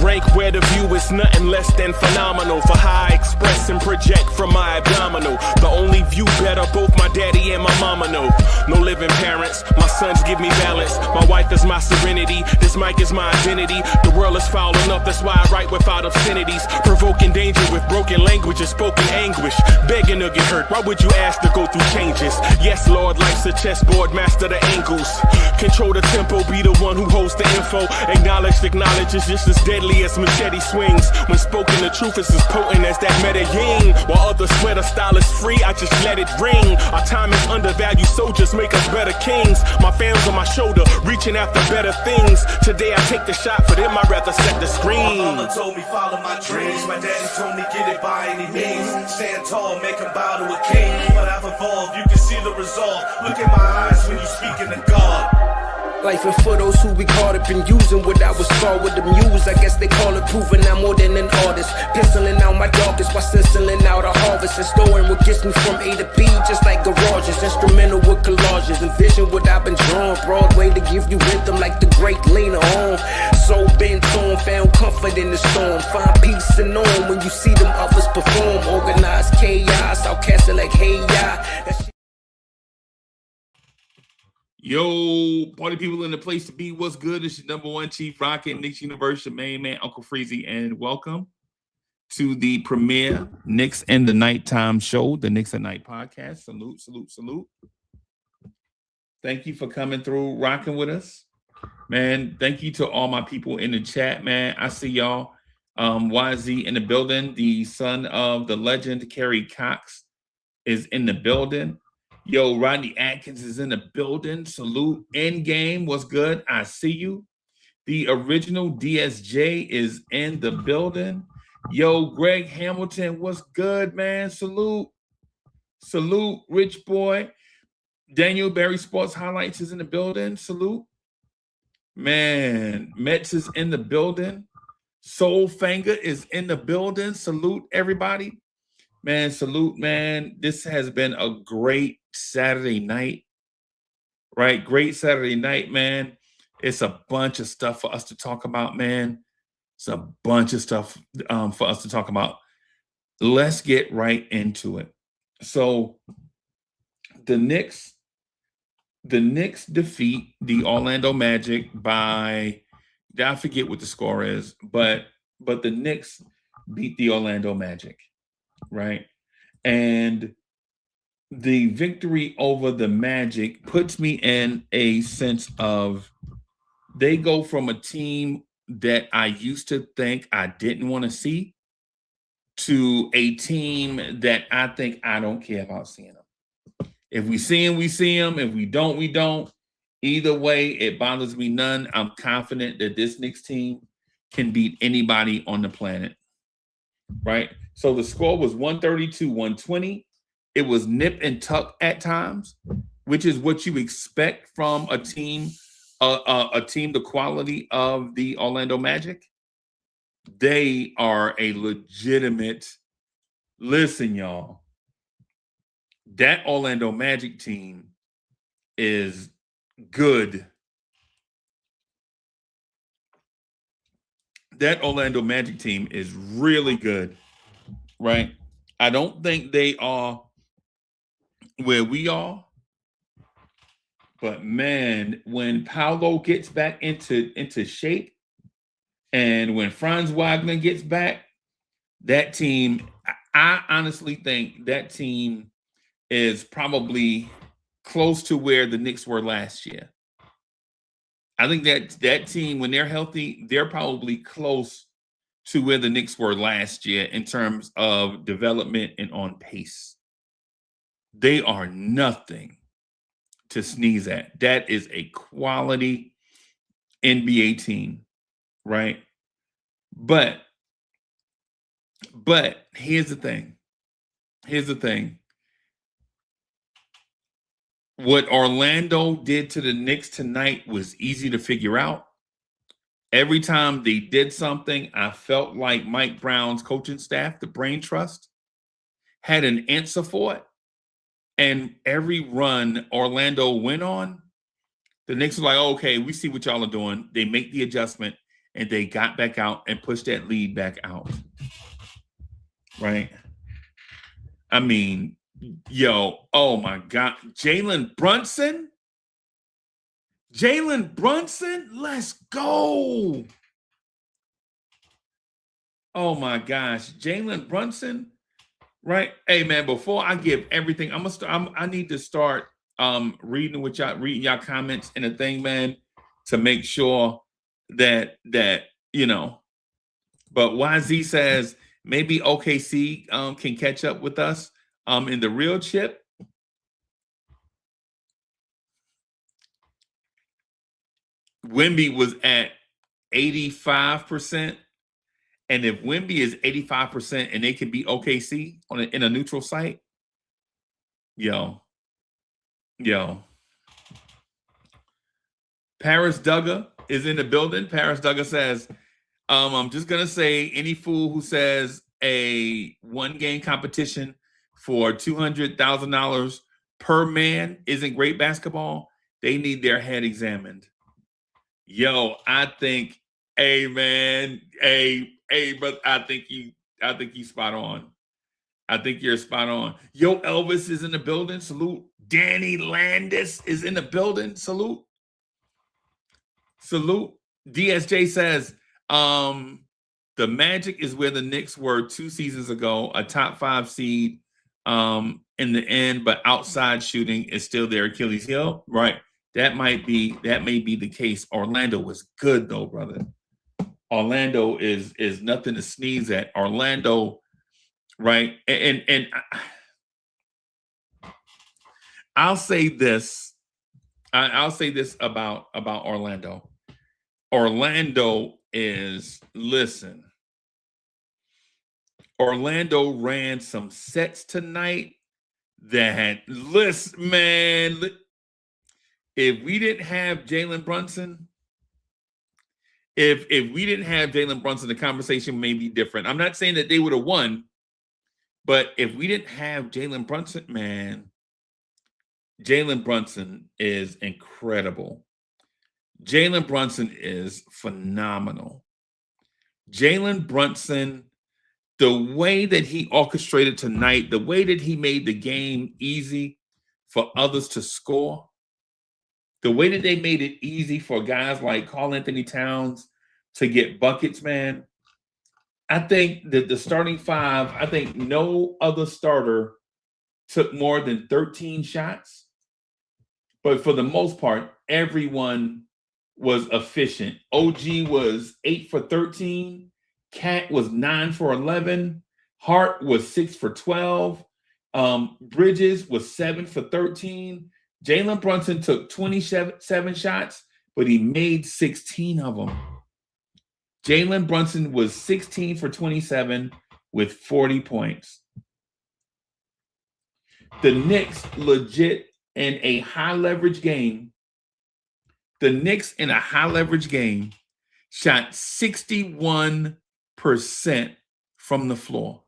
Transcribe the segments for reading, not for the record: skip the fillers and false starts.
rank where the view is nothing less than phenomenal. For how I express and project from my abdominal. The only view better, both my daddy and my mama know. No living parents, my sons give me balance. My wife is my serenity, this mic is my identity. The world is foul enough, that's why I write without obscenities. Provoking danger with broken language and spoken anguish. Begging to get hurt, why would you ask to go through changes? Yes, Lord, life's a chessboard, master the angles. Control the tempo, be the one who holds the info. Acknowledge is just as deadly as machete swings. When spoken, the truth is as potent as that Medellin. While others swear the style is free, I just let it ring. Our time is undervalued, soldiers make us better kings. My fans on my shoulder, reaching after better things. Today I take the shot, for them I'd rather set the screen. My mama told me follow my dreams. My daddy told me get it by any means. Stand tall, make him bow to a king. But I've evolved, you can see the resolve. Look in my eyes when you speaking to God. Life and for those who we caught up in using what I was taught with the muse. I guess they call it proving I'm more than an artist. Penciling out my darkest while stenciling out a harvest. And storing what gets me from A to B, just like garages. Instrumental with collages. Envision what I've been drawing. Broadway to give you rhythm like the great Lena Horne. So bent on, found comfort in the storm. Find peace and on when you see them others perform. Organized chaos, I'll cast it like hey ya. Yo, party people in the place to be. What's good? It's your number one chief rocket, Knicks Universe, your main man, Uncle Freezy, and welcome to the premiere Knicks in the Nighttime show, the Knicks at Night podcast. Salute, salute, salute. Thank you for coming through, rocking with us. Man, thank you to all my people in the chat, man. I see y'all. YZ in the building. The son of the legend, Kerry Cox, is in the building. Yo, Rodney Atkins is in the building. Salute. Endgame, what's good? I see you. The original DSJ is in the building. Yo, Greg Hamilton, what's good, man? Salute. Salute, Rich Boy. Daniel Berry Sports Highlights is in the building. Salute. Man, Mets is in the building. Soul Fanger is in the building. Salute, everybody. Man, salute, man. This has been a great Saturday night, right? Great Saturday night, man. It's a bunch of stuff for us to talk about, man. It's a bunch of stuff for us to talk about. Let's get right into it. So the Knicks defeat the Orlando Magic by, I forget what the score is, but the Knicks beat the Orlando Magic, right? And the victory over the Magic puts me in a sense of they go from a team that I used to think I didn't want to see to a team that I think I don't care about seeing them. If we see them, we see them. If we don't, we don't. Either way, it bothers me none. I'm confident that this Knicks team can beat anybody on the planet, right? So the score was 132-120. It was nip and tuck at times, which is what you expect from a team the quality of the Orlando Magic. They are a legitimate, listen, y'all, that Orlando Magic team is good. That Orlando Magic team is really good, right? I don't think they are where we are, but man, when Paolo gets back into shape, and when Franz Wagner gets back, that team, I honestly think that team is probably close to where the Knicks were last year. I think that team, when they're healthy, they're probably close to where the Knicks were last year in terms of development and on pace. They are nothing to sneeze at. That is a quality NBA team, right? But here's the thing. What Orlando did to the Knicks tonight was easy to figure out. Every time they did something, I felt like Mike Brown's coaching staff, the Brain Trust, had an answer for it. And every run Orlando went on, the Knicks were like, oh, okay, we see what y'all are doing. They make the adjustment, and they got back out and pushed that lead back out. Right? I mean, yo, oh my God. Jalen Brunson? Let's go. Oh my gosh. Jalen Brunson, right? Hey man, before I give everything, I need to start reading y'all comments and the thing, man, to make sure that you know. But YZ says maybe OKC can catch up with us in the real chip. Wemby was at 85%. And if Wemby is 85% and they can beat OKC in a neutral site, yo. Paris Duggar is in the building. Paris Duggar says, I'm just going to say any fool who says a one-game competition for $200,000 per man isn't great basketball, they need their head examined. Yo, I think, hey, man, hey, but I think you spot on. I think you're spot on. Yo, Elvis is in the building. Salute. Danny Landis is in the building. Salute. DSJ says, the Magic is where the Knicks were 2 seasons ago, a top 5 seed in the end, but outside shooting is still their Achilles heel. Right. That may be the case. Orlando was good though, brother. Orlando is nothing to sneeze at. Orlando, right? And I'll say this. I'll say this about Orlando. Orlando Orlando ran some sets tonight that, listen, man, if we didn't have Jalen Brunson, if we didn't have Jalen Brunson, the conversation may be different. I'm not saying that they would have won, but if we didn't have Jalen Brunson, man, Jalen Brunson is incredible. Jalen Brunson is phenomenal. Jalen Brunson, the way that he orchestrated tonight, the way that he made the game easy for others to score, the way that they made it easy for guys like Karl-Anthony Towns to get buckets, man. I think that the starting 5, I think no other starter took more than 13 shots. But for the most part, everyone was efficient. OG was 8 for 13. Cat was 9 for 11. Hart was 6 for 12. Bridges was 7 for 13. Jalen Brunson took 27 shots, but he made 16 of them. Jalen Brunson was 16 for 27 with 40 points. The Knicks legit in a high leverage game. The Knicks in a high leverage game shot 61% from the floor.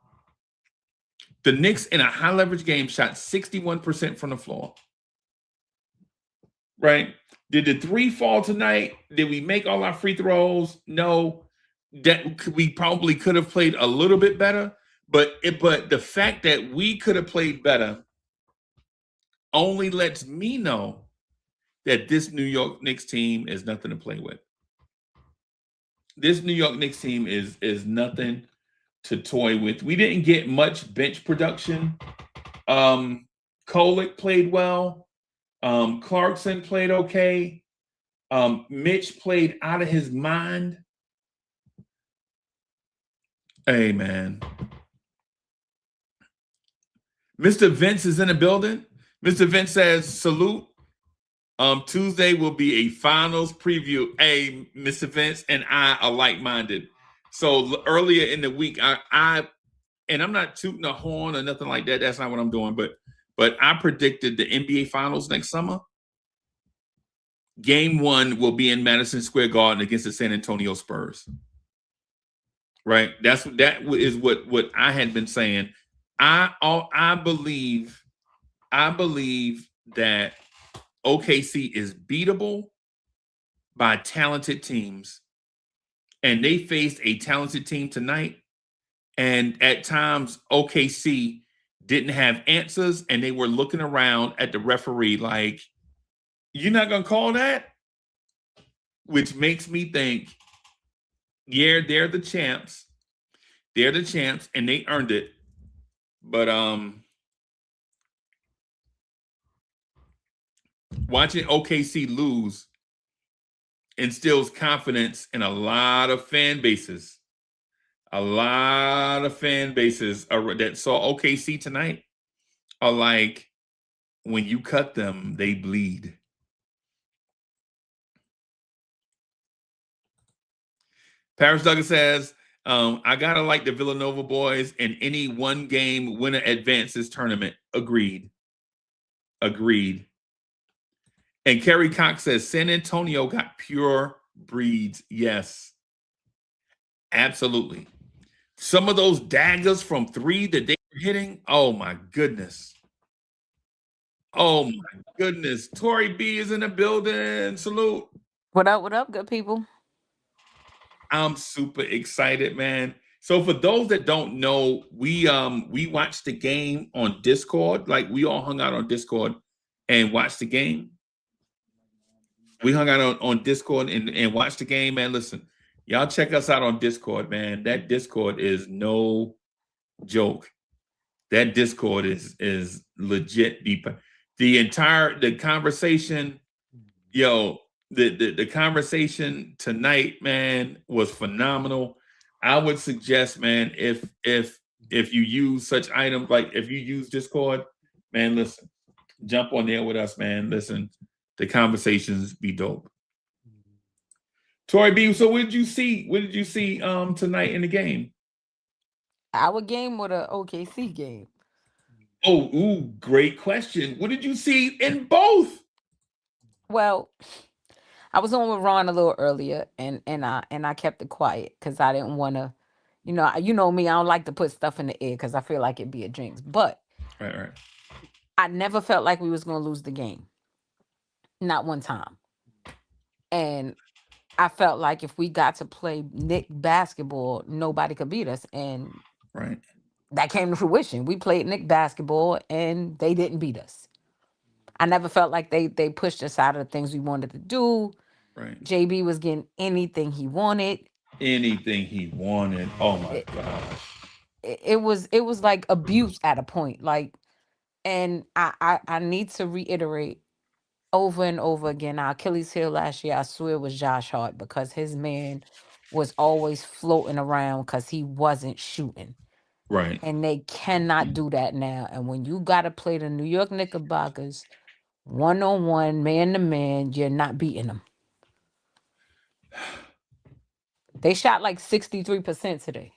The Knicks in a high leverage game shot 61% from the floor. Right? Did the 3 fall tonight? Did we make all our free throws? No. That we probably could have played a little bit better, but the fact that we could have played better only lets me know that this New York Knicks team is nothing to play with. This New York Knicks team is nothing to toy with. We didn't get much bench production. Kolek played well. Clarkson played okay. Mitch played out of his mind. Hey, man. Mr. Vince is in the building. Mr. Vince says, salute. Tuesday will be a finals preview. Hey, Mr. Vince and I are like-minded. So earlier in the week, I and I'm not tooting a horn or nothing like that. That's not what I'm doing. But I predicted the NBA Finals next summer. Game 1 will be in Madison Square Garden against the San Antonio Spurs. Right? That is what I had been saying. I believe that OKC is beatable by talented teams. and they faced a talented team tonight. And at times, OKC didn't have answers, and they were looking around at the referee like, "You're not gonna call that?" Which makes me think, yeah, they're the champs. They're the champs, and they earned it. But watching OKC lose instills confidence in a lot of fan bases. A lot of fan bases that saw OKC tonight are like, when you cut them, they bleed. Paris Douglas says, I gotta like the Villanova boys, and any one game winner advances tournament. Agreed. Agreed. And Kerry Cox says San Antonio got pure breeds. Yes, absolutely. Some of those daggers from three that they were hitting. Oh my goodness. Oh my goodness. Tori B is in the building. Salute. What up? What up, good people? I'm super excited, man. So for those that don't know, we watched the game on Discord. Like, we all hung out on Discord and watched the game. We hung out on Discord and watched the game, man. Listen, y'all check us out on Discord, man. That Discord is no joke. That Discord is legit deep. The conversation, yo, the conversation tonight, man, was phenomenal. I would suggest, man, if you use such items, like if you use Discord, man, listen, jump on there with us, man. Listen, the conversations be dope. Tori B, so what did you see? What did you see tonight in the game? Our game or the OKC game? Oh, ooh, great question. What did you see in both? Well, I was on with Ron a little earlier, and I kept it quiet because I didn't want to, you know me, I don't like to put stuff in the air because I feel like it'd be a jinx. But Right. I never felt like we was gonna lose the game, not one time. And I felt like if we got to play Knick basketball, nobody could beat us, and Right. that came to fruition. We played Knick basketball, and they didn't beat us. I never felt like they pushed us out of the things we wanted to do. Right. JB was getting anything he wanted. Anything he wanted. Oh my It, gosh. it was like abuse at a point. Like, and I need to reiterate over and over again. Our Achilles heel last year, I swear, was Josh Hart, because his man was always floating around because he wasn't shooting. Right. And they cannot do that now. And when you got to play the New York Knickerbockers 1-on-1, man to man, you're not beating them. They shot like 63% today.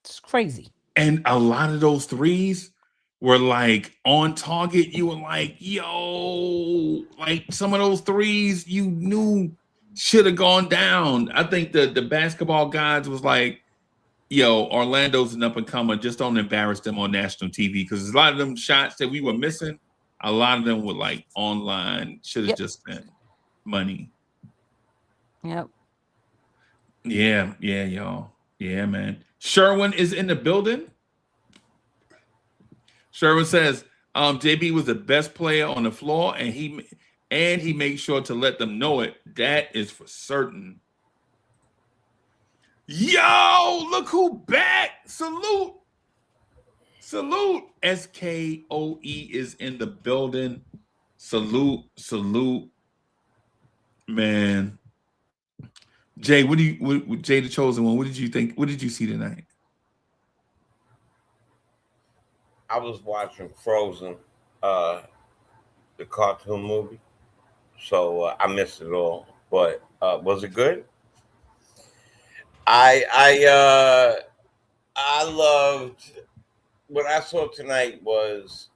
It's crazy. And a lot of those threes were like on target. You were like, yo, like some of those threes you knew should have gone down. I think the basketball gods was like, yo, Orlando's an up and comer. Just don't embarrass them on national TV, because a lot of them shots that we were missing, a lot of them were like online. Should have just spent money. Yep. Yeah, y'all. Yeah, man. Sherwin is in the building. Sherwin says, JB was the best player on the floor, and he makes sure to let them know it. That is for certain. Yo, look who back. Salute. SKOE is in the building. Salute. Man. Jay, Jay the Chosen One, what did you think? What did you see tonight? I was watching Frozen, the cartoon movie, so I missed it all. But was it good? I loved what I saw tonight. Was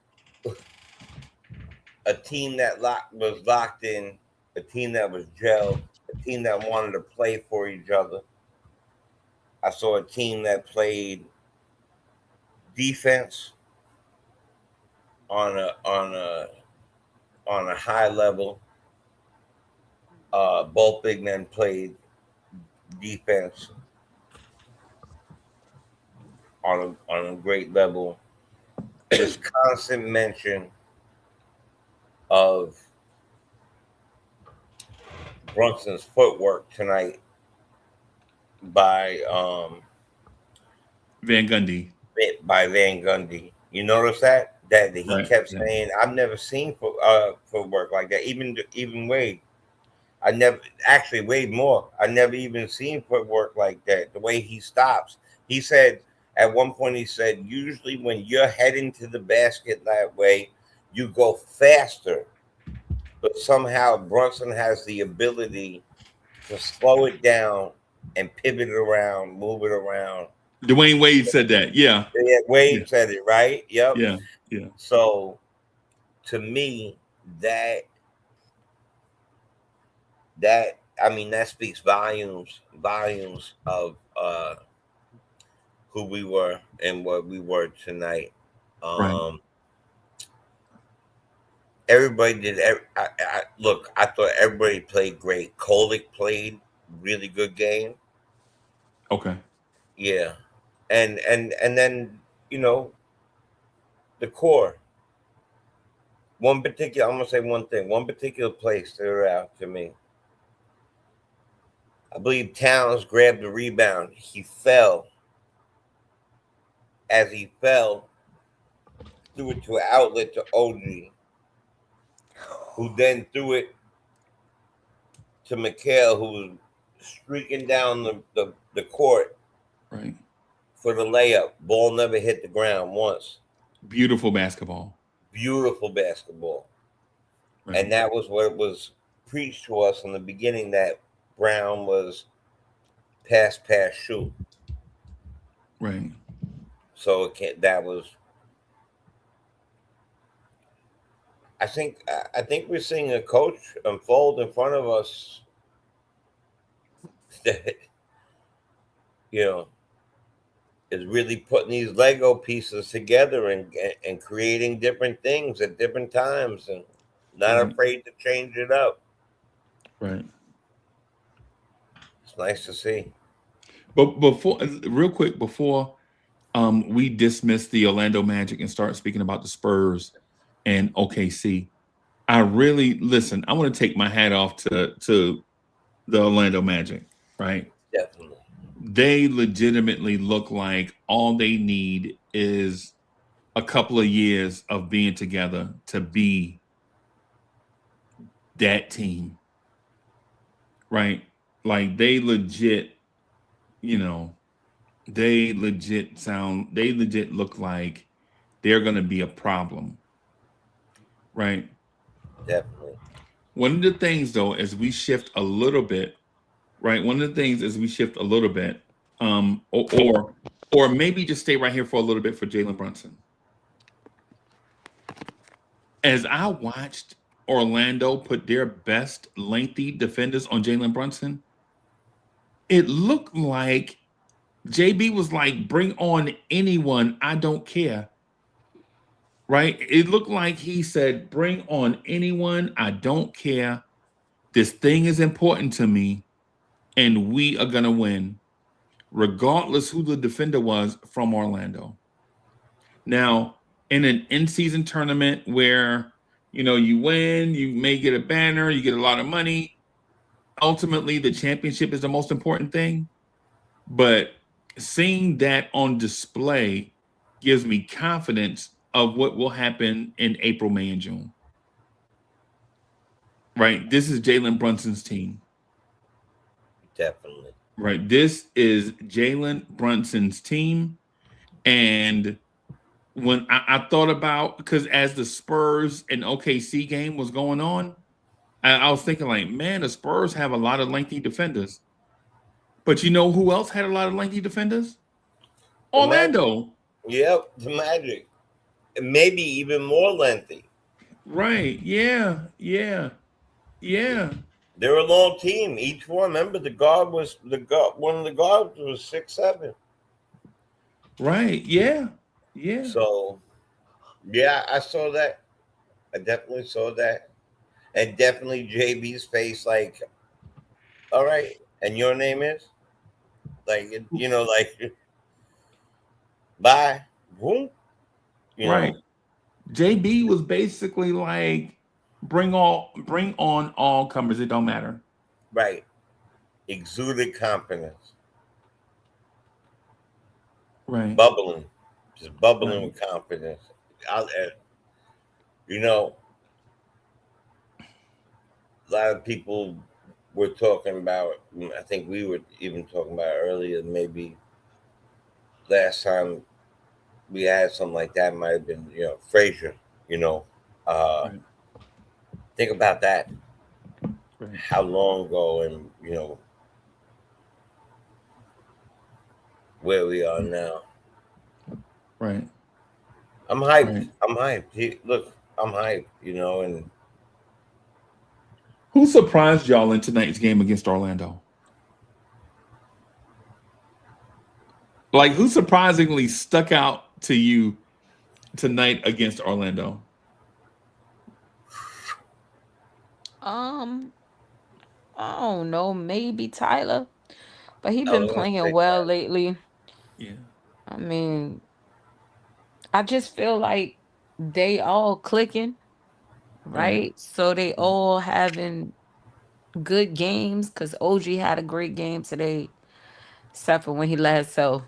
a team that was locked in, a team that was gelled, a team that wanted to play for each other. I saw a team that played defense on a high level. Both big men played defense on a great level. This constant mention of Brunson's footwork tonight by Van Gundy. Van Gundy. You notice that he Right. kept Yeah. saying, "I've never seen footwork like that." Even Wade, I never actually Wade more. I never even seen footwork like that. The way he stops. He said at one point, he said, usually when you're heading to the basket that way, you go faster. But somehow Brunson has the ability to slow it down and pivot it around, move it around. Dwayne Wade said that. Yeah. Yeah, Yeah. Wade said it, right? Yep. Yeah. Yeah. So to me, that that speaks volumes of who we were and what we were tonight. Right. Everybody did. Look, I thought everybody played great. Kolick played really good game. Okay. Yeah, and then the core. One particular, I'm gonna say one thing. One particular play stood out to me. I believe Towns grabbed the rebound. He fell. As he fell, threw it to an outlet to OG, who then threw it to Mikhail, who was streaking down the court Right. for the layup. Ball never hit the ground once. Beautiful basketball. Beautiful basketball. Right. And that was what was preached to us in the beginning, that Brown was pass, shoot. Right. So that was. I think we're seeing a coach unfold in front of us that is really putting these Lego pieces together and creating different things at different times and not Right. afraid to change it up. Right. It's nice to see. But real quick, before we dismiss the Orlando Magic and start speaking about the Spurs and OKC, I really listen. I want to take my hat off to the Orlando Magic. Right? Definitely. They legitimately look like all they need is a couple of years of being together to be that team. Right? Like they legit, they legit look like they're going to be a problem. Right? Definitely. One of the things though, as we shift a little bit, right? One of the things as we shift a little bit, or maybe just stay right here for a little bit for Jalen Brunson. As I watched Orlando put their best lengthy defenders on Jalen Brunson, it looked like JB was like, bring on anyone, I don't care. Right? It looked like he said, bring on anyone, I don't care. This thing is important to me, and we are going to win, regardless who the defender was from Orlando. Now, in an in-season tournament where, you win, you may get a banner, you get a lot of money. Ultimately, the championship is the most important thing. But seeing that on display gives me confidence of what will happen in April, May, and June. Right? This is Jalen Brunson's team. Definitely. Right? This is Jalen Brunson's team. And when I thought about, because as the Spurs and OKC game was going on, I was thinking like, man, the Spurs have a lot of lengthy defenders. But you know who else had a lot of lengthy defenders? Orlando. Yep, the Magic. Maybe even more lengthy. Right. Yeah. Yeah. Yeah. They're a long team. Each one. Remember, one of the guards was 6'7". Right. Yeah. Yeah. So, yeah, I saw that. I definitely saw that, and definitely JB's face. Like, all right, and your name is? like you know, like bye, boom, you Right. know, JB was basically like, bring on all comers. It don't matter. right? Exuded confidence, Right. bubbling, just bubbling Right. with confidence. You know, a lot of people were talking about. I think we were even talking about earlier. Maybe last time we had something like that might have been, Frazier. You know, uh, Right. think about that. Right. How long ago, and where we are now. Right. I'm hyped. Right. I'm hyped. Look, I'm hyped. And Who surprised y'all in tonight's game against Orlando? Like, who surprisingly stuck out to you tonight against Orlando? I don't know, maybe Tyler, but he I been was gonna playing say well that. lately. Yeah. I mean, I just feel like they all clicking, Right. right? So they all having good games because OG had a great game today, except for when he let himself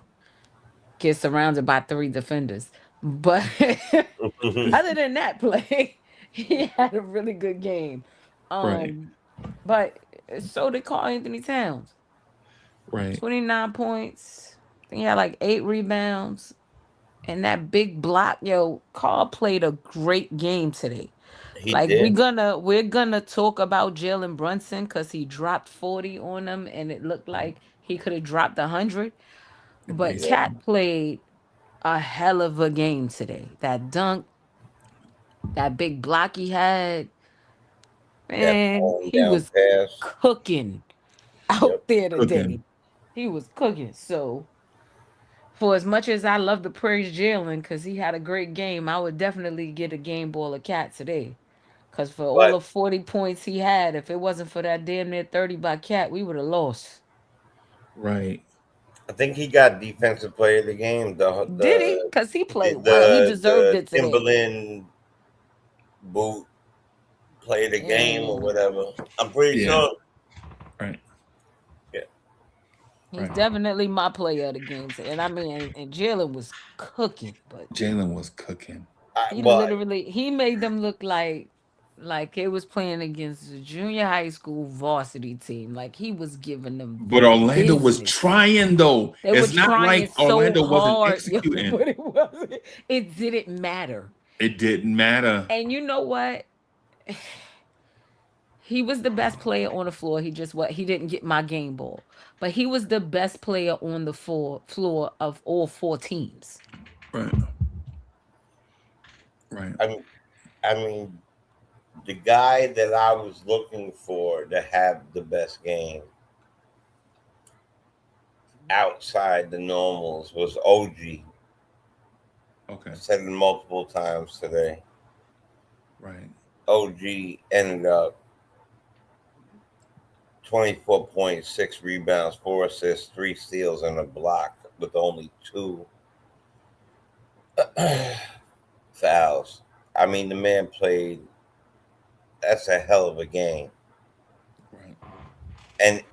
get surrounded by 3 defenders. But other than that play, he had a really good game. Right. But so did Carl Anthony Towns. Right. 29 points. I think he had like 8 rebounds. And that big block, yo, Carl played a great game today. He Like did. we're gonna talk about Jalen Brunson because he dropped 40 on them and it looked like he could have dropped 100. But Yeah. Cat played a hell of a game today. That dunk, that big block he had, That man, falling he down was pass. cooking out Yep. there today. Cooking. He was cooking. So for as much as I love to praise Jalen because he had a great game, I would definitely get a game ball of Cat today. Because for all But of 40 points he had, if it wasn't for that damn near 30 by Cat, we would have lost. Right. I think he got defensive player of the game. The Did he? the Because he the played well. He the, deserved the it today. Timberland boot play the game or Yeah. whatever. I'm pretty Yeah. sure. Right. Yeah. He's Right. definitely my player of the game. And I mean, and Jalen was cooking, but Jalen was cooking. he Well, literally he made them look like it was playing against the junior high school varsity team. Like he was giving them But Orlando was business. trying though. They were It's not trying like so Orlando wasn't hard, yo, executing. but it wasn't. It didn't matter. It didn't matter. And you know what? He was the best player on the floor. He just what he didn't get my game ball, but he was the best player on the floor of all 4 teams. Right. Right. I mean, the guy that I was looking for to have the best game outside the normals was OG. Okay. I said it multiple times today. Right. OG ended up 24 points, 6 rebounds, 4 assists, 3 steals, and a block with only 2 fouls. I mean, the man played. That's a hell of a game, Right.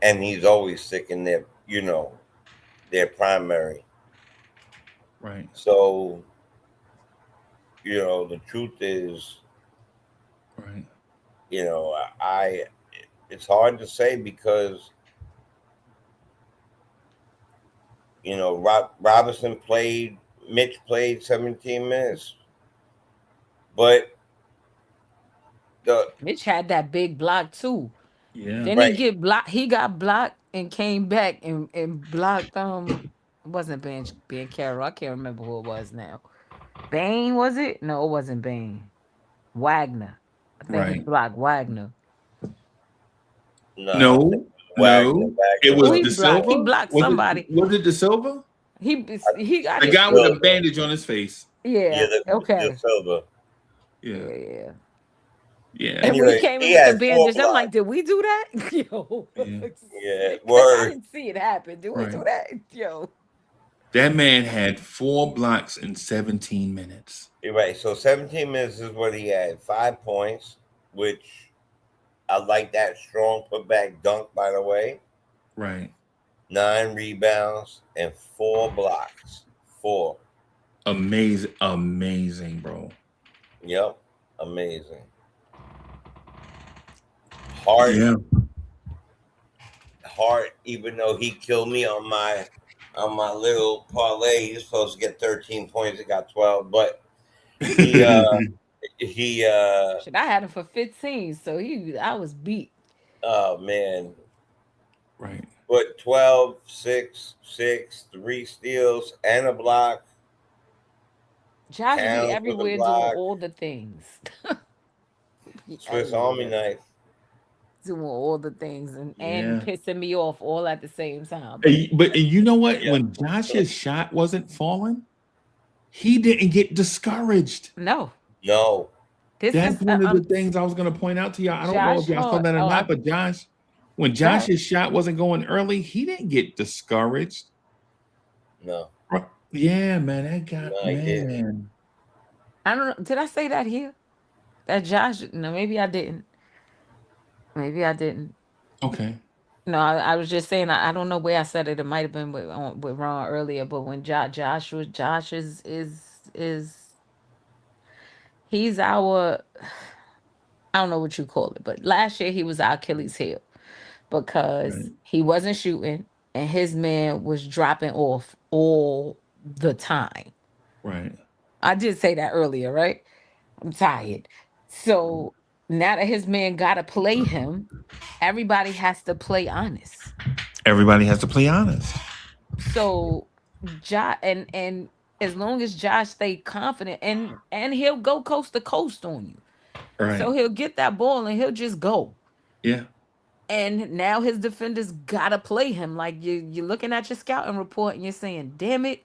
and he's always sticking their primary. Right. So, the truth is, Right. I it's hard to say because Robinson played, Mitch played 17 minutes, but the Mitch had that big block too. Yeah. Then he right, get blocked. He got blocked and came back and blocked. It wasn't Ben Carroll. I can't remember who it was now. Bain was it? No, it wasn't Bain. Wagner. I think he Right. blocked Wagner. no, I don't think No. Wagner. No. It Wagner Who was he was De blocked? He Silva. blocked Was somebody. it De Silva? He got The his guy with foot. the bandage on his face. yeah, Yeah. the Okay. Silver. Yeah. Yeah. Yeah. And we Anyway, came in he with the had 4 bandage. I'm like, blocks. did we do that? Yo. Yeah. Yeah, Because I word. didn't see it happen. Did we do Right. that? Yo. That man had 4 blocks in 17 minutes. You're right. So 17 minutes is what he had. 5 points, which I like that strong putback dunk, by the way. Right. 9 rebounds and 4 blocks. 4. Amazing. Amazing, bro. Yep. Amazing. Hart, Yeah. Hart, even though he killed me on my little parlay, he's supposed to get 13 points. He got 12, but he he Shit, I had him for 15, so I was beat. oh man. Right. But 12, 6, 6, 3 steals and a block. Josh be Towns with a everywhere doing block. all the things. Be Swiss Army everywhere knife. doing all the things and Yeah. pissing me off all at the same time. But and you know what? Yeah. When Josh's shot wasn't falling, he didn't get discouraged. No, No. this That's is one of the things I was going to point out to y'all. I don't know Josh if y'all saw Hart. that or Oh, not, but Josh, when go ahead. Josh's shot wasn't going early, he didn't get discouraged. No. Yeah, man, that got No, he didn't. man. I don't know. Did I say that here? That Josh? No, maybe I didn't. Maybe I didn't. Okay. No, I was just saying. I don't know where I said it. It might have been with Ron earlier. But when Josh is he's our, I don't know what you call it, but last year he was our Achilles heel because Right. he wasn't shooting and his man was dropping off all the time. Right. I did say that earlier, right? I'm tired. So now that his man got to play him, everybody has to play honest. Everybody has to play honest. So Josh and as long as Josh stay confident and he'll go coast to coast on you. So Right. he'll get that ball and he'll just go. Yeah. And now his defenders gotta play him. Like you're looking at your scouting report and you're saying, damn it,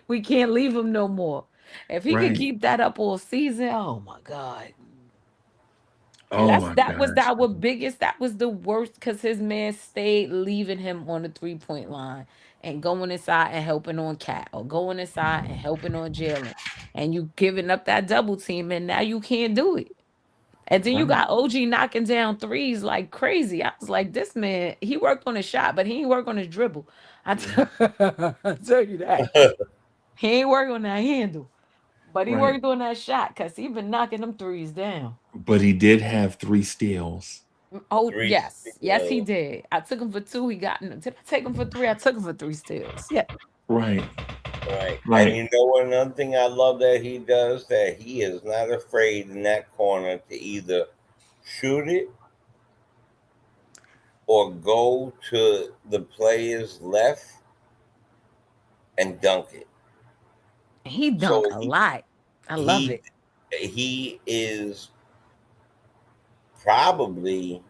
we can't leave him no more. If he could Right. keep that up all season, oh my God. And Oh my gosh. that was the worst because his man stayed leaving him on the 3-point line and going inside and helping on Cat or going inside and helping on Jalen. And you giving up that double team and now you can't do it. And then you Right. got OG knocking down threes like crazy. I was like, this man, he worked on his shot, but he ain't work on his dribble. Yeah. I tell you that. He ain't work on that handle. But he Right. worked on that shot because he been knocking them threes down. But he did have 3 steals. Oh, 3 yes. Yes, he steals. did. I took him for 2. He got did I take him for 3? I took him for 3 steals. Yeah. Right. Right. And Right. you know what? Another thing I love that he does, that he is not afraid in that corner to either shoot it or go to the player's left and dunk it. He dunk So a lot. I love it. he is probably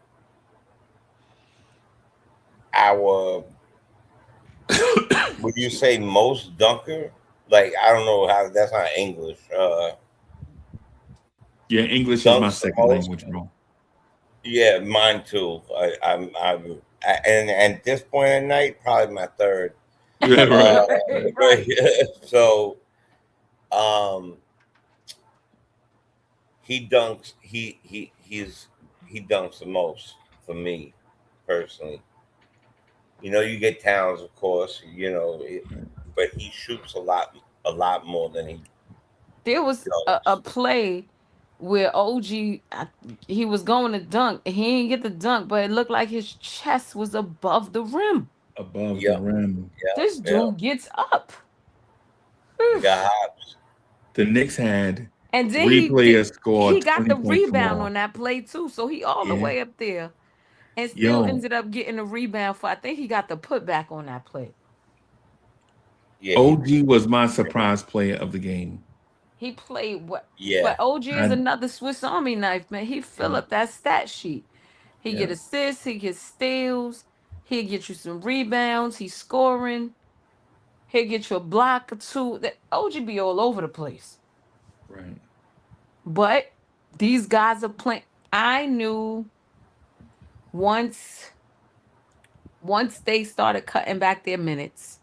our, would you say, most dunker? Like, I don't know how, that's not English. Yeah, English is my Dunks the second most. language, bro. Yeah, mine too. And at this point at night, probably my third. Yeah, right. Right. So, he dunks. He dunks the most for me personally. You know, you get Towns, of course. You know, but he shoots a lot more than he There was a dunks. play where OG he was going to dunk. He didn't get the dunk, but it looked like his chest was above the rim. Above the Yep, rim. This yeah. dude gets up. You got hops. The Knicks had And then 3 players score he got 20 the points or rebound more. on that play too. So he all the Yeah. way up there and still Yo, ended up getting a rebound for I think he got the putback on that play. Yeah, OG was my surprise player of the game. He played what yeah. but OG is I, another Swiss Army knife, man. He fill yeah, up that stat sheet. He get yeah, assists, he gets steals, he'll get you some rebounds, he's scoring, he'll get you a block or two. That OG be all over the place. right. But These guys are playing. I knew once once they started cutting back their minutes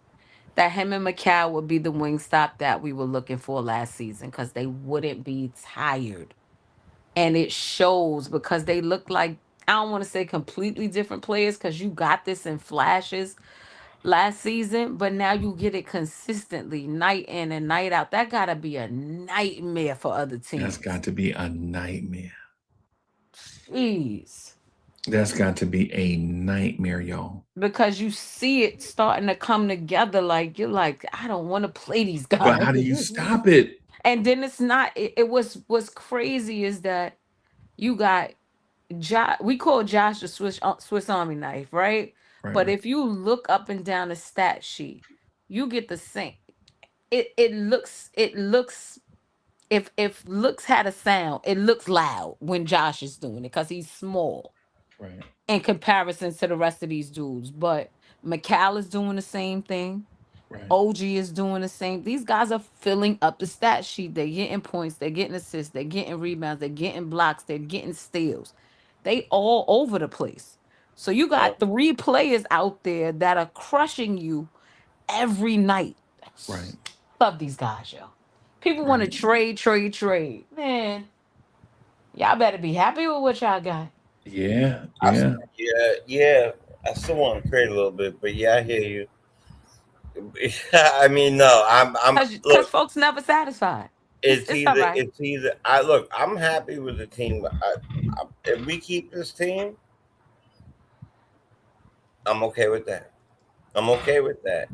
that him and McCall would be the wing stop that we were looking for last season because they wouldn't be tired. And it shows because they look like, I don't want to say completely different players because you got this in flashes last season, but now you get it consistently night in and night out. That gotta be a nightmare for other That's teams. got to be a nightmare. Jeez. That's got to be a nightmare, y'all. Because you see it starting to come together, like you're like, I don't want to play these But guys. how do you stop it? And then it's not, it was what's crazy is that you got we call Josh the Swiss Army knife, right? Right, But right, if you look up and down the stat sheet, you get the same. It looks if looks had a sound, it looks loud when Josh is doing it because he's small right, in comparison to the rest of these dudes. But McCall is doing the same thing. right, OG is doing the same. These guys are filling up the stat sheet. They're getting points, they're getting assists, they're getting rebounds, they're getting blocks, they're getting steals. They all over the place. So you Yeah. got three players out there that are crushing you every night. right, Love these guys, yo. People want to right. trade. Man, y'all better be happy with what y'all got. Yeah, I, yeah. yeah. I still want to trade a little bit, but yeah, I hear you. I mean, no, I'm. Cause Look, folks never satisfied. It's it's it's all either, right. it's either. I look. I'm happy with the team. If we keep this team, I'm okay with that. I'm okay with that.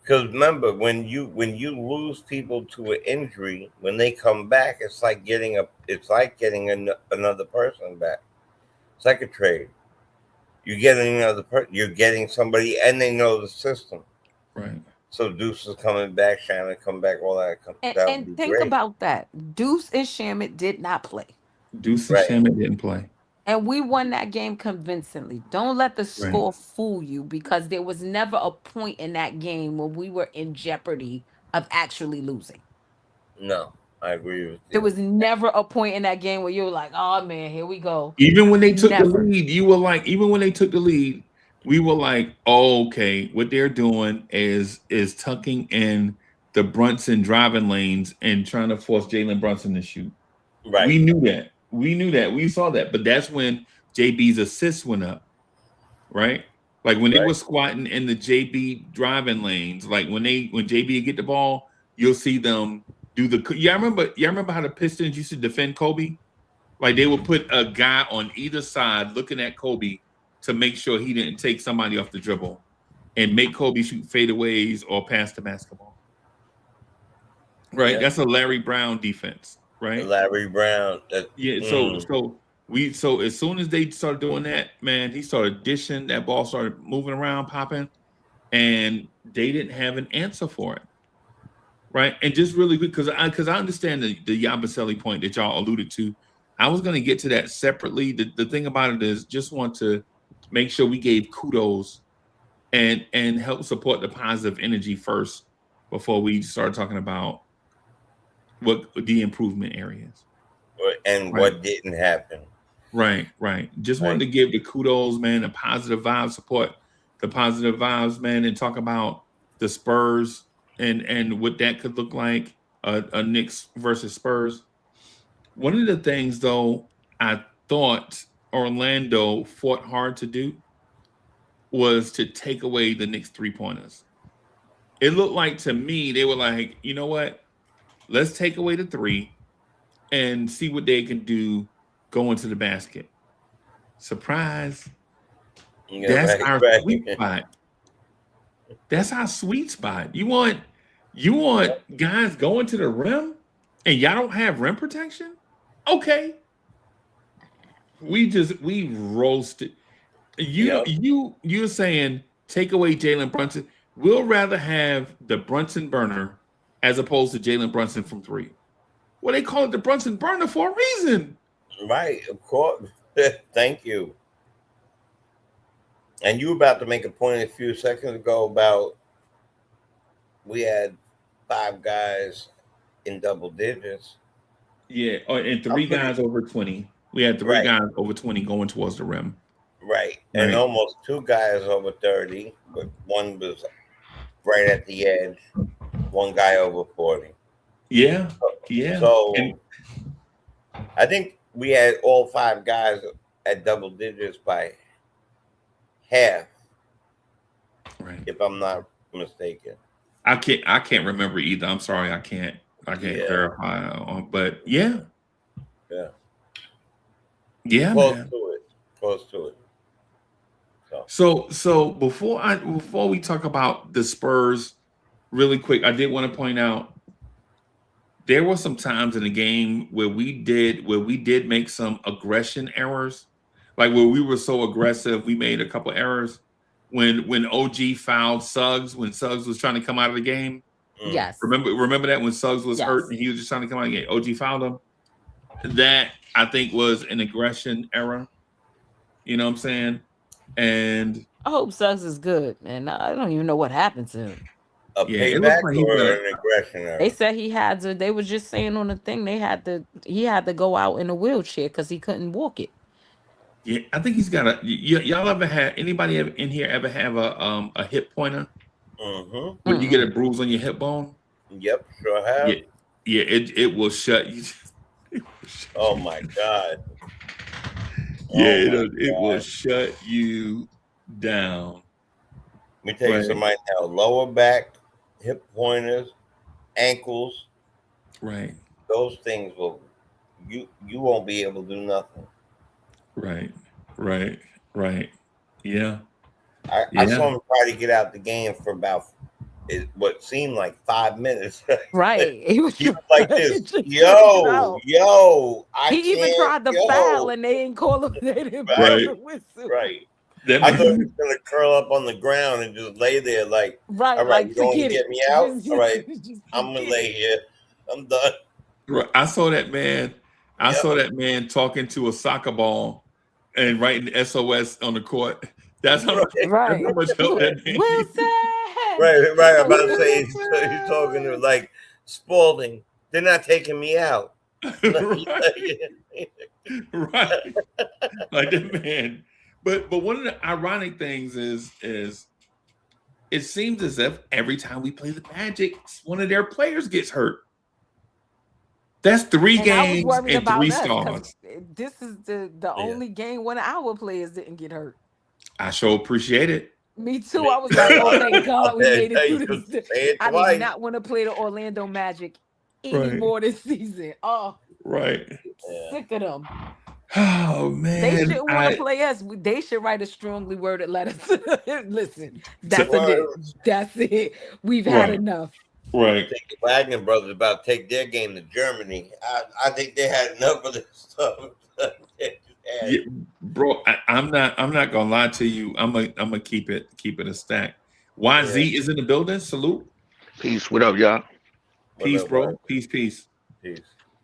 Because remember, when you lose people to an injury, when they come back, another person back. It's like a trade. You're getting another person. You're getting somebody, and they know the system. Right. So Deuce is coming back, Shannon come back, all that. That would And be think great, about that. Deuce and Shamit did not play. Deuce and right? Shaman didn't play. And we won that game convincingly. Don't let the Right. score fool you because there was never a point in that game where we were in jeopardy of actually losing. No, I agree with There you. was never a point in that game where you were like, oh man, here we go. Even when they took the Never. lead, you were like, even when they took the lead, we were like, oh, okay, what they're doing is tucking in the Brunson driving lanes and trying to force Jalen Brunson to shoot. Right. We knew that. We knew that. We saw that. But that's when JB's assists went up, right? Like when they Right. were squatting in the JB driving lanes, like when JB would get the ball, you'll see them do the. Yeah, I remember how the Pistons used to defend Kobe. Like they would put a guy on either side looking at Kobe to make sure he didn't take somebody off the dribble and make Kobe shoot fadeaways or pass the basketball. Right? Yeah. That's a Larry Brown defense, right? Larry Brown. Yeah. So as soon as they started doing that, man, he started dishing. That ball started moving around, popping, and they didn't have an answer for it. Right. And just really good because I understand the Yabusele point that y'all alluded to. I was going to get to that separately. The thing about it is just want to make sure we gave kudos and help support the positive energy first before we start talking about what the improvement areas. and Right. what didn't happen. Right, right. Just wanted Right. to give the kudos, man, the positive vibes, support the positive vibes, man, and talk about the Spurs and what that could look like, a Knicks versus Spurs. One of the things, though, I thought Orlando fought hard to do was to take away the Knicks 3 pointers. It looked like to me they were like, you know what? Let's take away the three and see what they can do going to the basket. Surprise. Yeah. That's Right. our sweet Right. spot. That's our sweet spot. You want guys going to the rim and y'all don't have rim protection? Okay. We roasted. Yep. You're saying take away Jalen Brunson. We'll rather have the Brunson burner as opposed to Jalen Brunson from three. Well, they call it the Brunson burner for a reason. Right. Of course. Thank you. And you were about to make a point a few seconds ago about we had 5 guys in double digits. Yeah, and I'm three pretty guys over 20. We had three right, guys over 20 going towards the rim. right, and Right. almost two guys over 30, but one was right at the edge. One guy over 40. Yeah. Yeah. And So I think we had all five guys at double digits by half, right. if I'm not mistaken. I can't remember either. I'm sorry, I can't Yeah, verify but yeah. yeah, Yeah, close man. to it, close to it. So So before we talk about the Spurs really quick, I did want to point out there were some times in the game where we did make some aggression errors, like where we were so aggressive, we made a couple errors. When OG fouled Suggs, when Suggs was trying to come out of the game. Yes. Remember that when Suggs was hurt Yes. and he was just trying to come out of the game, OG fouled him. That I think was an aggression error. You know what I'm saying? And I hope Suggs is good, and I don't even know what happened to him. a yeah, it looks payback like he's or gonna. an aggression They error? said he had to. They were just saying on the thing he had to go out in a wheelchair because he couldn't walk it. Yeah, I think he's got a. Y'all ever had anybody in here ever have a hip pointer Mm-hmm. where you get a Mm-mm. bruise on your hip bone? Yep, sure have. Yeah, yeah. It will shut you. It will shut Oh you. my god. Yeah, Oh my it will god. shut you down. Let me tell you Right, something right now. Lower back, hip pointers, ankles, right, those things will you won't be able to do nothing. right, right, right. Yeah, I yeah. saw him try to get out the game for about what seemed like 5 minutes. Right. He was He was trying like this, to get yo, out. yo, I He even can't, tried to foul, yo. and they didn't call him. They didn't blow Right, Right. the whistle. right. That I thought he man, was gonna curl up on the ground and just lay there like, Right, all right, like you don't want to forget get it. me out? All right, Just I'm gonna forget lay it. here. I'm done. right. I saw that man. I Yep. saw that man talking to a soccer ball and writing SOS on the court. That's how much. Right, That's how Right. much help that man needs. Wilson. right, right. I'm about to say he's talking to Wilson. like Spalding. They're not taking me out. Right. Like that man. But one of the ironic things is it seems as if every time we play the Magic, one of their players gets hurt. That's 3 And I was games worried and about 3 us because stars. this is the Yeah. only game one of our players didn't get hurt. I sure appreciate it. Me too. I was like, oh, thank God we made it through Just this. say it I twice. did not want to play the Orlando Magic Right. anymore this season. Oh, Right. Yeah. sick of them. Oh They man. shouldn't want to play us. They should write a strongly worded letter. Listen, that's it. That's it. We've had Right. enough. I Right. think the Wagner brothers about to take their game to Germany. I think they had enough of this stuff. Yeah, bro, I'm not gonna lie to you. I'm gonna keep it a stack. YZ is in the building. Salute. Peace. What up, y'all? Peace, bro. Peace.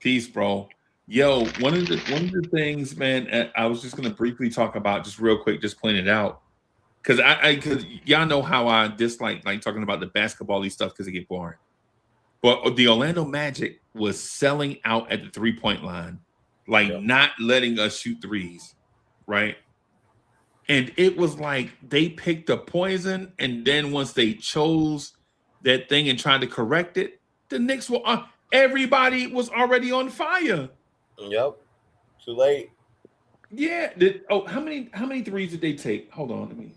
Peace, bro. Yo, one of the things, man, I was just gonna briefly talk about, just real quick, just point it out. Cause cause y'all know how I dislike like talking about the basketball-y stuff because it get boring. But the Orlando Magic was selling out at the 3-point line, like not letting us shoot threes, right? And it was like they picked a poison, and then once they chose that thing and tried to correct it, the Knicks were everybody was already on fire. Yep. Too late. Yeah. How many threes did they take? Hold on, let me.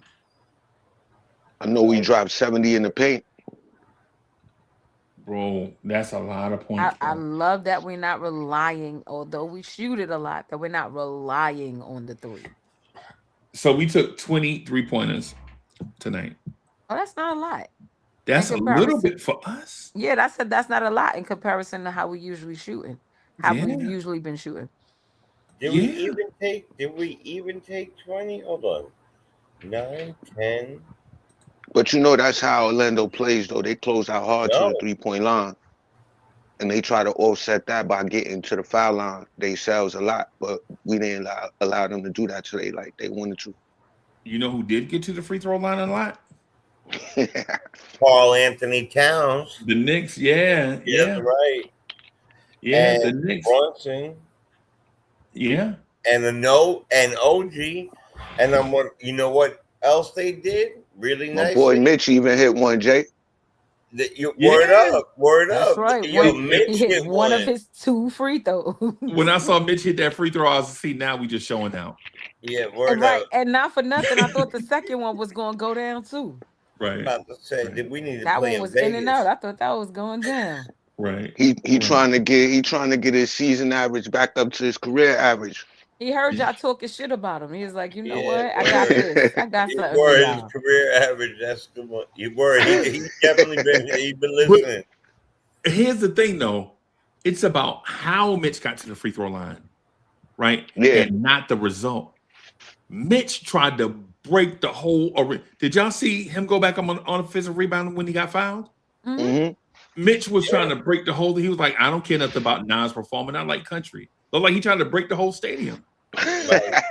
I know we dropped 70 in the paint. Bro, that's a lot of points. I love that we're not relying, although we shoot it a lot, that we're not relying on the three. So we took 20 3-pointers tonight. Oh, that's not a lot. That's a little bit for us. Yeah, that's not a lot in comparison to how we usually shooting. How we've usually been shooting. Did we even take 20? Hold on. 9, 10. But you know that's how Orlando plays, though. They close out hard to the 3-point line. And they try to offset that by getting to the foul line themselves a lot. But we didn't allow them to do that today like they wanted to. You know who did get to the free throw line a lot? Karl Anthony Towns. The Knicks, yeah. Right. Yeah, the and Knicks. Brunson. Yeah. And and OG. And you know what else they did really My boy nicely? Mitch even hit one, Jay. Yeah. Word That's up. right. Yo, He Mitch hit hit one of one. his 2 free throws. When I saw Mitch hit that free throw, I was see now we just showing out. Yeah, And word right, up. and not for nothing, I thought the second one was going to go down too. I'm Right. about to say Right. that we need to That play one in was in and out. Vegas. I thought that was going down. Right. He Right. trying to get his season average back up to his career average. He heard y'all talking shit about him. He was like, you know Yeah, what? I got word. this. I got You something for word his y'all. career average. That's the one. You word. He definitely been But listening. here's the thing, though. It's about how Mitch got to the free throw line, right? Yeah. And not the result. Mitch tried to break the whole. Did y'all see him go back on offensive rebound when he got fouled? Hmm. Mm-hmm. Mitch was trying to break the whole. He was like, "I don't care nothing about Nas performing. I like country." Looked like he tried to break the whole stadium. Like,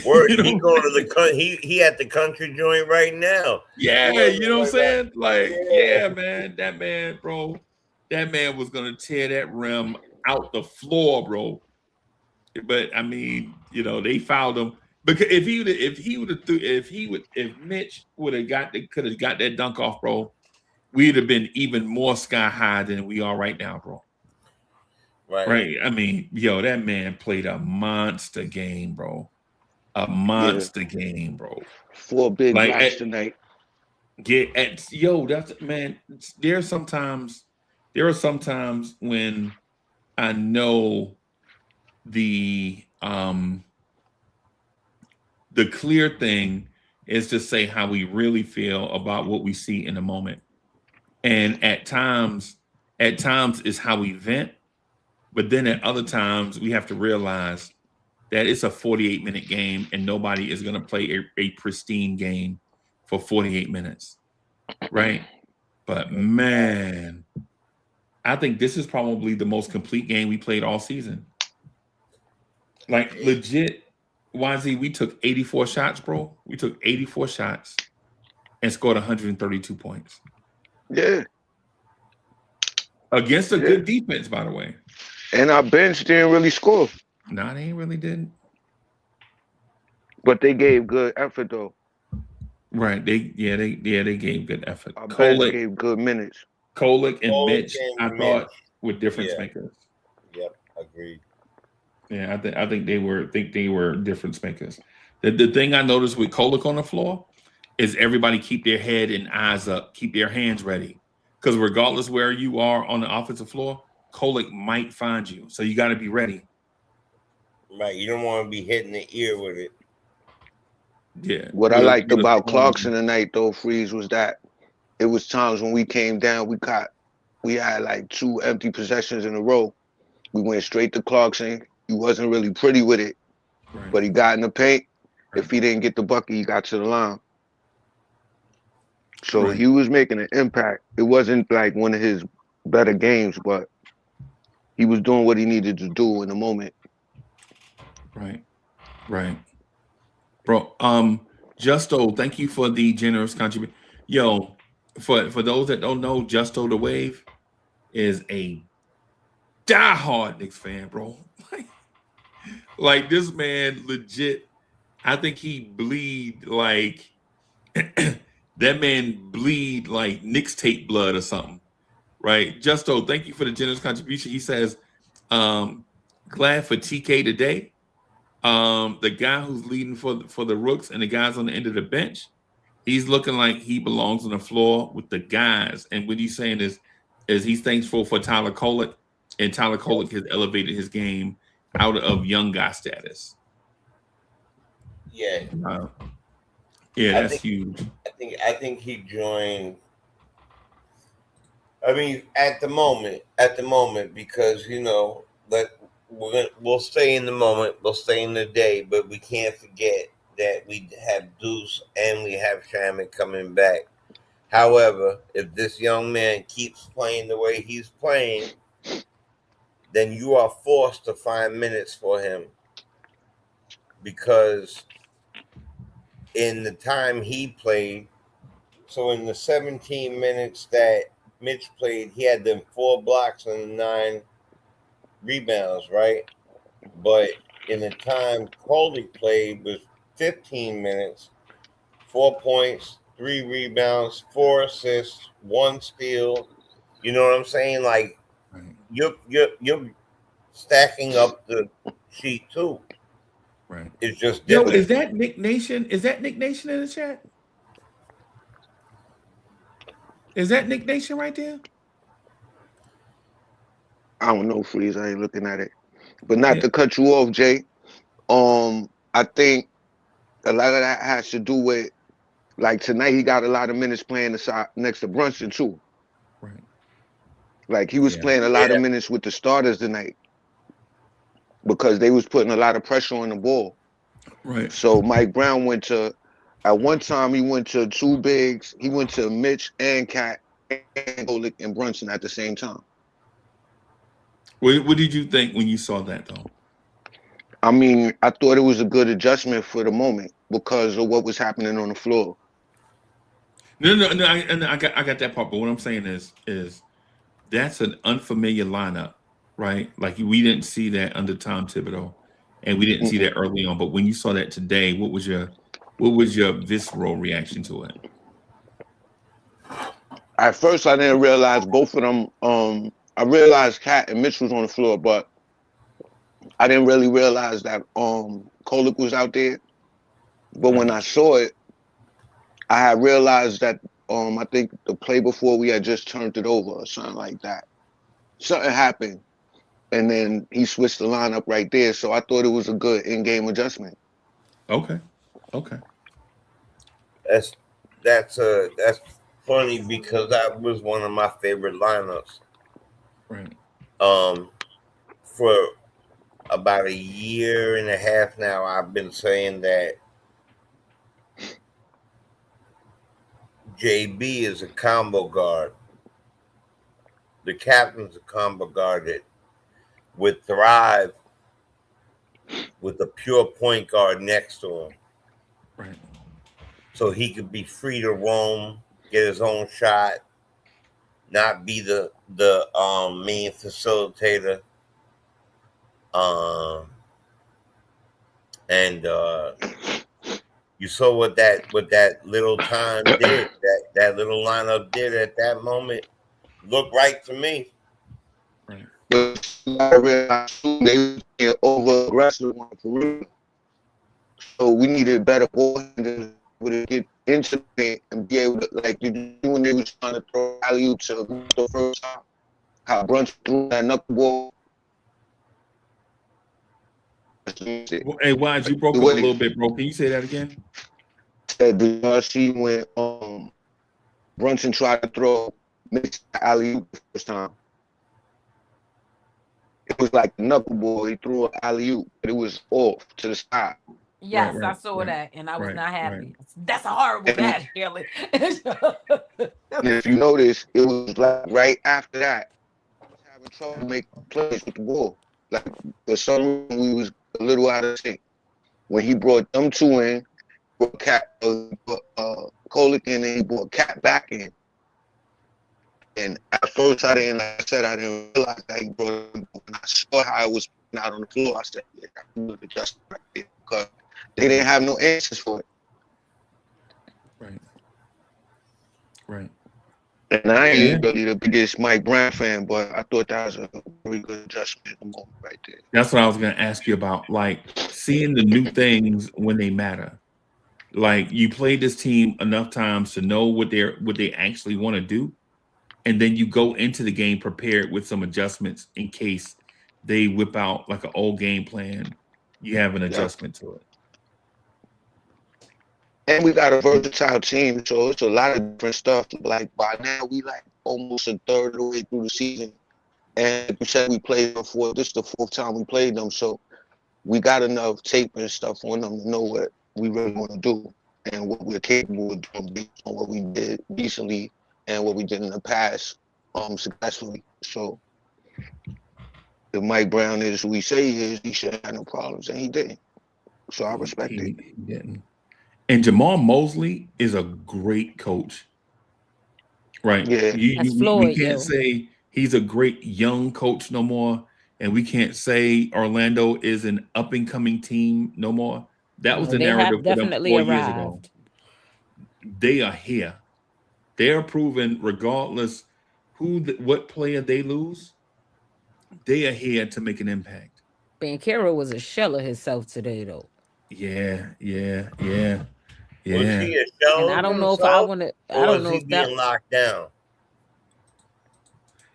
word. You He know? going to he at the country joint right now. Yeah, Word, you know what I'm word up. saying? Like, Yeah. yeah, man, that man, bro, that man was gonna tear that rim out the floor, bro. But I mean, you know, they fouled him because if Mitch would have could have got that dunk off, bro, we'd have been even more sky high than we are right now, bro. Right. Right? I mean, yo, that man played a monster game, bro. A Yeah. monster game, bro. 4 big Like, blocks tonight. that's man. There are sometimes when I know the the clear thing is to say how we really feel about what we see in the moment, and at times is how we vent, but then at other times we have to realize that it's a 48-minute game and nobody is going to play a pristine game for 48 minutes, right? But man, I think this is probably the most complete game we played all season. Like legit, YZ, we took 84 shots, bro. We took 84 shots and scored 132 points Yeah. against a Yeah. good defense, by the way. And our bench didn't really score, Nah, they ain't really didn't. but they gave good effort though. Right. They gave good effort. Our bench gave good minutes. Kolick and Cole Mitch, I and Mitch. thought were difference Yeah. makers. Yep. Agreed. Yeah, I think they were difference makers. The thing I noticed with Kolick on the floor is everybody keep their head and eyes up, keep their hands ready. Because regardless where you are on the offensive floor, Kolick might find you. So you got to be ready. Right. You don't want to be hitting the ear with it. Yeah. What I liked with a about strong- Clarkson tonight though, Freeze, was that it was times when we came down, we had like 2 empty possessions in a row. We went straight to Clarkson. He wasn't really pretty with it, Right. but he got in the paint. Right. If he didn't get the bucket, he got to the line. So Right. he was making an impact. It wasn't like one of his better games, but he was doing what he needed to do in the moment. Right. Right. Bro, Justo, thank you for the generous contribution. Yo, for those that don't know, Justo the Wave is a diehard Knicks fan, bro. Like this man legit, I think he bleed like that man bleed like Knicks tape blood or something. Right. Justo, thank you for the generous contribution. He says, glad for TK today. The guy who's leading for the Rooks and the guys on the end of the bench, he's looking like he belongs on the floor with the guys. And what he's saying is he's thankful for Tyler Kolick, and Tyler Kolick has elevated his game out of young guy status. Yeah. Yeah, that's huge. I think he joined. I mean, at the moment, because we'll stay in the moment, we'll stay in the day, but we can't forget that we have Deuce and we have Shaman coming back. However, if this young man keeps playing the way he's playing, then you are forced to find minutes for him, because in the time he played, so in the 17 minutes that Mitch played, he had them 4 blocks and 9 rebounds, right? But in the time Coley played was 15 minutes, 4 points, 3 rebounds, 4 assists, 1 steal. You know what I'm saying? Like Right. you're stacking up the sheet too. Right. It's just Yo, different. is that Nick Nation? Is that Nick Nation in the chat? Is that Nick Nation right there? I don't know, Freeze. I ain't looking at it. But not Yeah. to cut you off, Jay. I think a lot of that has to do with, like, tonight he got a lot of minutes playing aside next to Brunson too. Right. Like he was Yeah. playing a lot of minutes with the starters tonight because they was putting a lot of pressure on the ball. Right. So Mike Brown went to, at one time he went to 2 bigs. He went to Mitch and Cat and Golick and Brunson at the same time. What did you think when you saw that though? I mean, I thought it was a good adjustment for the moment because of what was happening on the floor. No. I got that part. But what I'm saying is that's an unfamiliar lineup, right? Like we didn't see that under Tom Thibodeau, and we didn't see that early on. But when you saw that today, what was your visceral reaction to it? At first, I didn't realize both of them. I realized Cat and Mitch was on the floor, but I didn't really realize that Kolek was out there. But when I saw it, I had realized that I think the play before we had just turned it over or something like that. Something happened, and then he switched the lineup right there. So I thought it was a good in-game adjustment. Okay. That's funny because that was one of my favorite lineups. Right. For about a year and a half now, I've been saying that JB is a combo guard. The captain's a combo guard that would thrive with a pure point guard next to him. Right. So he could be free to roam, get his own shot, not be the main facilitator. And you saw what that little time did, that little lineup did at that moment. Looked right to me. Right. But I realized they were over aggressive on the perimeter. So we needed better ball handlers to get into the paint and be able to, like you do when they was trying to throw alley to the first time. How Brunson threw that knuckleball. Hey, Wise, you broke up a little bit, bro. Can you say that again? Said, did y'all see when Brunson tried to throw Mitch alley the first time? It was like knuckleball. He threw an alley-oop, but it was off to the side. Yes, I saw that, and I was not happy. That's a horrible bad feeling. And if you notice, it was like right after that, I was having trouble making plays with the ball. Like for some reason, we was a little out of sync. When he brought them 2 in, brought Kolek in, and he brought Cat back in. And at first, I didn't realize that he brought him. When I saw how it was out on the floor, I said, yeah, that's a good adjustment right there, because they didn't have no answers for it. Right. And I ain't really the biggest Mike Brown fan, but I thought that was a very good adjustment at the moment right there. That's what I was going to ask you about, like seeing the new things when they matter. Like you played this team enough times to know what they actually want to do, and then you go into the game prepared with some adjustments in case they whip out like an old game plan. You have an adjustment to it. And we got a versatile team, so it's a lot of different stuff. Like by now, we like almost a third of the way through the season. And like you said, we played them this is the 4th time we played them, so we got enough tape and stuff on them to know what we really want to do and what we're capable of doing based on what we did recently and what we did in the past successfully. So if Mike Brown is who we say he is, he should have no problems, and he didn't. So I respect it. He didn't. And Jamal Mosley is a great coach, right? Yeah, You can't say he's a great young coach no more. and we can't say Orlando is an up and coming team no more. That was the They narrative have for them definitely 4 years ago. arrived. They are here. They're proven, regardless what player they lose, they are here to make an impact. Banchero was a shell of himself today, though. Yeah. Was he a And shell I of don't know if I himself, want to. I or don't was know he if that. being locked down?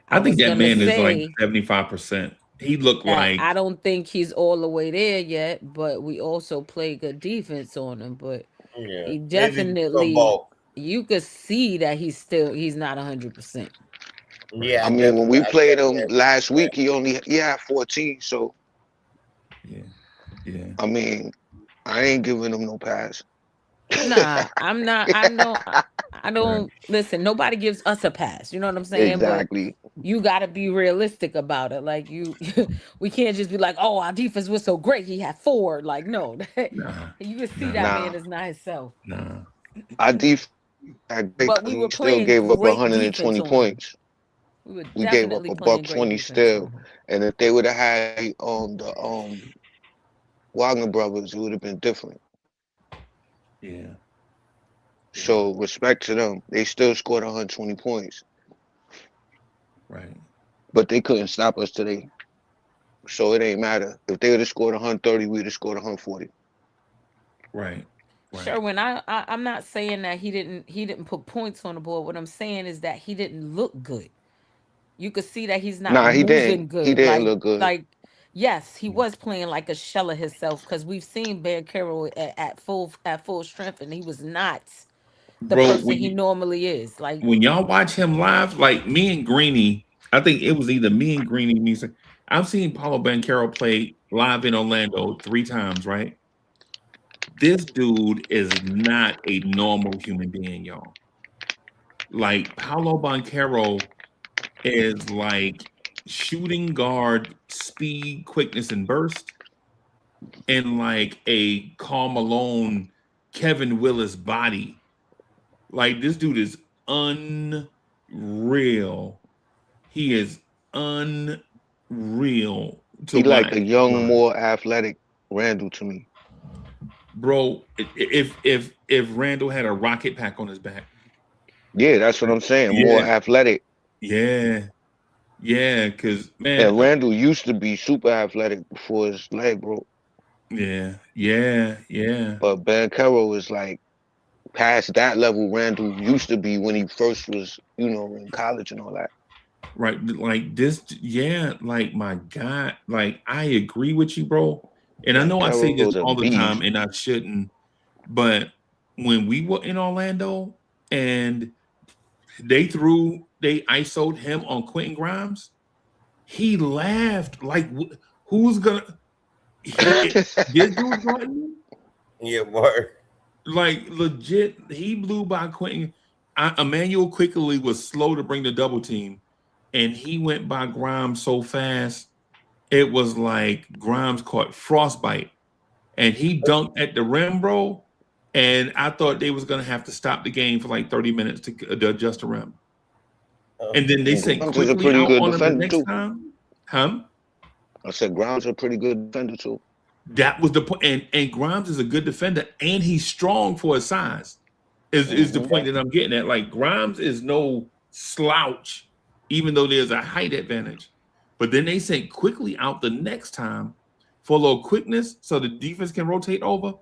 I I think was that gonna man is like say 75%. He looked that like I don't think he's all the way there yet, but we also play good defense on him. But Yeah, he maybe some definitely, bulk. you could see that he's not 100%. Yeah, I mean, when we I played definitely him agree last with week, he had 14. So yeah. I mean, I ain't giving him no pass. Nah, I'm not. I know. I Right. don't listen. Nobody gives us a pass. You know what I'm saying? But Exactly. you got to be realistic about it. Like we can't just be like, "Oh, our defense was so great. He had 4." Like, no, Nah. you can see Nah. that man Nah, is not himself. Nah. our defense had great But because we we were still playing gave up great defense 120 on him. points. We were We gave up definitely a buck playing great 20 defense still. on him. And if they would have had the Wagner brothers, it would have been different. Yeah. So respect to them. They still scored 120 points, Right. but they couldn't stop us today. So it ain't matter. If they would have scored 130, we'd have scored 140. Right. Sherwin, I'm not saying that he didn't put points on the board. What I'm saying is that he didn't look good. You could see that he's not Nah, he didn't. moving He good. didn't look good. Like yes, he was playing like a shell of himself because we've seen Bear Carroll at full strength, and he was not the Bro, person he normally is. Like when y'all watch him live, like me and Greeny, I think it was either me and Greeny. I've seen Paulo Banchero play live in Orlando 3 times, right? This dude is not a normal human being, y'all. Like Paulo Banchero is like shooting guard speed, quickness, and burst, and like a Karl Malone, Kevin Willis body. Like this dude is unreal. He is unreal to He like watch. a young, more athletic Randall to me. Bro, if Randall had a rocket pack on his back. Yeah, that's what I'm saying. More Yeah, athletic. yeah, because man, And Randall used to be super athletic before his leg broke. yeah. But Banchero is like past that level Randall used to be when he first was, in college and all that. Right, like this, yeah, like my God, like I agree with you, bro. And I know I say this Banchero's a all the time, beast. and I shouldn't, but when we were in Orlando and they ISO'd him on Quentin Grimes, he laughed like, who's gonna? This dude's going Yeah, word. like legit. He blew by Quentin. Emmanuel quickly was slow to bring the double team, and he went by Grimes so fast. It was like Grimes caught frostbite, and he dunked at the rim, bro. And I thought they was gonna have to stop the game for like 30 minutes to adjust the rim. And then they sent Grimes is a quickly pretty out good on him the defender next too. time. Huh? I said Grimes is a pretty good defender too. That was the point. And Grimes is a good defender, and he's strong for his size. Is the point that I'm getting at? Like Grimes is no slouch, even though there's a height advantage. But then they sent quickly out the next time for a little quickness, so the defense can rotate over.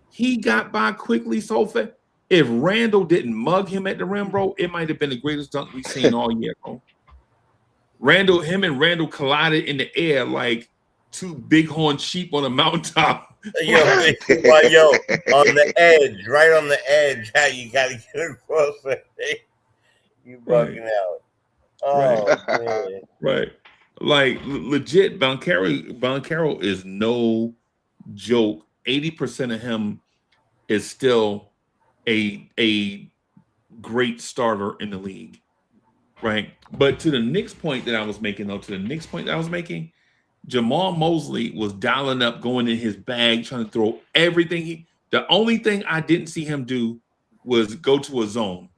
He got by quickly so fast. If Randall didn't mug him at the rim, bro, it might have been the greatest dunk we've seen all year, bro. Him and Randall collided in the air like two bighorn sheep on a mountaintop. Yo, yo, on the edge, right on the edge, how you gotta get across it. You bugging out. Oh man. Right. Like legit, Banchero is no joke. 80% of him is still a great starter in the league. Right. But to the Knicks point that I was making, Jamal Mosley was dialing up, going in his bag, trying to throw everything. The only thing I didn't see him do was go to a zone.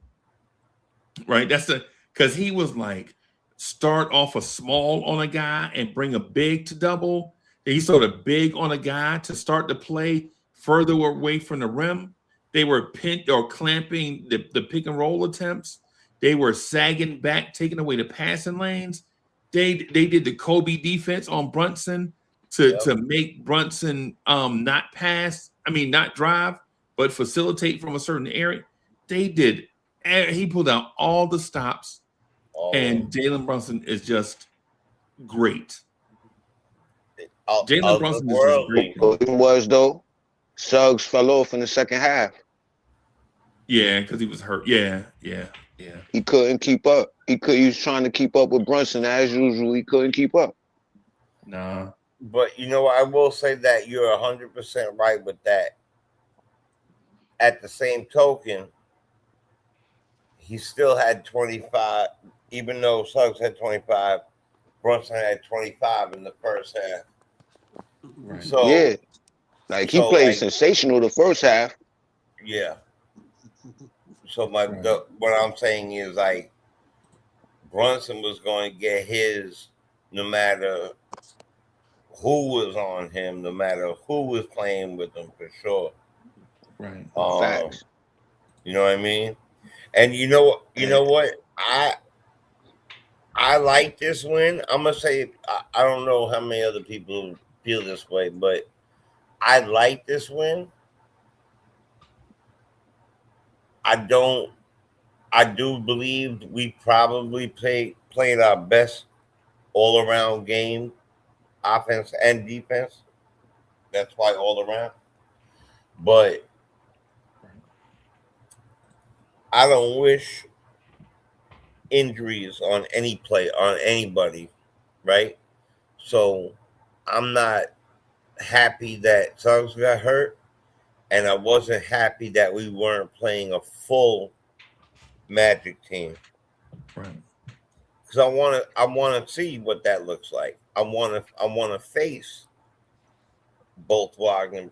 Right. Because he was like start off a small on a guy and bring a big to double. He started big on a guy to start the play further away from the rim. They were pinned or clamping the pick and roll attempts. They were sagging back, taking away the passing lanes. They did the Kobe defense on Brunson to make Brunson not pass. I mean, not drive, but facilitate from a certain area. They did. He pulled out all the stops, and Jalen Brunson is just great. Jalen Brunson is just great. It was though. Suggs fell off in the second half. Yeah, because he was hurt. Yeah. He couldn't keep up. He was trying to keep up with Brunson as usual. He couldn't keep up. Nah. But you know, I will say that you're 100% right with that. At the same token, he still had 25, even though Suggs had 25, Brunson had 25 in the first half. Right. So yeah, like he played sensational the first half. Yeah. So what I'm saying is like Brunson was going to get his no matter who was on him, no matter who was playing with him for sure. Right. Facts. You know what I mean? And you know what? I like this win. I'm gonna say I don't know how many other people feel this way, but I like this win. I do believe we probably played our best all around game, offense and defense. That's why all around. But I don't wish injuries on any play, on anybody, right? So I'm not happy that Suggs got hurt, and I wasn't happy that we weren't playing a full Magic team. Right. Because I wanna see what that looks like. I wanna face both Wagner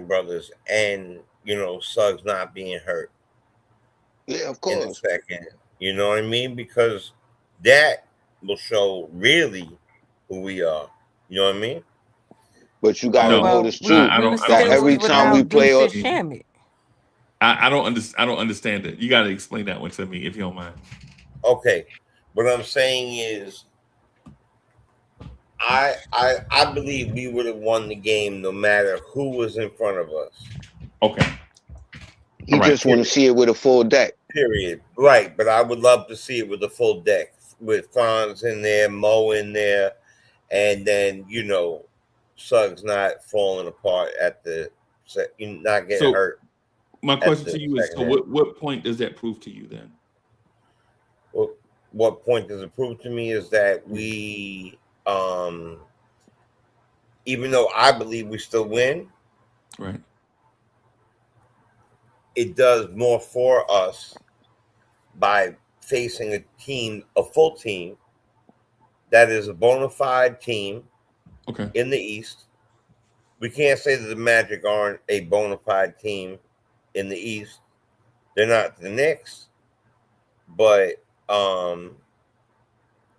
brothers and Suggs not being hurt. Yeah, of course. In a second. You know what I mean? Because that will show really who we are. You know what I mean? But you gotta notice too that every time we play I don't understand it. You gotta explain that one to me if you don't mind. Okay. What I'm saying is I believe we would have won the game no matter who was in front of us. Okay. You just want to see it with a full deck. Period. Right, but I would love to see it with a full deck, with Franz in there, Mo in there, and then Suggs not falling apart at not getting hurt. My question to you is: so what point does that prove to you then? Well, what point does it prove to me is that we, even though I believe we still win, right? It does more for us by facing a full team that is a bona fide team in the East. We can't say that the Magic aren't a bona fide team in the East. They're not the Knicks, but I'm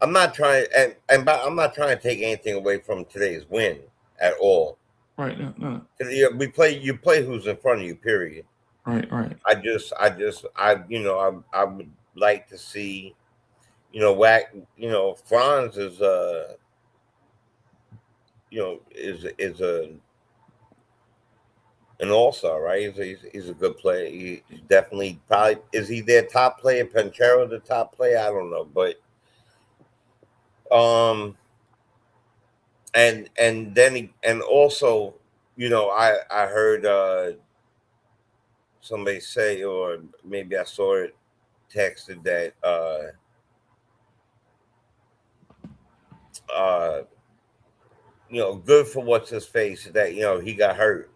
not trying I'm not trying to take anything away from today's win at all. Right. No. You play who's in front of you, period. Right. I would like to see, Franz is an all-star, right? He's a good player. He's definitely is he their top player? Panchero the top player? I don't know, but and then also, I heard somebody say, or maybe I saw it texted that good for what's his face that he got hurt.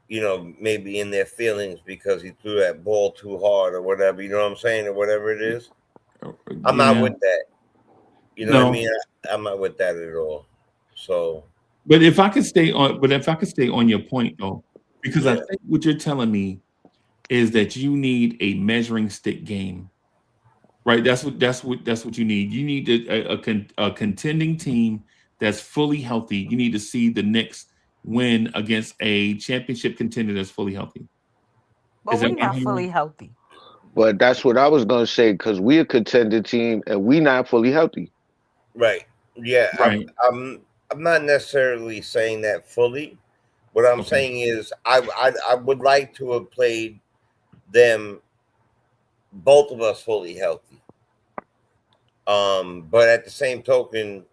Maybe in their feelings because he threw that ball too hard or whatever. You know what I'm saying, or whatever it is. I'm not with that. What I mean? I'm not with that at all. So, but if I could stay on your point though. Because I think what you're telling me is that you need a measuring stick game Right. That's what you need. You need a contending team that's fully healthy. You need to see the Knicks win against a championship contender that's fully healthy. But Is that we what I'm not fully hearing? healthy. But that's what I was gonna say because we're a contender team and we not fully healthy. Right. Yeah. Right. I'm not necessarily saying that fully. What I'm Okay. saying is I would like to have played them, both of us, fully healthy. But at the same token,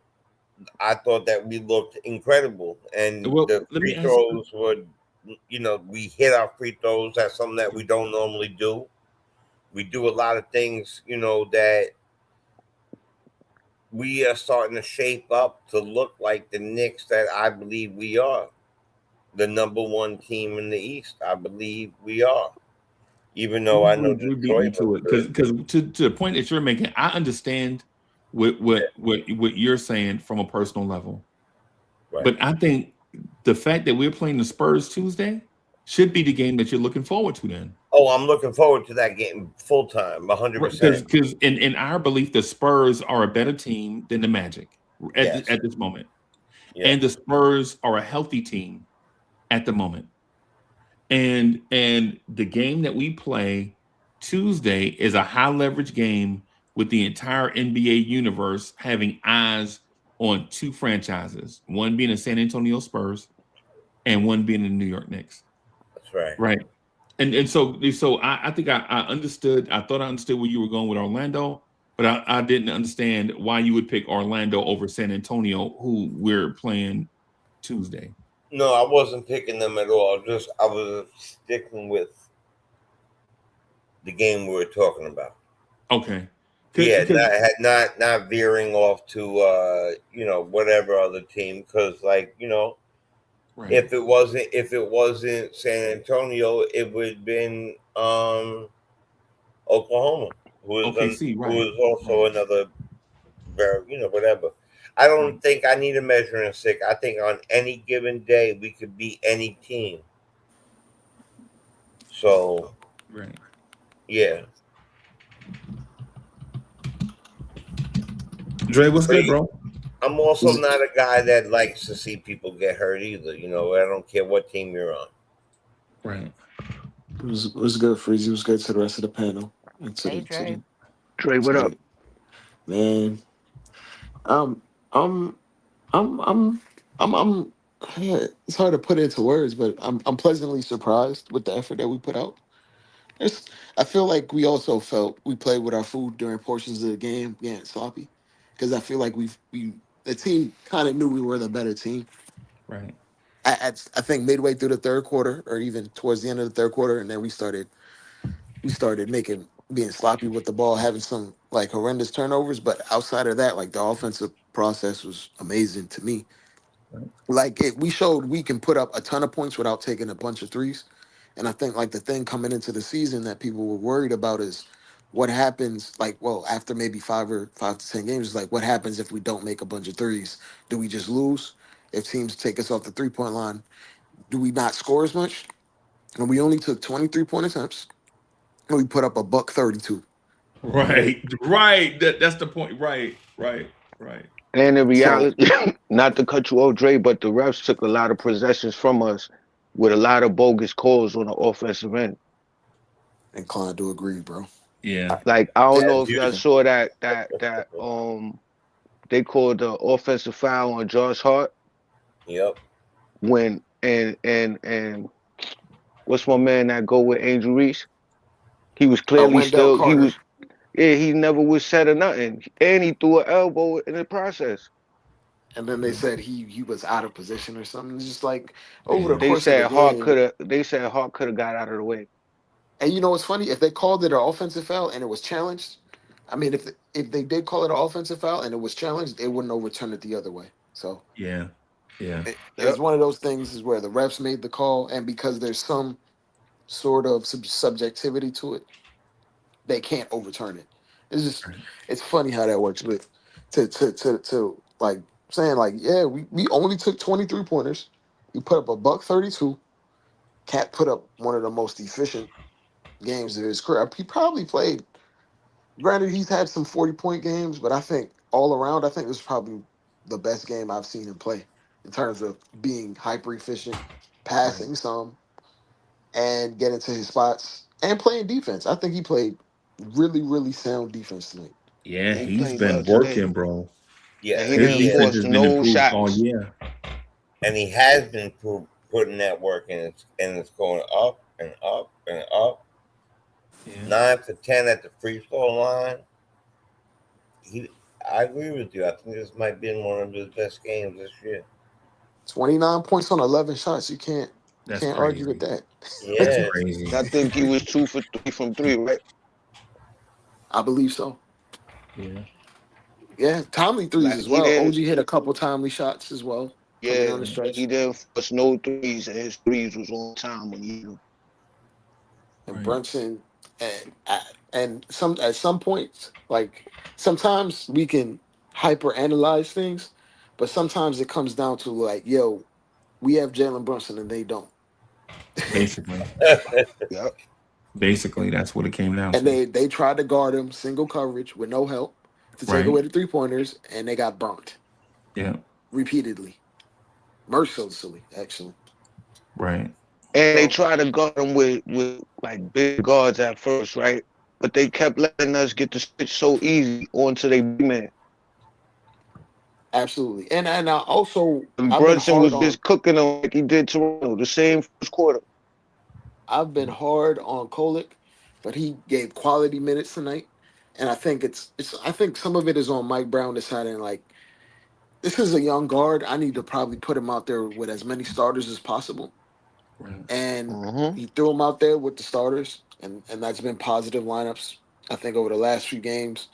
I thought that we looked incredible, and Well, the let me free ask. throws would, we hit our free throws. That's something that we don't normally do. We do a lot of things, that we are starting to shape up to look like the Knicks that I believe we are, the number one team in the East. I believe we are, even though I know You beat me Detroit to looks it good. because to the point that you're making, I understand what you're saying from a personal level, Right. but I think the fact that we're playing the Spurs Tuesday should be the game that you're looking forward to then. Oh, I'm looking forward to that game full time, 100%. Because in our belief, the Spurs are a better team than the Magic Yes. at this moment, Yes. and the Spurs are a healthy team at the moment. And the game that we play Tuesday is a high leverage game with the entire NBA universe having eyes on two franchises, one being the San Antonio Spurs and one being the New York Knicks. That's right. Right. And so I think I understood. I thought I understood where you were going with Orlando, but I didn't understand why you would pick Orlando over San Antonio, who we're playing Tuesday. No, I wasn't picking them at all. Just I was sticking with the game we were talking about. Okay. Yeah, Because not veering off to whatever other team, because right. if it wasn't San Antonio, it would have been Oklahoma, Okay, see, who right. is also Right. another very whatever. I Right. don't think I need a measuring stick. I think on any given day we could beat any team. So Right. yeah. Dre, what's But good, bro? I'm also not a guy that likes to see people get hurt either. I don't care what team you're on. Right. It was good, Freezy. It was good to the rest of the panel and to Hey, the to Dre. the Dre, to what up? the man. Um, I'm I'm it's hard to put into words, but I'm pleasantly surprised with the effort that we put out. It's, I feel like we also felt we played with our food during portions of the game, getting sloppy, because I feel like we the team kind of knew we were the better team. Right. I think midway through the third quarter, or even towards the end of the third quarter, and then we started making being sloppy with the ball, having some like horrendous turnovers. But outside of that, like the offensive process was amazing to me. Right. Like we showed we can put up a ton of points without taking a bunch of threes. And I think like the thing coming into the season that people were worried about is what happens like well after maybe 5 to 10 games is like what happens if we don't make a bunch of threes? Do we just lose? If teams take us off the 3 point line, do we not score as much? And we only took 23 point attempts and we put up a buck 32. Right. Right. Right. That's the point. Right. Right. Right. And in So reality, not to cut you off, Dre, but the refs took a lot of possessions from us with a lot of bogus calls on the offensive end. inclined to agree, bro. Yeah. Like I don't Yeah, know if y'all abuse. saw that they called the offensive foul on Josh Hart Yep. when and what's my man that go with Angel Reese? He was clearly Wendell still he Carter. was yeah, he never was said or nothing. And he threw an elbow in the process. And then they said he was out of position or something. It's just like over the Yeah. course of the game. They said Hart could have got out of the way. And you know what's funny? If they called it an offensive foul and it was challenged, I mean, if they did call it an offensive foul and it was challenged, they wouldn't overturn it the other way. So Yeah. Yeah. it's Yep. one of those things is where the refs made the call, and because there's some sort of subjectivity to it, they can't overturn it. It's just Right. it's funny how that works. But to like saying like yeah, we only took 23 pointers. We put up a buck 32. Cat put up one of the most efficient games of his career. He probably played Granted, he's had some 40-point games, but I think all around, I think this is probably the best game I've seen him play in terms of being hyper efficient, Right. passing some, and getting to his spots and playing defense. I think he played really, really sound defense tonight. Yeah, Yeah, he he's played well been today, working, bro. Yeah, and he and His didn't he defense force has been no improved all shots. year. and he has been putting that work in, and it's going up and up and up. Yeah, 9 for 10 at the free throw line. He, I agree with you. I think this might be one of his best games this year. 29 points on 11 shots. You that's can't argue with crazy. that. That's Yeah, crazy. I think he was 2 for 3 from three, right? I believe so. Yeah, Yeah, timely threes Like as he well. didn't. OG hit a couple timely shots as well coming Yeah, down the he stretch. didn't force no threes, and his threes was on time when he hit 'em. And right. Brunson and some at some points, like sometimes we can hyper analyze things, but sometimes it comes down to like, yo, we have Jalen Brunson and they don't. Basically, Yep. basically, and that's what it came down and to. they tried to guard him single coverage with no help to take Right. away the 3 pointers, and they got burnt Yeah. repeatedly, mercilessly, actually. Right. And they So tried to guard him with like big guards at first, right? But they kept letting us get the switch so easy onto their big man. absolutely, and I also And I've been Brunson hard was on just cooking them like he did Toronto, the same first quarter. I've been hard on Kolick, but he gave quality minutes tonight, and I think it's I think some of it is on Mike Brown deciding like this is a young guard. I need to probably put him out there with as many starters as possible, Right. and Mm-hmm. he threw him out there with the starters, and that's been positive lineups. I think over the last few games,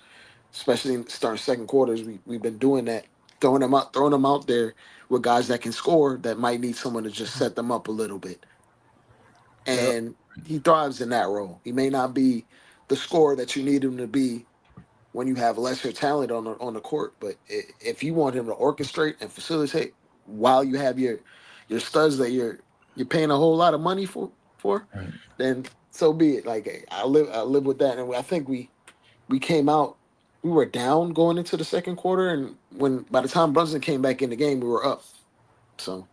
especially in starting second quarters, we've been doing that, throwing them out there with guys that can score that might need someone to just set them up a little bit, Yep. and he thrives in that role. He may not be the scorer that you need him to be when you have lesser talent on the court, but if you want him to orchestrate and facilitate while you have your studs that you're paying a whole lot of money for, Right. then so be it. Like I live with that, and I think we came out. We were down going into the second quarter, and when by the time Brunson came back in the game, we were up. So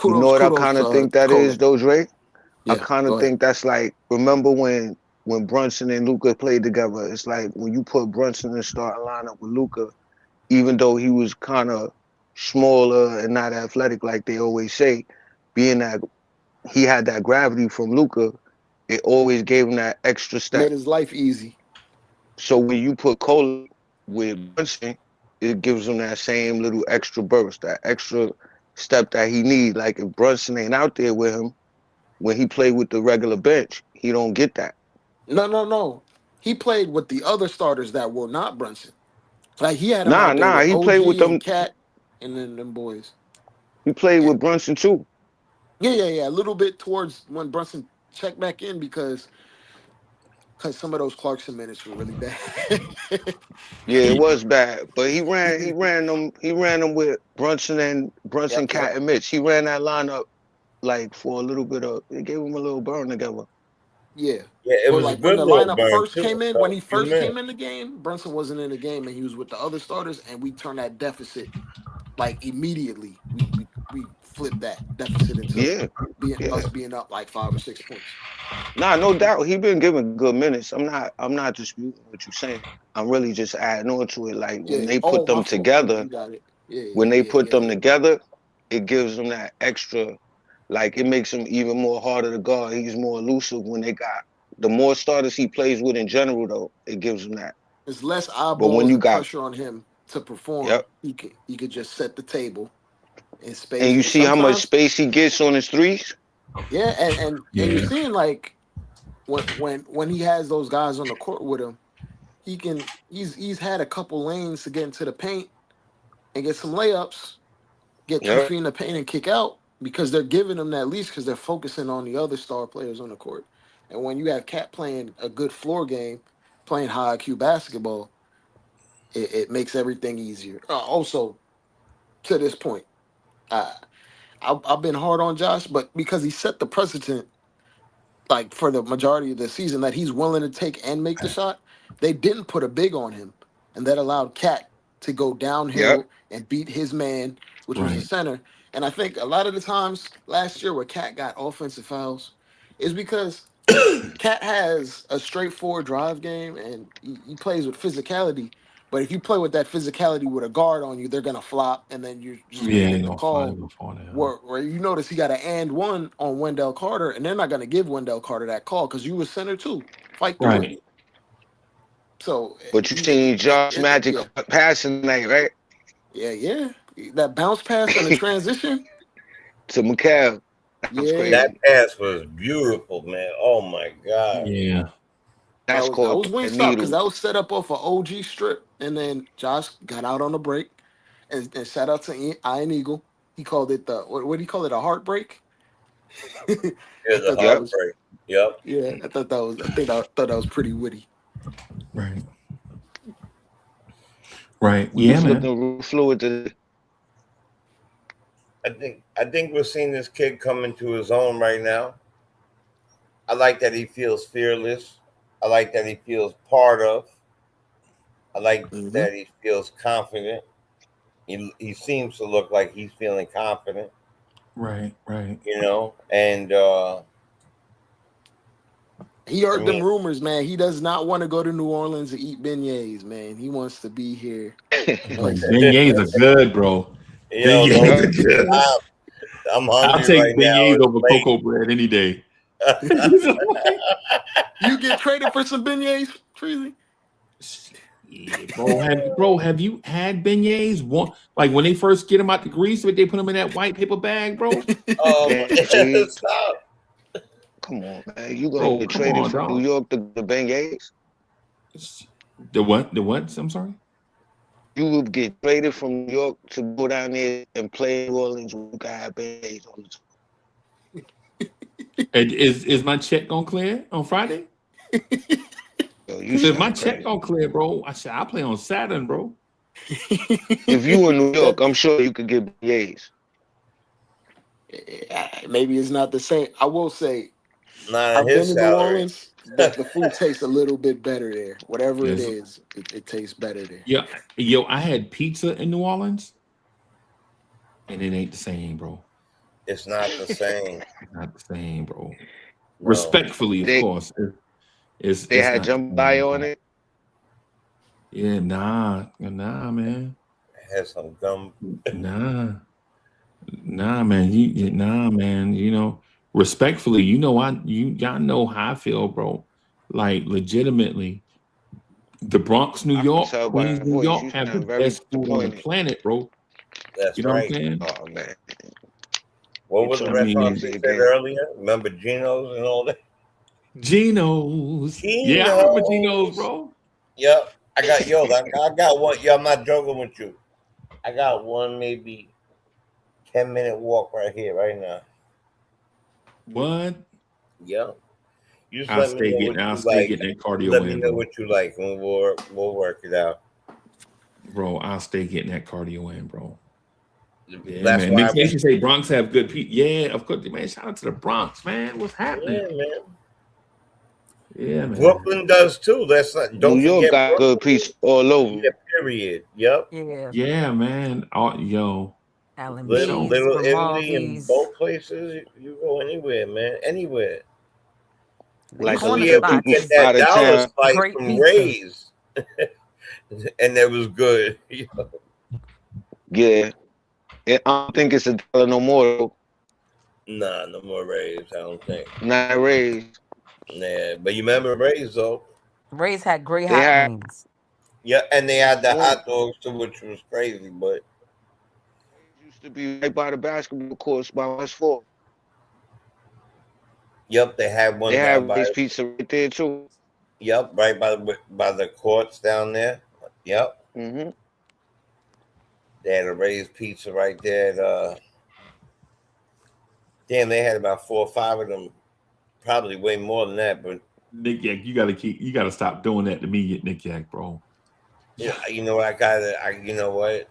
You know what I kudos kind to of think that is, Coley. though, Dre? I Yeah, kind go of ahead. think that's like, remember when Brunson and Luca played together? It's like when you put Brunson in the starting lineup with Luca, even though he was kind of smaller and not athletic like they always say, being that he had that gravity from Luca, it always gave him that extra Made step. his life easy. So when you put Cole with Brunson, it gives him that same little extra burst, that extra step that he needs. Like if Brunson ain't out there with him when he played with the regular bench, he don't get that. No, no, no. He played with the other starters that were not Brunson. Like he had him Nah, out there nah, with he played with OG and them. Cat and then them boys. He played And with Brunson too. yeah. A little bit towards when Brunson checked back in because some of those Clarkson minutes were really bad. Yeah, it Yeah. was bad, but he ran them with Brunson and Brunson, Yep, Cat yep. and Mitch. He ran that lineup like for a little bit of. It gave him a little burn together. Yeah. yeah, it But was a like when good the little lineup burn first too. came in, when A he few first came minutes. in the game, Brunson wasn't in the game and he was with the other starters, and we turned that deficit like immediately. We flipped that deficit into Yeah, being yeah. us being up like 5 or 6 points. Nah, no doubt. He been giving good minutes. I'm not disputing what you're saying. I'm really just adding on to it. Like when Yeah. they put Oh, my them fault. You together, got it. when they put Yeah. them together, it gives them that extra. Like it makes him even more harder to guard. He's more elusive when they got the more starters he plays with in general. Though it gives him that. There's less But when eyeballs you and got, pressure on him to perform. yep, He could just set the table in and space. you And see how much sometimes, space he gets on his threes. yeah, and you're Yeah. seeing like when he has those guys on the court with him, he's had a couple lanes to get into the paint and get some layups, get two Yep. feet in the paint and kick out because they're giving him that leash because they're focusing on the other star players on the court. And when you have Cat playing a good floor game, playing high IQ basketball, it makes everything easier. Also, to this point, uh, I've been hard on Josh, but because he set the precedent, like for the majority of the season, that he's willing to take and make the shot. they didn't put a big on him, and that allowed Cat to go Yep. downhill and beat his man, which was the Right. center. And I think a lot of the times last year where Cat got offensive fouls is because Cat has a straightforward drive game and he plays with physicality. But if you play with that physicality with a guard on you, they're gonna flop, and then you're just gonna Yeah, they get the gonna fly, they call gonna fall down. where you notice he got an and one on Wendell Carter, and they're not gonna give Wendell Carter that call because you was center too. Fight through it. Right. So But you seen Josh Magic yeah, passing tonight, right? yeah. That bounce pass on the transition, To McCall. That was yeah. That crazy. pass was beautiful, man. Oh my god. Yeah. That's That called was wing that stop because needle. that was set up off an OG strip, and then Josh got out on the break, and shout out to Iron Eagle. He called it the what do you call it, a heartbreak? Yeah, I the thought that Yep. was heartbreak. Yep. yeah. I thought that was pretty witty. Right. Right. We Yeah, was man. looking fluid today. I think we're seeing this kid come into his own right now. I like that he feels fearless. I like that he feels part of. I like Hmm. that he feels confident. He seems to look like he's feeling confident, Right. Right. and He I heard them mean, rumors, man. He does not want to go to New Orleans to eat beignets, man. He wants to be here and Bro, play football. beignets are good, bro. don't Beignets get are Yep. me good. started. I'm I'll hungry take right now. beignets It's over cocoa bread any day. late. You get traded for some beignets, Treasy? Yeah, bro, have you had beignets? Like when they first get them out the grease, but they put them in that white paper bag, bro. Oh Man, my G, stop. come on, man. You gonna Bro, get come traded on, from New dog. York to the beignets? The what? The what? I'm sorry. You would get traded from New York to go down there and play New Orleans. You can have beignets on the And is my check gonna clear on Friday? Yo, you Because if my sound check crazy. gonna clear, bro, I play on Saturn, bro. If you in New That York, I'm sure you could get beignets. maybe it's not the same. I will say Not on I've been his to New salary. Orleans. The food tastes a little bit better there. Whatever it Yes. is, it tastes better there. Yeah, yo, I had pizza in New Orleans, and it ain't the same, bro. It's not the same. Not the same, bro. No. Respectfully, of They course, they it's had not the jambalaya same, on bro. it. Yeah, nah, man, It has some gum. nah, nah, man. Nah, man. Respectfully, y'all know how I feel, bro. Like legitimately, the Bronx, New I can York, tell by Queens, your New voice. York You have the sound very best food on the disappointed. planet, bro. That's You know what I'm right. saying? Oh man, What you were the turning I me restaurants mean, we crazy said again. earlier? Remember Geno's and all that? Geno's. Yeah, I remember Geno's, Geno's. bro. Yep. I got one. Yo, I'm not joking with you. I got one maybe 10-minute walk right here, right now. What? Yep. You just I'll let me stay know getting what I'll you stay like. getting that You cardio let me in, know bro. what you like, and we'll work it out. Bro, I'll stay getting that cardio in, bro. Yeah, That's man. why I Nick went. Nation say Bronx have good people. Yeah, of course, man. Shout out to the Bronx, man. What's happening? Yeah, man. Yeah, man. Brooklyn does too. Let's not. New Don't York forget got good Brooklyn. pizza all over. Yeah. Period. Yep. Yeah. Yeah, man. Oh, yo, Allen for Little, sure. B's, little Italy and Grimaldi's, both places. You go anywhere, man. Anywhere. the We Like used to a corner be able to people get spots. that out of dollar town. slice Great from pizza. Ray's, and that was good. Yeah, I don't think it's $1 no more though. Nah, no more Ray's. I don't think. Not raised. Nah, but you remember Ray's though? Ray's had great They hot had wings. Yeah, and they had the one hot dogs too, which was crazy. But used to be right by the basketball courts by West Fork. yep, they had They one down had by. raised pizza right there too. Yep, right by the courts down there. Yep, Hmm. they had a Ray's pizza right there. Damn, they had about 4 or 5 of them. Probably way more than that, but Nick Yak, you gotta stop doing that to me, Nick Yak, bro. yeah, you know what? You know what?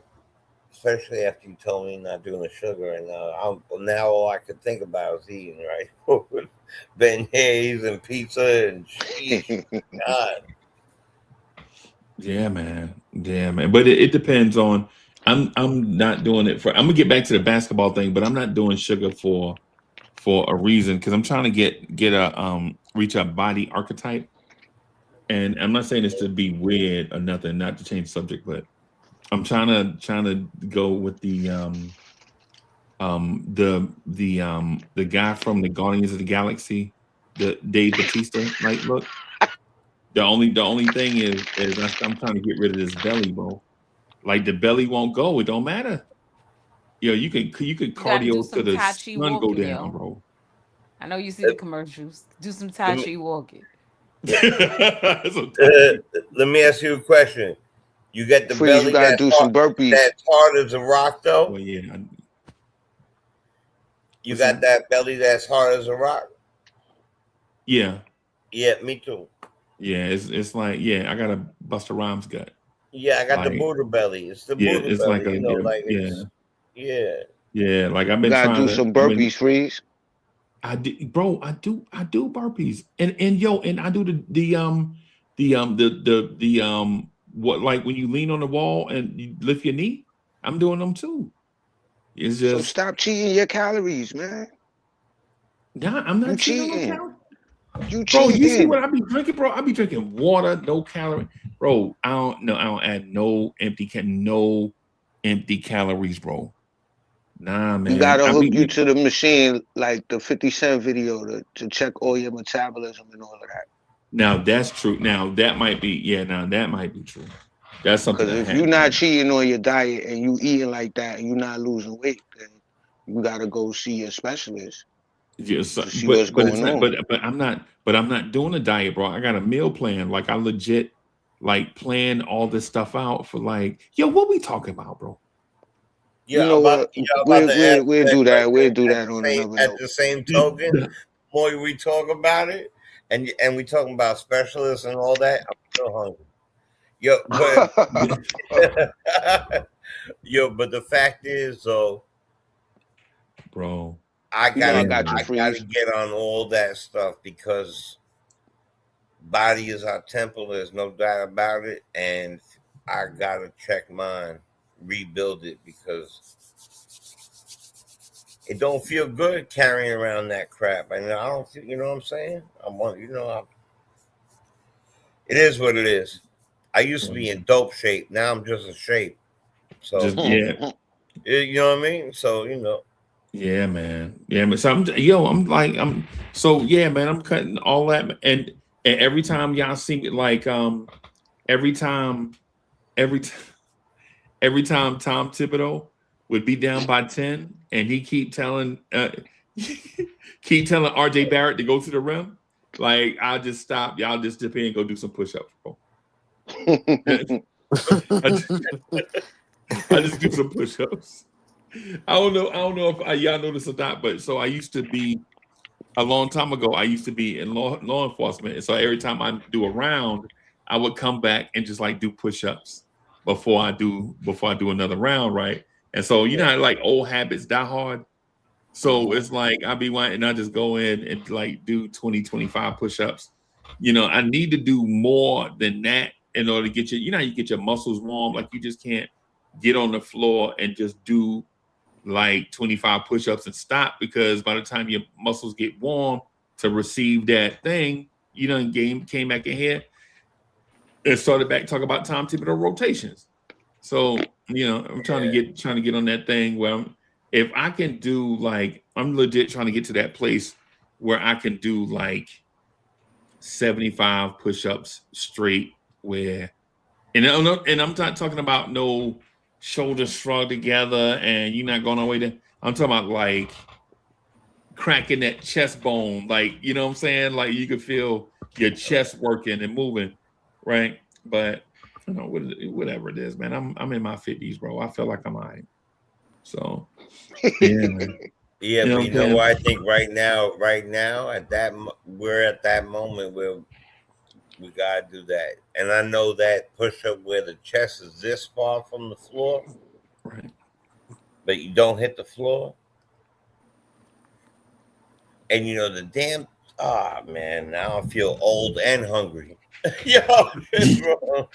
Especially after you told me not doing the sugar, and now all I could think about is eating, right? Beignets and pizza and cheese. God, Yeah, man. Yeah, man. But it depends on. I'm not doing it for. I'm gonna get back to the basketball thing, but I'm not doing sugar for a reason because I'm trying to get a reach a body archetype. And I'm not saying this to be weird or nothing, not to change the subject, but I'm trying to go with the guy from the Guardians of the Galaxy, the Dave Batista like look. The only thing is I'm trying to get rid of this belly, bro. Like the belly won't go. It don't matter. Yo, you could You got to do cardio to some the Tai Chi sun go walking, down, yo. bro. I know you see the commercials. Do some Tai Let me, Chi walking. let me ask you a question. You get the Freeze, you belly gotta do some burpees. that's hard as a rock, though. Well, yeah. You What's got that? that belly that's hard as a rock. Yeah, Yeah, me too. yeah. It's like yeah. I got a Busta Rhymes gut. Yeah, I got the Like Buddha belly. It's the yeah, Buddha it's like belly. a Like yeah, it's yeah. yeah. Like I've You been gotta trying do to. some I mean, burpees, Freeze. I did, bro. I do burpees and yo and I do the what like when you lean on the wall and you lift your knee. I'm doing them too. It's So just stop cheating your calories, man. nah. I'm You not cheating on no cheating. calories. You Bro, you see cheating. what I be drinking, bro? I be drinking water, no calorie. Bro, I don't add no empty calories, bro. Nah, You man. gotta I hook you be to the machine like the 50 Cent video to check all your metabolism and all of that. now that's true. Now that might be, yeah, now that might be true. That's something Cause I if have you're to not do. cheating on your diet and you eating like that and you're not losing weight, then you gotta go see your specialist Yes, to see what's but it's going not on. but I'm not doing a diet, bro. I got a meal plan. Like I legit like plan all this stuff out for like, yo, what we talking about, bro? You know what? About to ask We'll that do that. We'll question do that on another at note. the same token. The more we talk about it, and we talking about specialists and all that, I'm still hungry. Yo, but yo, but the fact is, though, Bro. I You know I gotta, got you, I gotta Freeze. get on all that stuff because body is our temple. There's no doubt about it, and I gotta check mine, rebuild it because it don't feel good carrying around that crap. I mean, I don't feel, you know what I'm saying? It is what it is. I used to be in dope shape. Now I'm just in shape. So Just yeah. you know what I mean? So Yeah, man. Yeah, man. So I'm so yeah, man. I'm cutting all that, and every time y'all see me, like every time, every time, every time Tom Thibodeau would be down by 10, and he keep telling RJ Barrett to go to the rim, like I'll just stop. Y'all just dip in and go do some push-ups, bro. I just do some push-ups. I don't know if y'all know this or not, but so I used to be a long time ago. I used to be in law enforcement, and so every time I do a round, I would come back and just like do push-ups before I do another round, right? And so you know how like old habits die hard. So it's like I be wanting, and I just go in and like do 20, 25 push-ups. You know, I need to do more than that in order to get you know, you get your muscles warm. Like you just can't get on the floor and just do like 25 push-ups and stop because by the time your muscles get warm to receive that thing, you know, came back in here and started back talking about Tom Thibodeau rotations. So, you know, I'm trying to get on that thing where if I can do like I'm legit trying to get to that place where I can do like 75 push-ups straight where and I'm not talking about no shoulders shrugged together and you're not going all the way there. I'm talking about like cracking that chest bone, like you know what I'm saying? Like you could feel your chest working and moving, right? But you know, whatever it is, man. I'm in my 50s, bro. I feel like I'm all right. So yeah, man. yeah, You know but what you I'm know saying? what I think right now, we're at that moment where we gotta do that. And I know that push up where the chest is this far from the floor, Right. but you don't hit the floor. And you know the damn man, now I feel old and hungry. Yo, bro.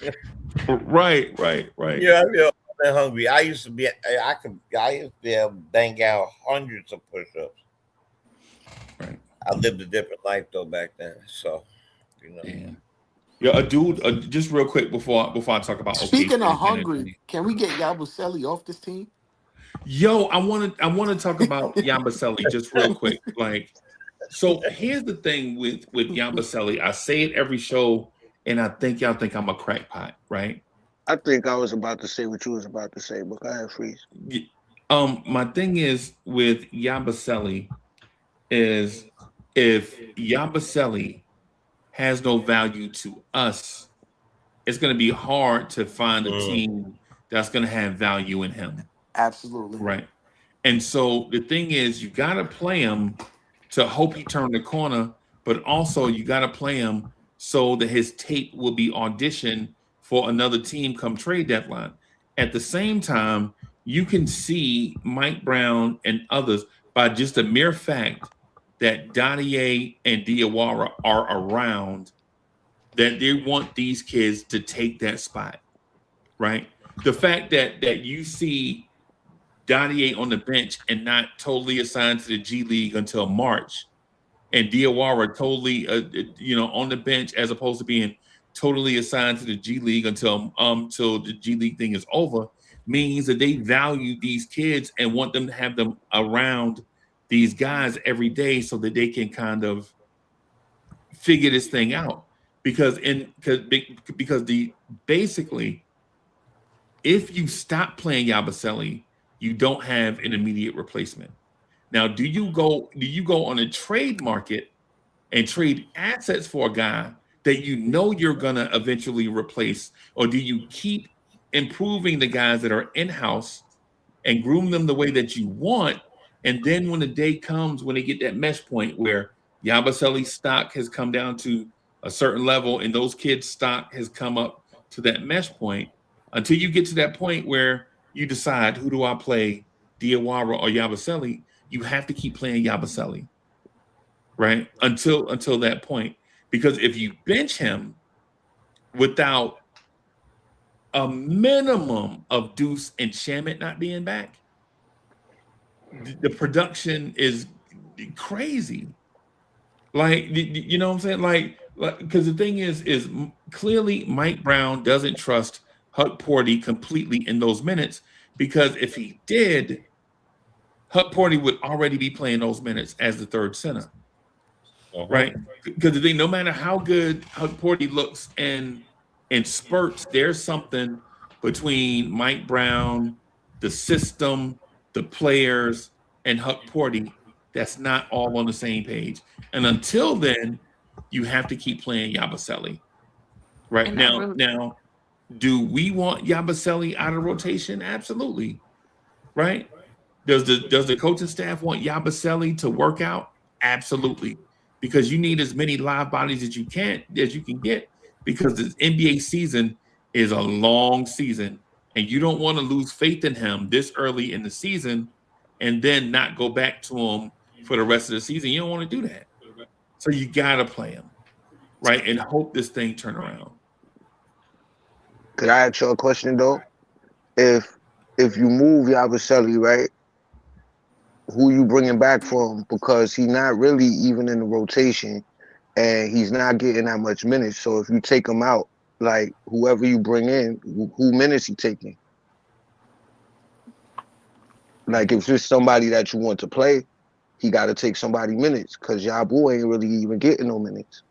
Right. Yeah, I feel hungry. I used to be able to bang out hundreds of push-ups. Right. I lived a different life though back then, so you know. Yeah. Yeah, a dude. Just real quick before I talk about OKC Speaking of and San hungry, Antonio. can we get Yabusele off this team? Yo, I want to talk about Yabusele just real quick. Like, so here's the thing with Yabusele. I say it every show, and I think y'all think I'm a crackpot, right? I think I was about to say what you was about to say, but go ahead, Freeze. My thing is with Yabusele is if Yabusele has no value to us, it's going to be hard to find a team that's going to have value in him. Absolutely. Right. And so the thing is, you got to play him to hope he turned the corner, but also you got to play him so that his tape will be auditioned for another team come trade deadline. At the same time, you can see Mike Brown and others by just the mere fact that Dottier and Diawara are around, that they want these kids to take that spot, right? The fact that you see Dottier on the bench and not totally assigned to the G League until March, and Diawara totally, on the bench as opposed to being totally assigned to the G League until the G League thing is over, means that they value these kids and want them to have them around these guys every day so that they can kind of figure this thing out. Because basically, if you stop playing Yabusele, you don't have an immediate replacement. Now, do you go on a trade market and trade assets for a guy that you know you're gonna eventually replace, or do you keep improving the guys that are in-house and groom them the way that you want? And then when the day comes when they get that mesh point where Yabusele's stock has come down to a certain level and those kids' stock has come up to that mesh point, until you get to that point where you decide, who do I play, Diawara or Yabusele, you have to keep playing Yabusele, right? Until that point. Because if you bench him without a minimum of Deuce and Shamit not being back, the production is crazy. Like, you know what I'm saying? Like, because the thing is clearly Mike Brown doesn't trust Huck Porty completely in those minutes, because if he did, Huck Porty would already be playing those minutes as the third center, right? Because the thing, no matter how good Huck Porty looks in spurts, there's something between Mike Brown, the system, the players, and Huck Porty that's not all on the same page. And until then, you have to keep playing Yabusele. Right now, do we want Yabusele out of rotation? Absolutely. Right? Does the coaching staff want Yabusele to work out? Absolutely. Because you need as many live bodies as you can get, because the NBA season is a long season, and you don't want to lose faith in him this early in the season and then not go back to him for the rest of the season. You don't want to do that. So you gotta play him, right? And hope this thing turn around. Could I ask you a question though? If you move Yabusele, right, who you bringing back for him? Because he's not really even in the rotation, and he's not getting that much minutes. So if you take him out, like whoever you bring in, who minutes he taking? Like if it's somebody that you want to play, he got to take somebody minutes, because Yabu ain't really even getting no minutes.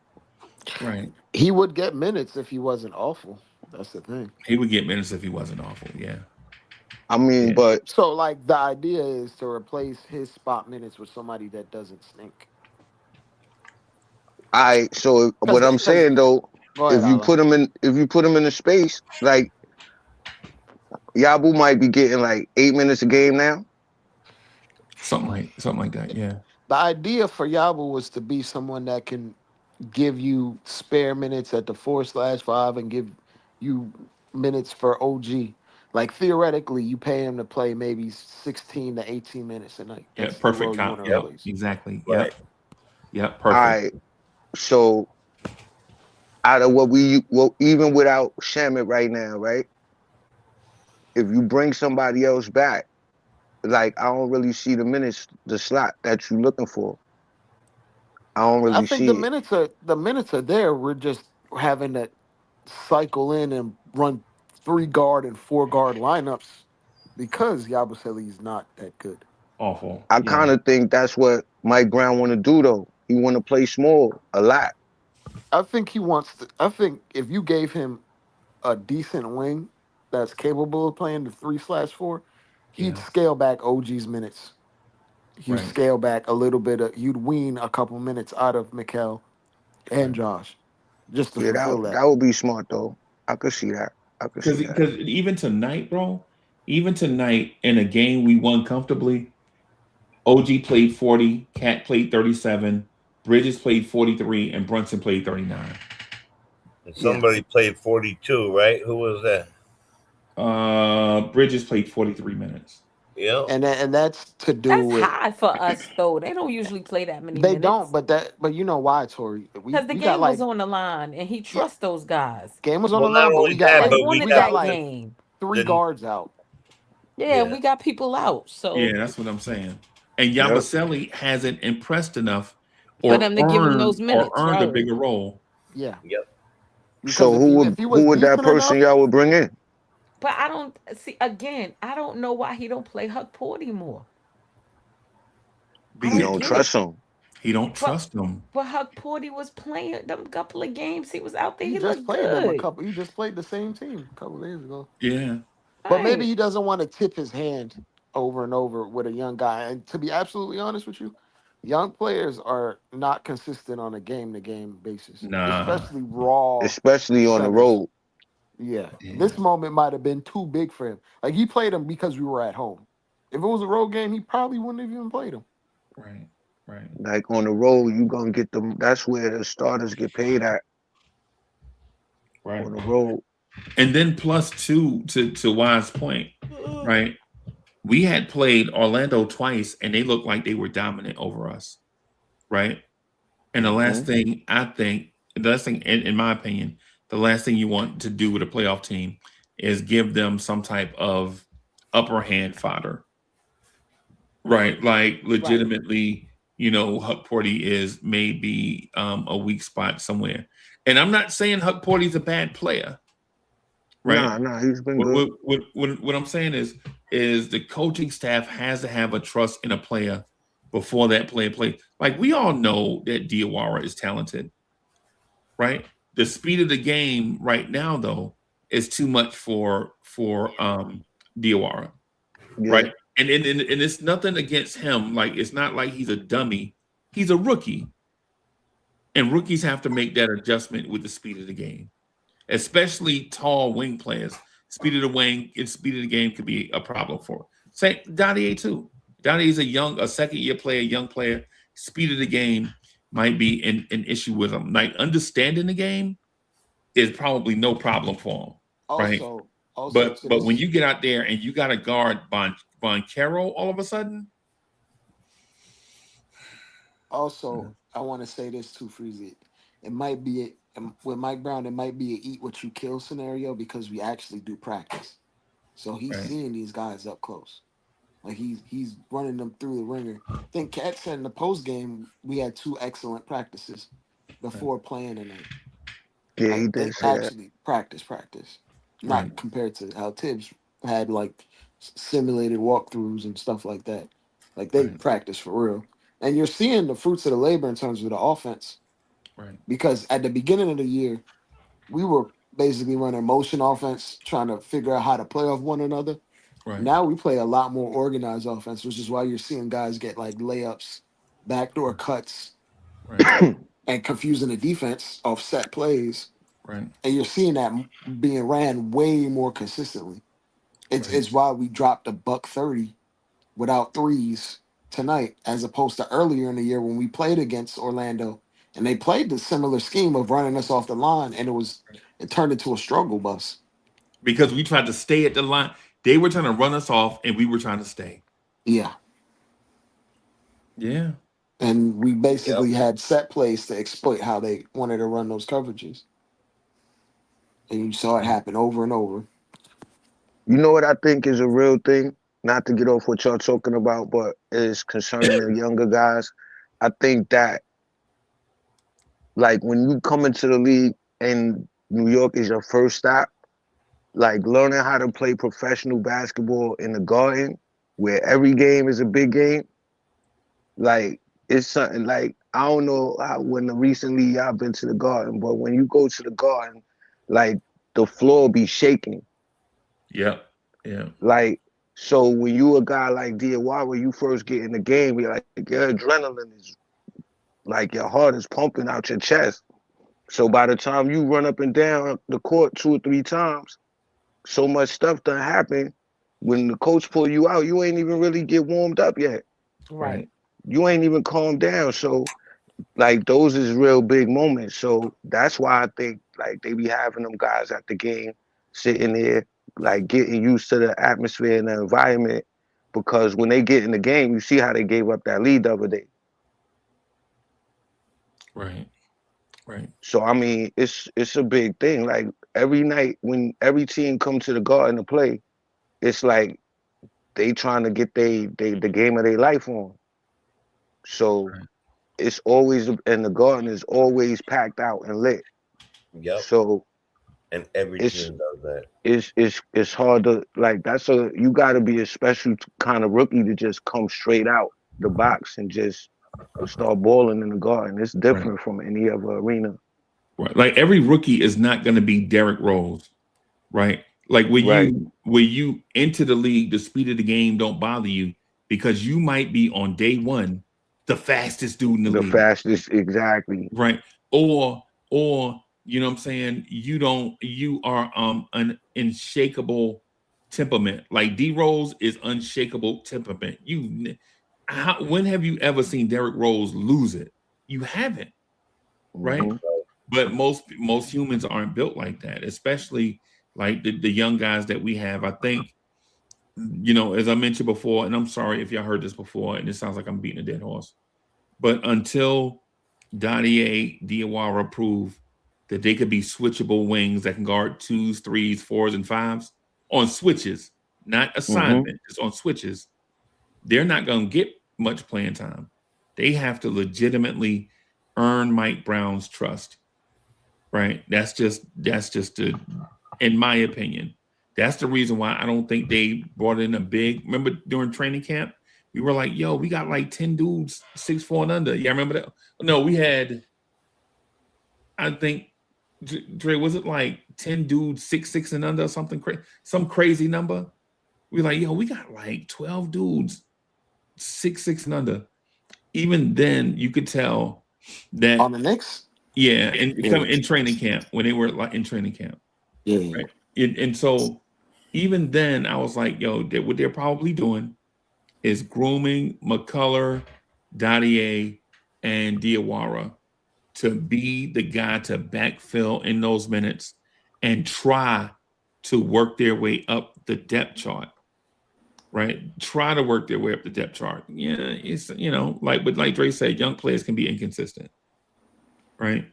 Right. He would get minutes if he wasn't awful. That's the thing. He would get minutes if he wasn't awful. Yeah. I mean, Yeah. but So like the idea is to replace his spot minutes with somebody that doesn't stink. so what I'm saying though, ahead, if you Alan. put him in a space, like Yabu might be getting like 8 minutes a game now. Something like that, yeah. The idea for Yabu was to be someone that can give you spare minutes at the 4/5 and give you minutes for OG. Like theoretically, you pay him to play maybe 16 to 18 minutes a night. Yeah, That's perfect count. Yep, exactly. Yep. Right. Yep, perfect. All right. So out of even without Shamit right now, right? If you bring somebody else back, like I don't really see the slot that you're looking for. I don't I really think see it. the minutes are there. We're just having to cycle in and run 3 guard and 4 guard lineups because Yabusele is not that good. Awful. I Yeah. kind of think that's what Mike Brown want to do though. He want to play small a lot. I think he wants to. I think if you gave him a decent wing that's capable of playing the 3/4, he'd Yeah. scale back OG's minutes. You'd Right. scale back a little bit. You'd wean a couple minutes out of Mikel and Right. Josh just to Yeah, fulfill that. that would be smart though. I could see that. I could see that. Because even tonight, bro, even tonight in a game we won comfortably, OG played 40, Cat played 37, Bridges played 43, and Brunson played 39. And Yeah. somebody played 42, right? Who was that? Bridges played 43 minutes. Yeah. And that's to do That's with high for us though. They don't usually play that many they don't, minutes but you know why, Tori? We because the we got game was like on the line, and he yeah, trusts those guys. game was on Well, the not line, but only that, They but we wanted we got got that like game. 3 guards out. Yeah, yeah. we got people out, Yeah, so that's what I'm saying. And Yep. Yabusele hasn't impressed enough for them to give him those or minutes, earned a right? bigger role. Yeah, Yep. because So if he was who would that decent person enough, y'all would bring in? But I don't see again. I don't know why he don't play Huck Porty more. I He don't Because don't get it. trust him. he don't But trust them. but Huck Porty was playing them couple of games. He was out there. he He just looked played them a good. couple. He just played the same team a couple days ago. Yeah. But maybe Right. he doesn't want to tip his hand over and over with a young guy. And to be absolutely honest with you, young players are not consistent on a game to game basis, Nah. especially raw Especially on the centers. road. Yeah, Yeah. this moment might have been too big for him. Like he played him because we were at home. If it was a road game, he probably wouldn't have even played him. Right. Right. Like on the road, you gonna get them. That's where the starters get paid at Right. on the road. And then plus two to Wise point, right? We had played Orlando twice and they looked like they were dominant over us, right? And Hmm. the last thing in my opinion, the last thing you want to do with a playoff team is give them some type of upper hand fodder, right? Like Right. legitimately, Huck Porty is maybe a weak spot somewhere. And I'm not saying Huck Porty's a bad player, right? Nah, he's been What, good. what, what I'm saying is the coaching staff has to have a trust in a player before that player plays. Like we all know that Diawara is talented, right? The speed of the game right now, though, is too much for Diawara, Yeah, right? And it's nothing against him. Like it's not like he's a dummy. He's a rookie, and rookies have to make that adjustment with the speed of the game, especially tall wing players. Speed of the wing and speed of the game could be a problem for. Say Donnie too. Donnie is a second year player, young player. Speed of the game might be an issue with him. Like understanding the game is probably no problem for him, right? Also But to when this you get out there and you got to guard Von Carroll all of a sudden, Also, I want to say this too, Freezy. It might be with Mike Brown. It might be a eat what you kill scenario because we actually do practice. So he's right, seeing these guys up close. Like he's running them through the ringer. I think Kat said in the post game we had 2 excellent practices right, before playing tonight. yeah, he Like did they say that. actually practice, right, not compared to how Tibbs had like simulated walkthroughs and stuff like that. Like they right, practice for real, and you're seeing the fruits of the labor in terms of the offense. right, Because at the beginning of the year, we were basically running motion offense, trying to figure out how to play off one another. right, Now we play a lot more organized offense, which is why you're seeing guys get like layups, backdoor cuts, right, and confusing the defense off set plays. right, And you're seeing that being ran way more consistently. right. It's why we dropped a buck 30 without threes tonight, as opposed to earlier in the year when we played against Orlando and they played the similar scheme of running us off the line, and it turned into a struggle bus. Because we tried to stay at the line. They were trying to run us off, and we were trying to stay. Yeah. Yeah, And we Yep. basically had set plays to exploit how they wanted to run those coverages. And you saw it happen over and over. You know what I think is a real thing? Not to get off what y'all talking about, but is concerning the younger guys. I think that like when you come into the league and New York is your first stop, like learning how to play professional basketball in the Garden, where every game is a big game, like it's something like I don't know how, when recently y'all been to the Garden, but when you go to the Garden, like the floor be shaking. Yep. Yeah. Like so when you a guy like Diawara, when you first get in the game, you're like your adrenaline is like your heart is pumping out your chest. So by the time you run up and down the court 2 or 3 times, so much stuff done happen. When the coach pull you out, you ain't even really get warmed up yet. Right. You ain't even calmed down. So like those is real big moments. So that's why I think like they be having them guys at the game sitting there, like getting used to the atmosphere and the environment. Because when they get in the game, you see how they gave up that lead the other day. Right. Right. So I mean, it's a big thing. Like every night when every team come to the Garden to play, it's like they trying to get the game of their life on. So Right. it's always and the Garden is always packed out and lit. Yep. So And every it's team does that. it's hard to like that's a you got to be a special kind of rookie to just come straight out the box and just start balling in the Garden. It's Right. different from any other arena. Right. Like every rookie is not going to be Derrick Rose, right? Like when Right. you enter the league, the speed of the game don't bother you because you might be on day one the fastest dude in the The league, fastest, exactly. right? Or you know what I'm saying? You are an unshakable temperament. Like D Rose is unshakable temperament. When have you ever seen Derrick Rose lose it? You haven't, right? Mhm. But most humans aren't built like that, especially like the young guys that we have. I think, as I mentioned before, and I'm sorry if y'all heard this before, and it sounds like I'm beating a dead horse, but until Dottie Diawara prove that they could be switchable wings that can guard twos, threes, fours, and fives on switches, not Mhm. assignment, just on switches, they're not going to get much playing time. They have to legitimately earn Mike Brown's trust. Right. In my opinion, that's the reason why I don't think they brought in a big. Remember during training camp, we were like, "Yo, we got like 10 dudes 6'4" and under." Yeah, remember that? No, we had. I think, Dre, was it like 10 dudes 6'6" and under or something crazy, some crazy number? We were like, "Yo, we got like 12 dudes 6'6" and under." Even then, you could tell that. On the Knicks? Yeah, and Yeah. come in training camp when they were like in training camp. Yeah. Right. And so even then, I was like, yo, what they're probably doing is grooming McCullough, Dottie, and Diawara to be the guy to backfill in those minutes and try to work their way up the depth chart. Right. Try to work their way up the depth chart. Yeah, it's but like Dre said, young players can be inconsistent. Right.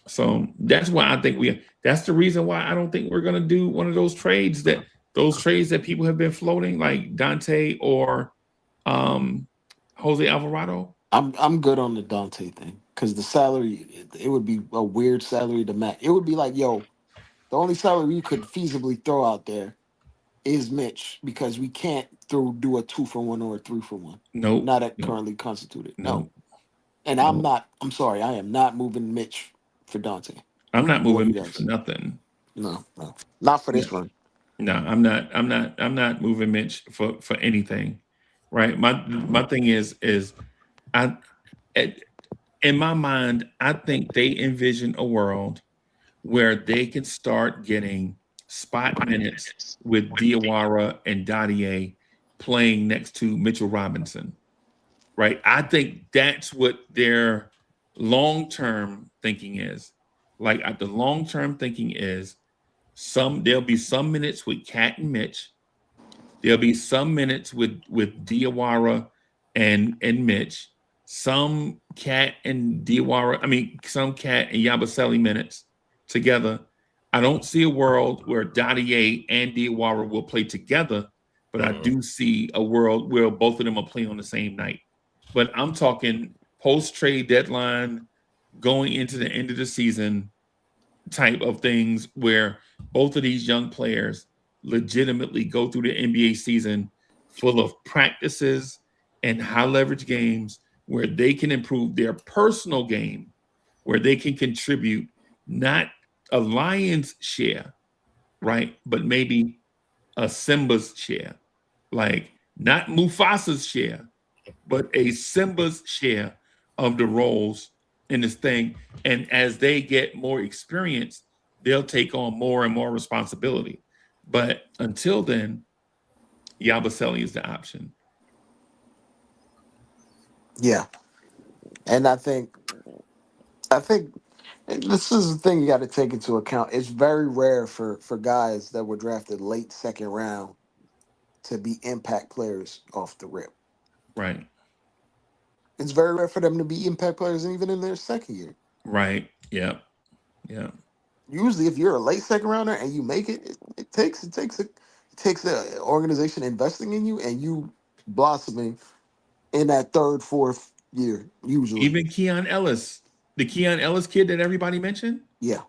So that's why I think that's the reason why I don't think we're gonna do one of those trades that people have been floating, like Dante or Jose Alvarado. I'm good on the Dante thing because the salary it would be a weird salary to match. It would be like, yo, the only salary you could feasibly throw out there is Mitch because we can't do a 2-for-1 or a 3-for-1. Nope. Not at Nope. currently constituted. No. Nope. And Nope. I'm sorry, I am not moving Mitch for Dante. I'm not What moving he Mitch for does. nothing. No. Not for Yeah. this run. No, I'm not moving Mitch for anything. Right. My thing is I in my mind, I think they envision a world where they can start getting spot minutes with Diawara and Dottie playing next to Mitchell Robinson, right? I think that's what their long-term thinking is. Like the long-term thinking is there'll be some minutes with Cat and Mitch. There'll be some minutes with Diawara and Mitch. Some Cat and Diawara. I mean, some Cat and Yabusele minutes together, I don't see a world where Dottie and Diawara will play together, but I do see a world where both of them are playing on the same night. But I'm talking post-trade deadline, going into the end of the season type of things where both of these young players legitimately go through the NBA season full of practices and high leverage games where they can improve their personal game, where they can contribute not a lion's share, right? But maybe a Simba's share, like not Mufasa's share, but a Simba's share of the roles in this thing. And as they get more experience, they'll take on more and more responsibility. But until then, Yabusele is the option. Yeah, and I think this is the thing you got to take into account. It's very rare for guys that were drafted late second round to be impact players off the rip. Right. It's very rare for them to be impact players even in their second year. Right. Yeah. Yeah. Usually, if you're a late second rounder and you make it, it takes an organization investing in you and you blossoming in that third, fourth year. Usually, Even Keon Ellis, the Keon Ellis kid that everybody mentioned, yeah.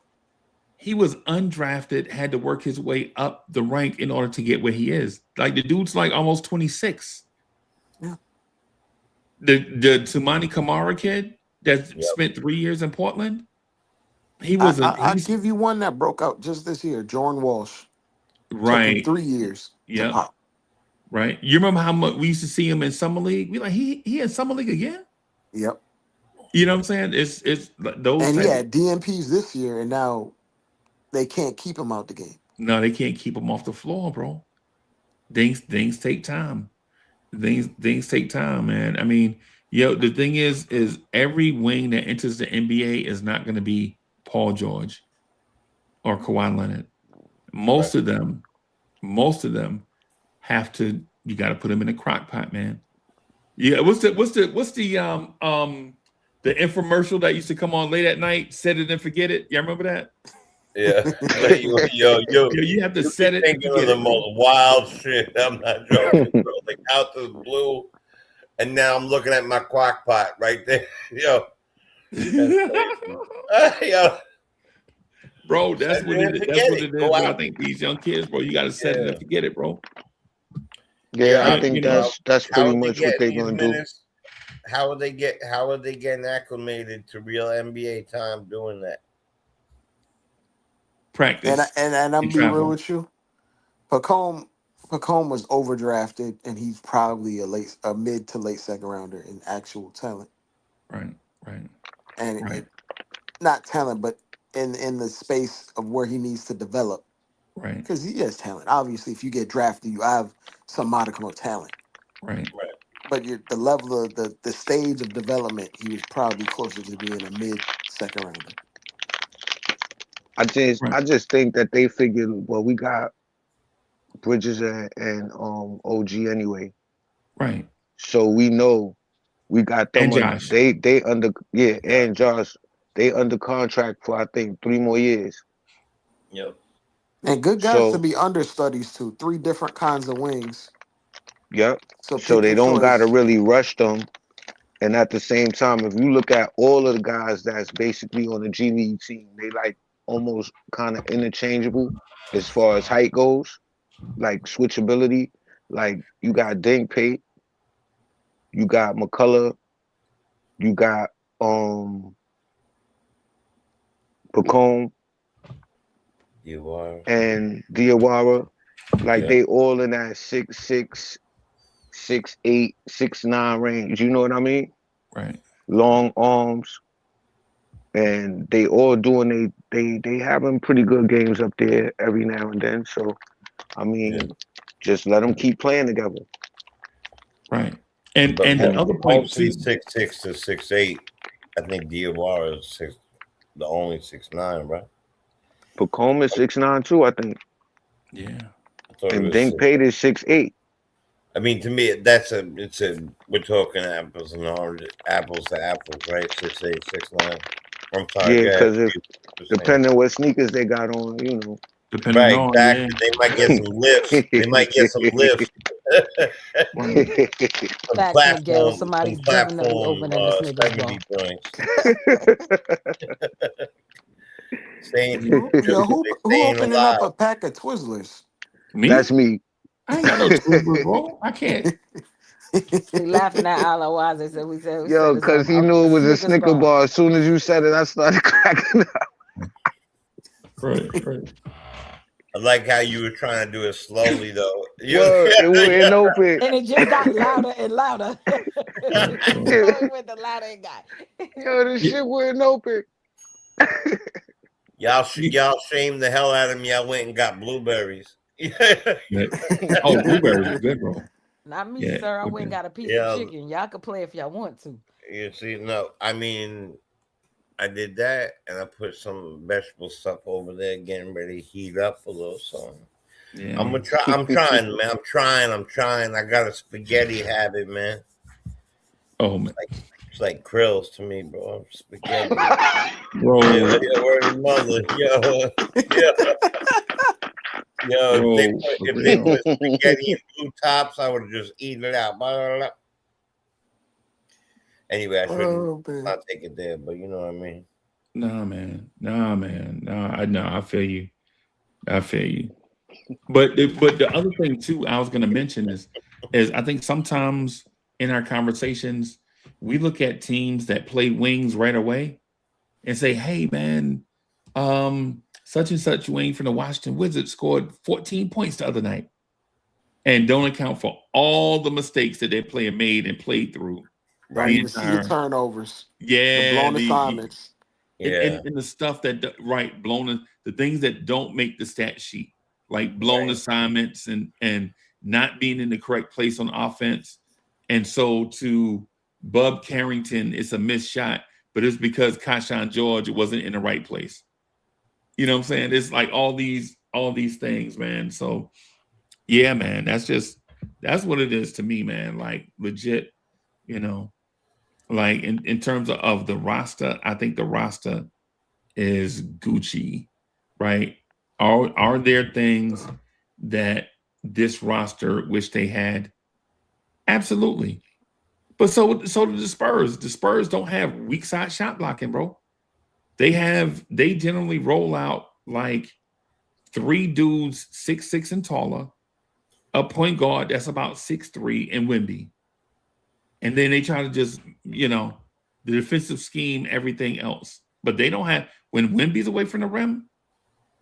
he was undrafted, had to work his way up the rank in order to get where he is. Like the dude's like almost 26. Yeah. The Tumani Kamara kid that spent 3 years in Portland, he was I'll give you one that broke out just this year. Jordan Walsh. Took him 3 years to pop. Right. You remember how much we used to see him in summer league? We like he in summer league again. Yep. You know what I'm saying? It's those. And he had DMPs this year, and now they can't keep him out the game. No, they can't keep him off the floor, bro. Things take time. Things take time, man. I mean, the thing is every wing that enters the NBA is not going to be Paul George or Kawhi Leonard. Most of them have to. You got to put them in a crock pot, man. Yeah. What's the infomercial that used to come on late at night? Set it and forget it. Y'all remember that? Yeah. You have to set it. Thinking of the most wild shit. I'm not joking, bro. Like out the blue, and now I'm looking at my crock pot right there. Yo. Bro, that's what it is. Bro. I think these young kids, bro, you got to set it and forget it, bro. Yeah, I think that's pretty much what they're gonna do. How are they getting acclimated to real NBA time doing that? Practice. And I'm being real with you. Pacome was overdrafted, and he's probably a mid to late second rounder in actual talent. Right. And not talent, but in the space of where he needs to develop. Right. Because he has talent. Obviously, if you get drafted, you have some modicum of talent. Right. But the level of the stage of development, he was probably closer to being a mid second rounder. I just think that they figured, well, we got Bridges and OG anyway. Right. So we know we got them. And Josh. And Josh. They under contract for I think 3 more years. Yep. And good guys to be understudies too. 3 different kinds of wings. Yep. So they don't gotta really rush them. And at the same time, if you look at all of the guys that's basically on the G League team, they like almost kind of interchangeable as far as height goes, like switchability. Like you got Dink Pate, you got McCullough, you got Pacome and Diawara, like they all in that 6'6", 6'8", 6'9" range. You know what I mean? Right. Long arms, and they all doing they having pretty good games up there every now and then. So, I mean, just let them keep playing together. Right. And the other point, 6'6" to 6'8". I think Diawara is the only 6'9", right? Pacome is 6'9" too, I think. Yeah. And Dink Pate is 6'8". I mean, to me, we're talking apples and oranges, apples to apples, right? 6'8", 6'9". I'm sorry. Yeah, because Depending what sneakers they got on, you know. Depending Right, on, exactly. They might get some lifts. They might get some lifts. Facts, Miguel. Somebody's definitely opening this nigga's 70 bar. joints. Staying, Yo, who staying opening alive. up a pack of Twizzlers? Me? That's me. I ain't got no Twizzlers, bro. I can't. He laughing at Allah Waz. They said we said Yo, it's because he knew it was a Snicker bar. bar. As soon as you said it, I started cracking up. Right. I like how you were trying to do it slowly, though. It wouldn't open. And it just got louder and louder. It went the louder it got. Yo, this shit wouldn't open. Y'all shamed the hell out of me. I went and got blueberries. Oh, blueberries is good, bro. Not me, sir. I went and got a piece of chicken. Y'all can play if y'all want to. You see, no, I mean, I did that, and I put some vegetable stuff over there, getting ready to heat up a little. So Yeah. I'm trying, man. I'm trying. I got a spaghetti habit, man. Oh man, it's like krills to me, bro. Spaghetti, bro. Word of mother, yo. If they put spaghetti in blue tops, I would have just eaten it out. Blah, blah, blah. Anyway, I shouldn't not take it there, but you know what I mean. Nah, man. I feel you. But the other thing too, I was going to mention is I think sometimes in our conversations we look at teams that play wings right away and say, "Hey, man, such and such wing from the Washington Wizards scored 14 points the other night," and don't account for all the mistakes that their player made and played through. Don't even see the turnovers. Yeah, the blown assignments. And the stuff that the things that don't make the stat sheet, like blown assignments and not being in the correct place on offense. And so to Bub Carrington, it's a missed shot, but it's because Kashawn George wasn't in the right place. You know what I'm saying? It's like all these things, man. So yeah, man, that's what it is to me, man. Like legit, you know. Like in terms of the roster, I think the roster is Gucci, right? Are there things that this roster wish they had? Absolutely. But so do the Spurs. The Spurs don't have weak side shot blocking, bro. They generally roll out like 3 dudes 6'6" and taller, a point guard that's about 6'3" and Wemby. And then they try to just, the defensive scheme, everything else. But they don't have, when Wemby's away from the rim,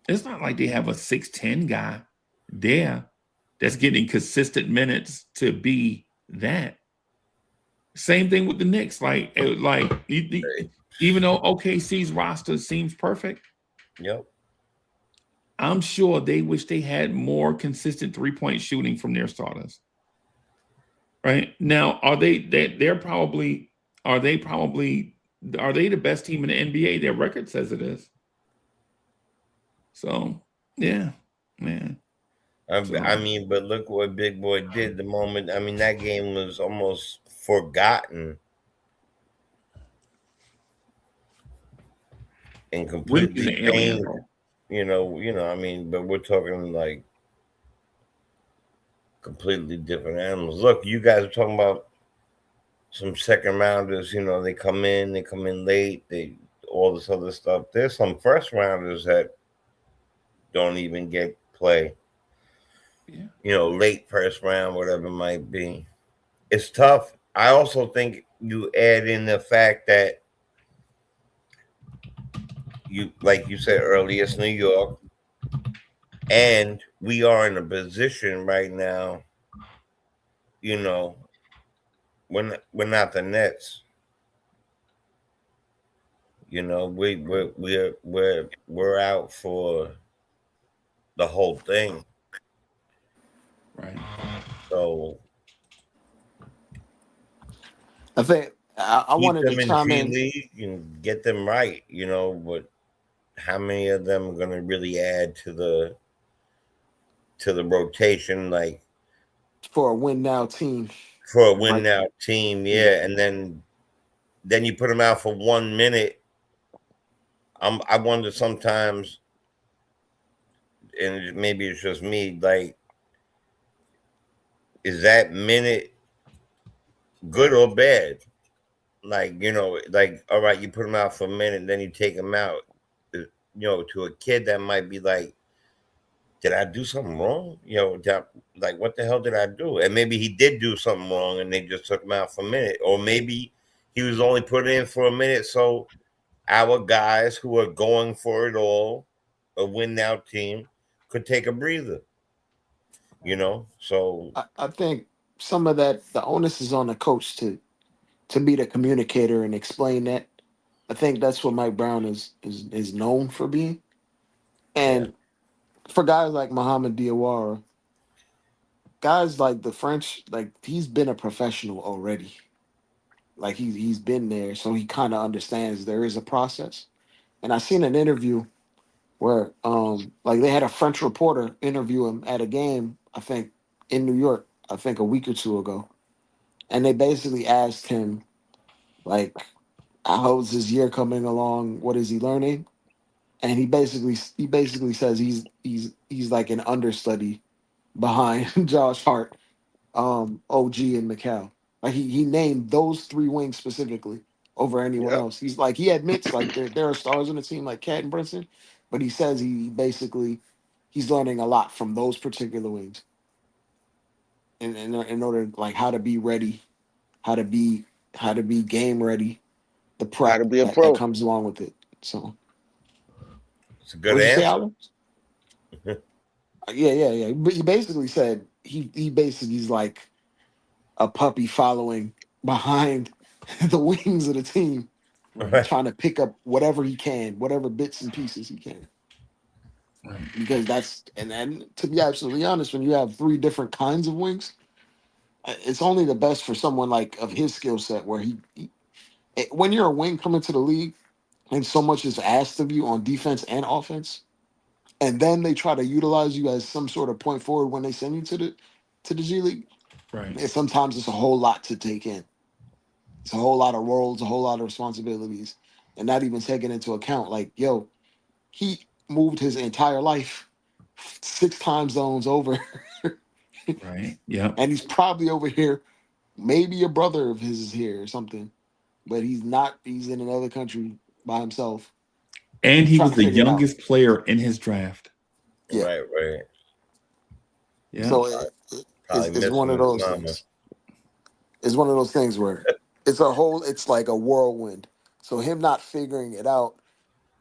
it's not like they have a 6'10" guy there that's getting consistent minutes to be that. Same thing with the Knicks. Even though OKC's roster seems perfect, I'm sure they wish they had more consistent 3-point shooting from their starters. Right now, are they the best team in the NBA? Their record says it is. So yeah, man. I mean, but look what Big Boy did the moment. I mean, that game was almost forgotten and completely changed. You know. I mean, but we're talking like completely different animals. Look, you guys are talking about some second rounders. They come in late. All this other stuff. There's some first rounders that don't even get play. Yeah. Late first round, whatever it might be. It's tough. I also think you add in the fact that like you said earlier, it's New York. And we are in a position right now, we're not the Nets. We're out for the whole thing. Right. So I think I wanted to chime in. League and get them right, but how many of them are gonna really add to the rotation, like for a win now team? Yeah. And then you put them out for 1 minute. I wonder sometimes, and maybe it's just me, like, is that minute good or bad? Like, like, all right, you put him out for a minute, then you take him out. To a kid that might be like, did I do something wrong? Like, what the hell did I do? And maybe he did do something wrong and they just took him out for a minute. Or maybe he was only put in for a minute so our guys who are going for it all, a win now team, could take a breather. So I think some of that the onus is on the coach to be the communicator and explain that. I think that's what Mike Brown is known for being. yeah, And for guys like Muhammad Diawara, guys like the French, like he's been a professional already. Like he's been there, so he kind of understands there is a process. And I seen an interview where like they had a French reporter interview him at a game, I think in New York, I think a week or two ago. And they basically asked him like how's his year coming along? What is he learning? And he basically says he's like an understudy behind Josh Hart, OG and McCall. Like he named those three wings specifically over anyone Yep. else. He's like he admits like there are stars on the team like Cat and Brunson, but he says he basically he's learning a lot from those particular wings in order like how to be ready, how to be game ready, the How to prep be a that pro. comes along with it. So it's a what good did you say, answer. Alan? Yeah. But he basically said he basically he's like a puppy following behind the wings of the team, Right. trying to pick up whatever he can, whatever bits and pieces he can. Right. Because that's and then to be absolutely honest, when you have three different kinds of wings, it's only the best for someone like of his skill set where when you're a wing coming to the league and so much is asked of you on defense and offense, and then they try to utilize you as some sort of point forward when they send you to the G League. Right. And sometimes it's a whole lot to take in. It's a whole lot of roles, a whole lot of responsibilities, and not even taking into account like, yo, he moved his entire life 6 time zones over, Right. Yep. and he's probably over here. Maybe a brother of his is here or something, but he's not. He's in another country by himself And he trying was to the figure it out. youngest player in his draft. Yeah. Right. Yeah. So Probably it's one missing of his those mama. things. It's one of those things where it's like a whirlwind. So him not figuring it out,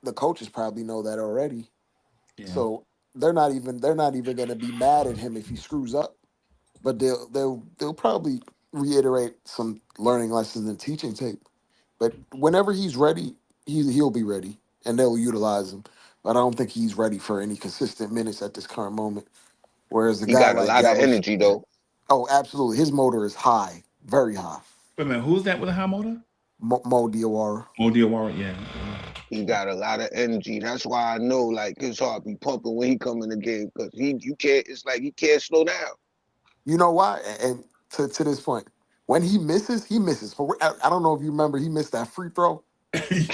the coaches probably know that already. Yeah. So they're not even gonna be mad at him if he screws up. But they'll probably reiterate some learning lessons and teaching tape. But whenever he's ready, he'll be ready and they'll utilize him. But I don't think he's ready for any consistent minutes at this current moment. Whereas a He guy got a like lot of Gallup, energy though. oh, absolutely, his motor is high, very high. Wait a minute. Who's that with a high motor? Mo Diawara. Oh, Diawara. Yeah. He got a lot of energy. That's why I know like his heart be pumping when he come in the game because you can't. It's like he can't slow down. You know why? And to this point, when he misses, he misses. I don't know if you remember, he missed that free throw.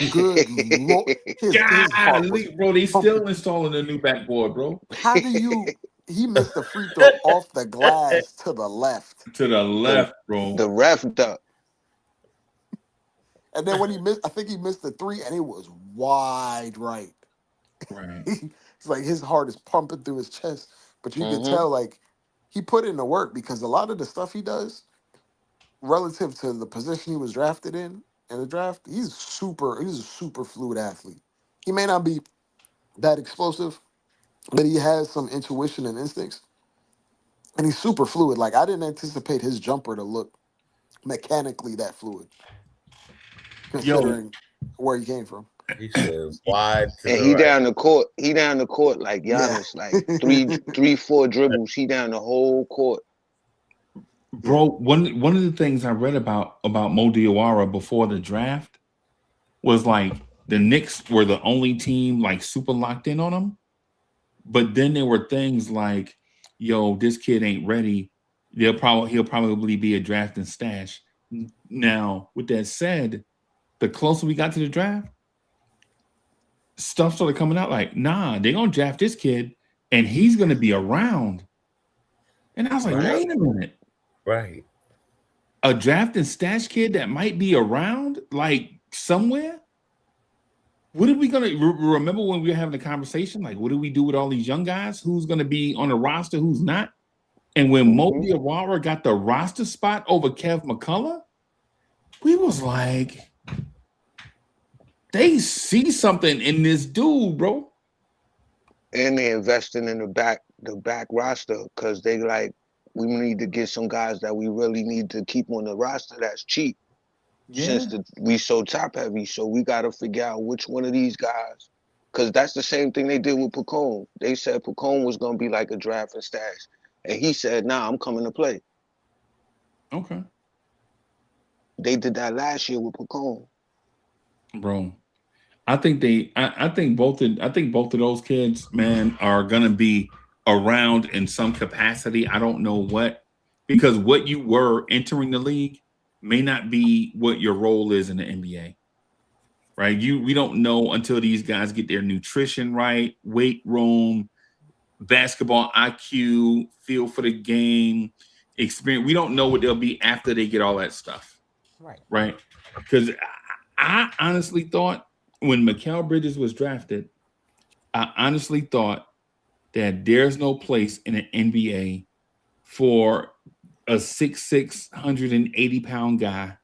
Good lord, his heart was Golly, bro. They pumping. still installing a new backboard, bro. How do you? He missed the free throw off the glass to the left, To the the left, bro. the ref duck. and then when he missed, I think he missed the three, and it was wide right. Right. It's like his heart is pumping through his chest, but you could Hmm. tell like he put in the work because a lot of the stuff he does relative to the position he was drafted in the draft, he's a super fluid athlete. He may not be that explosive, but he has some intuition and instincts. And he's super fluid. Like I didn't anticipate his jumper to look mechanically that fluid, Yo, considering where he came from. He said wide to And the he right. down the court. He down the court like Yeah. Giannis, like three, 4 dribbles. He down the whole court. Yeah. bro, one of the things I read about Mo Diawara before the draft was like the Knicks were the only team like super locked in on him. But then there were things like, yo, this kid ain't ready. He'll probably be a draft and stash. Now, with that said, the closer we got to the draft, stuff started coming out like, nah, they're gonna draft this kid and he's gonna be around. And I was like, wait a minute. Right. A draft and stash kid that might be around, like somewhere? What are we gonna remember when we were having a conversation? Like, what do we do with all these young guys? Who's gonna be on the roster, who's not? And when Moby Awara got the roster spot over Kev McCullough, we was like, they see something in this dude, bro. And they investing in the back roster because they like, we need to get some guys that we really need to keep on the roster that's cheap. Yeah. Since we so top heavy, so we got to figure out which one of these guys, because that's the same thing they did with Pacone. They said Pacone was going to be like a draft and stash, and he said, nah, I'm coming to play. Okay. They did that last year with Pacone. Bro, I think both of those kids, man, are gonna be around in some capacity. I don't know what, because what you were entering the league may not be what your role is in the NBA. Right? We don't know until these guys get their nutrition right, weight room, basketball IQ, feel for the game, experience. We don't know what they'll be after they get all that stuff. Right? Because I honestly thought when Mikal Bridges was drafted, I honestly thought that there's no place in an NBA for a 6'6", 180-pound guy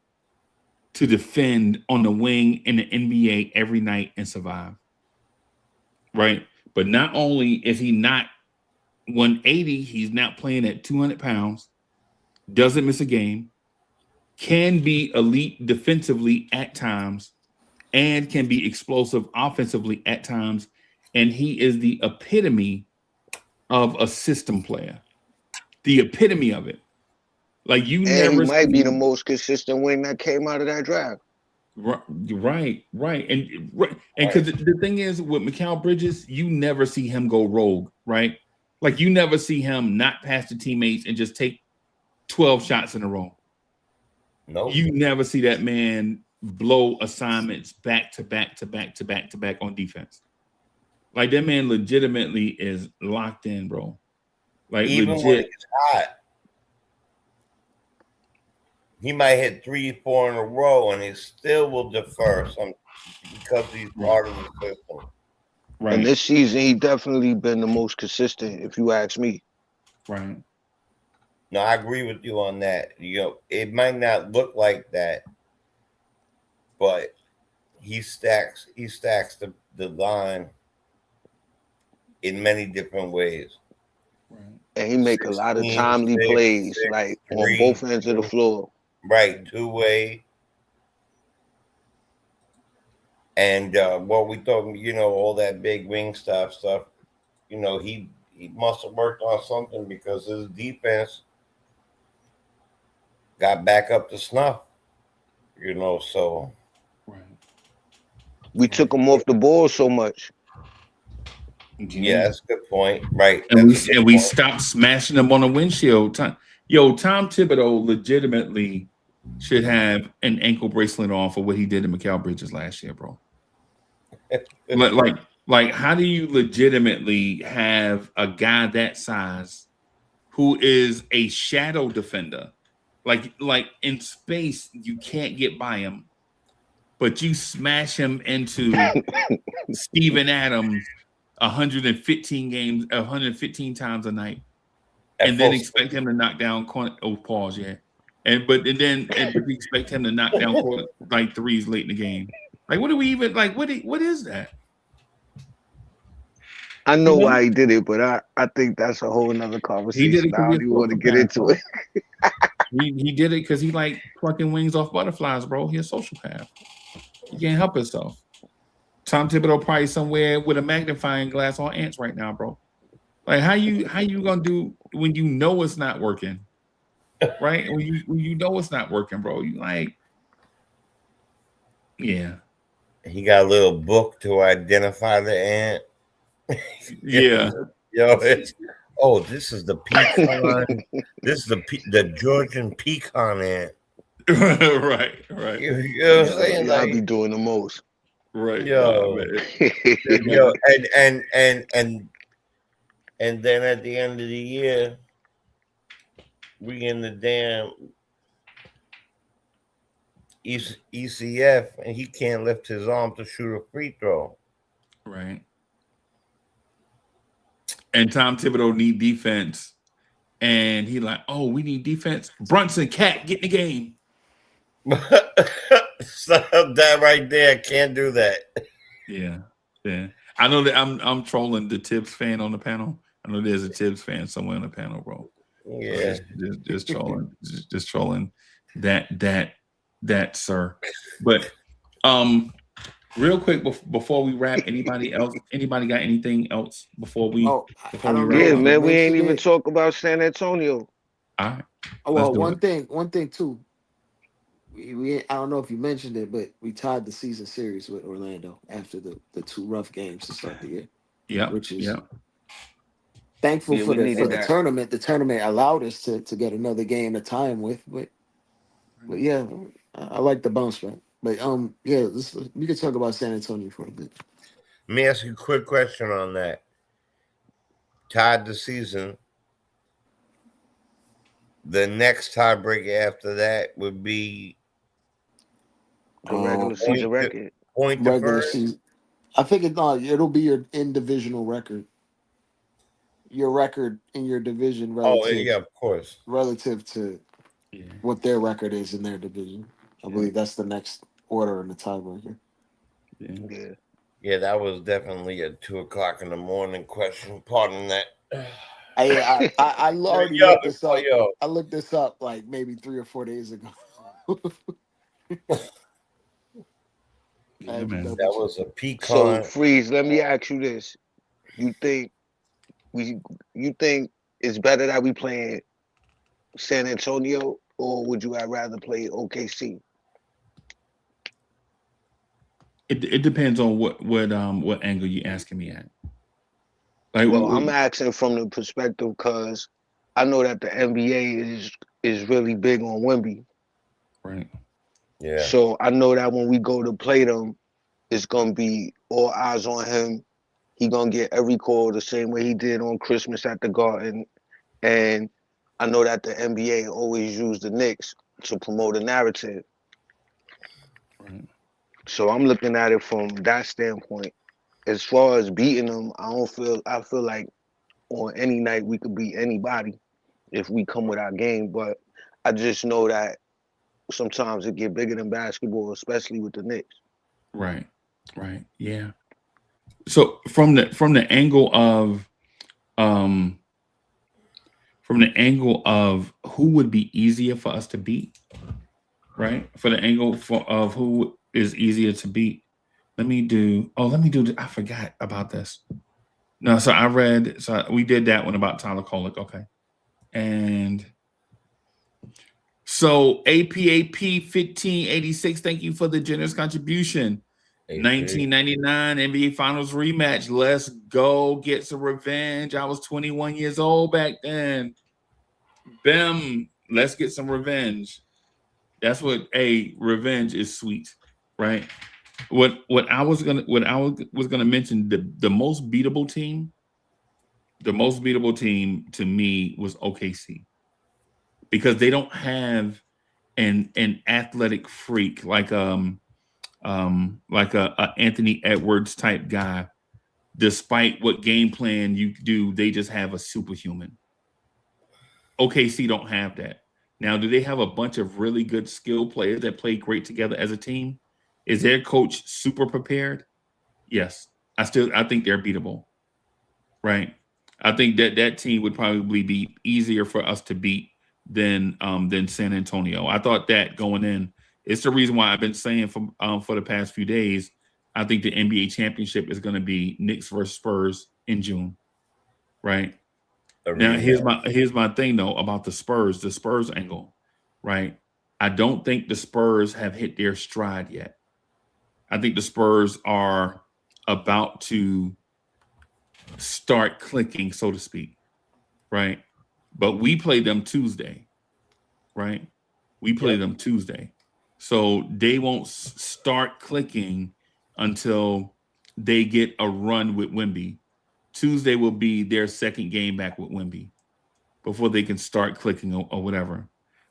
to defend on the wing in the NBA every night and survive. Right? But not only is he not 180, he's not playing at 200 pounds, doesn't miss a game, can be elite defensively at times, and can be explosive offensively at times. And he is the epitome of a system player. The epitome of it. Like you and never he might be the most consistent wing that came out of that draft. Right. And because the thing is with Mikal Bridges, you never see him go rogue, right? Like you never see him not pass the teammates and just take 12 shots in a row. No, You never see that man blow assignments back to back on defense. Like that man legitimately is locked in, bro. Like even legit. when it's hot, he might hit 3-4 in a row, and he still will defer because he's part of the system. Right. And this season, he definitely been the most consistent, if you ask me. Right. No, I agree with you on that. You know, it might not look like that, but he stacks the line in many different ways. Right. And he make a lot of timely plays, like on both ends of the floor. Right, two-way. And what we thought, you know, all that big wing stuff, you know, he must have worked on something because his defense got back up to snuff, you know, so. Right. We took him off the ball so much. Yeah, that's a good point. Right. And we stopped smashing them on the windshield. Tom Thibodeau legitimately should have an ankle bracelet on for what he did to Mikal Bridges last year, bro. like, how do you legitimately have a guy that size who is a shadow defender? Like in space, you can't get by him, but you smash him into Steven Adams 115 times a night, and then expect him to knock down pause, yeah. And we expect him to knock down like threes late in the game. Like, what do we even like? What is that? I know why he did it, but I think that's a whole nother conversation. He did it. I don't even want to get into it. He did it because he like plucking wings off butterflies, bro. He's a sociopath. He can't help himself. Tom Thibodeau probably somewhere with a magnifying glass on ants right now, bro. Like how you gonna do when you know it's not working, right? When you know it's not working, bro. You like, yeah. He got a little book to identify the ant. Yeah. Yo, this is the pecan. This is the Georgian pecan ant. Right. You know what I'm saying? I'll be doing the most. Right. Yo, yo, and then at the end of the year, we in the damn ECF, and he can't lift his arm to shoot a free throw. Right. And Tom Thibodeau need defense. And he like, oh, we need defense. Brunson, Cat, get in the game. So that right there can't do that. Yeah. Yeah. I know that I'm trolling the Tibbs fan on the panel. I know there's a Tibbs fan somewhere on the panel, bro. Yeah. So just trolling. just trolling that, sir. But real quick before we wrap, anybody got anything else before we I don't know. Yeah, if you man, we ain't mentioned even it. talk about San Antonio. All right. Well, one thing too. We I don't know if you mentioned it, but we tied the season series with Orlando after the two rough games to start the year. Yeah, which is thankful Yeah, for we the that. tournament. The tournament allowed us to get another game to time with, but yeah, I like the bounce back. But yeah, we could talk about San Antonio for a bit. Let me ask you a quick question on that. Tied the season. The next tiebreaker after that would be the regular season record. Point regular season. I think it'll be your in divisional record. Your record in your division relative. Oh yeah, of course. Relative to what their record is in their division. I believe that's the next order in the tiebreaker. Yeah, that was definitely a 2:00 in the morning question. Pardon that. I already looked this up. I looked this up like maybe 3 or 4 days ago. That was a pecan. So Freeze, let me ask you this: you think it's better that we playing San Antonio, or would you rather play OKC? It depends on what angle you're asking me at. Like, well, I'm asking from the perspective because I know that the NBA is really big on Wemby. Right. Yeah. So I know that when we go to play them, it's gonna be all eyes on him. He gonna get every call the same way he did on Christmas at the Garden. And I know that the NBA always use the Knicks to promote a narrative. Right. So I'm looking at it from that standpoint. As far as beating them, I feel like on any night we could beat anybody if we come with our game. But I just know that sometimes it get bigger than basketball, especially with the Knicks. Right. Right. Yeah. So from the angle of who would be easier for us to beat, right? For the angle of who is easier to beat. Let me do I forgot about this. No, so we did that one about Tyler Kolek. Okay. And so APAP 1586, thank you for the generous contribution. 1999 NBA Finals rematch. Let's go get some revenge. I was 21 years old back then. Bim, let's get some revenge. That's what revenge is sweet, right? What I was gonna mention, the most beatable team to me was OKC, because they don't have an athletic freak like a Anthony Edwards type guy. Despite what game plan you do, they just have a superhuman. OKC don't have that. Now, do they have a bunch of really good skill players that play great together as a team? Is their coach super prepared? Yes. I think they're beatable. Right? I think that team would probably be easier for us to beat than San Antonio. I thought that going in. It's the reason why I've been saying for the past few days, I think the NBA championship is going to be Knicks versus Spurs in June. Right? Now, here's my thing though about the Spurs angle, right? I don't think the Spurs have hit their stride yet. I think the Spurs are about to start clicking, so to speak, right? But we play them Tuesday, right? We play them Tuesday. So they won't start clicking until they get a run with Wemby. Tuesday will be their second game back with Wemby before they can start clicking or whatever,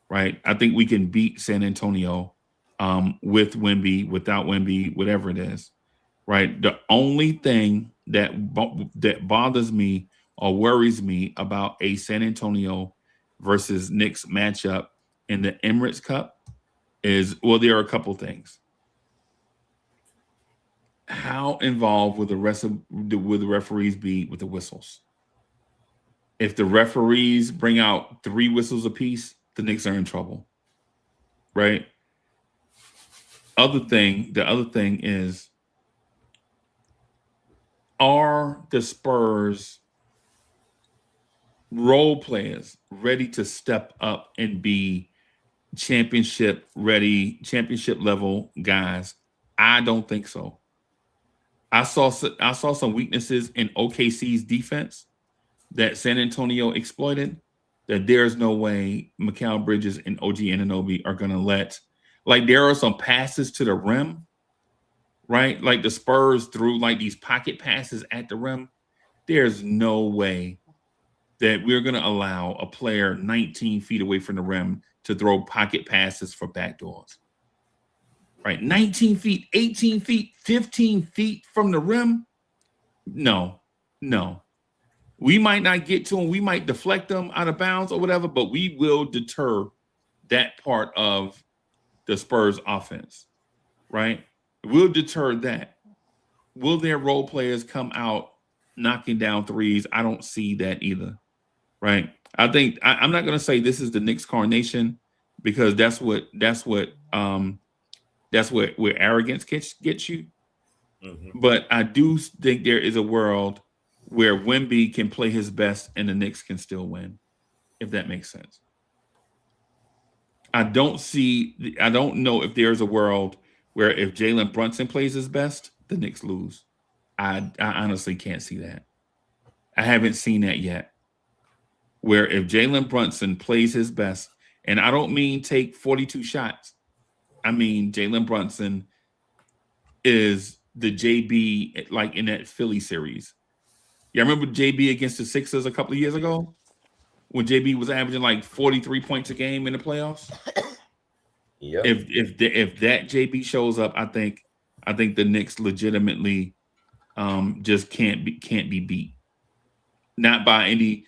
right? I think we can beat San Antonio with Wemby, without Wemby, whatever it is, right? The only thing that bothers me or worries me about a San Antonio versus Knicks matchup in the Emirates Cup is, well, there are a couple things. How involved will the referees be with the whistles? If the referees bring out 3 whistles apiece, the Knicks are in trouble, right? The other thing is, are the Spurs role players ready to step up and be championship level guys? I don't think so. I saw some weaknesses in OKC's defense that San Antonio exploited, that there's no way Mikal Bridges and OG Anunoby are going to let, like, there are some passes to the rim, right? Like the Spurs threw like these pocket passes at the rim. There's no way that we're going to allow a player 19 feet away from the rim to throw pocket passes for backdoors, right? 19 feet, 18 feet, 15 feet from the rim. No. We might not get to them. We might deflect them out of bounds or whatever, but we will deter that part of the Spurs offense, right? We'll deter that. Will their role players come out knocking down threes? I don't see that either, right? I think I'm not going to say this is the Knicks carnation, because that's what where arrogance gets you. Mm-hmm. But I do think there is a world where Wemby can play his best and the Knicks can still win, if that makes sense. I don't know if there's a world where if Jalen Brunson plays his best, the Knicks lose. I honestly can't see that. I haven't seen that yet. Where if Jalen Brunson plays his best, and I don't mean take 42 shots. I mean Jalen Brunson is the JB, like in that Philly series. Yeah, remember JB against the Sixers a couple of years ago when JB was averaging like 43 points a game in the playoffs? Yeah. If that JB shows up, I think the Knicks legitimately just can't be beat. Not by any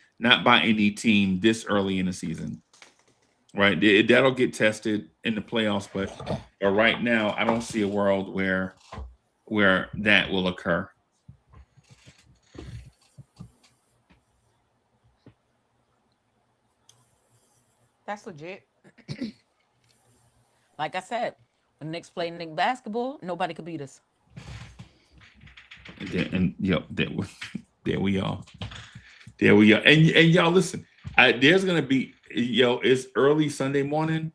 team this early in the season. Right? That'll get tested in the playoffs, but right now I don't see a world where that will occur. That's legit. Like I said, when Knicks play Knicks basketball, nobody could beat us. There we are. And y'all listen, there's gonna be, it's early Sunday morning.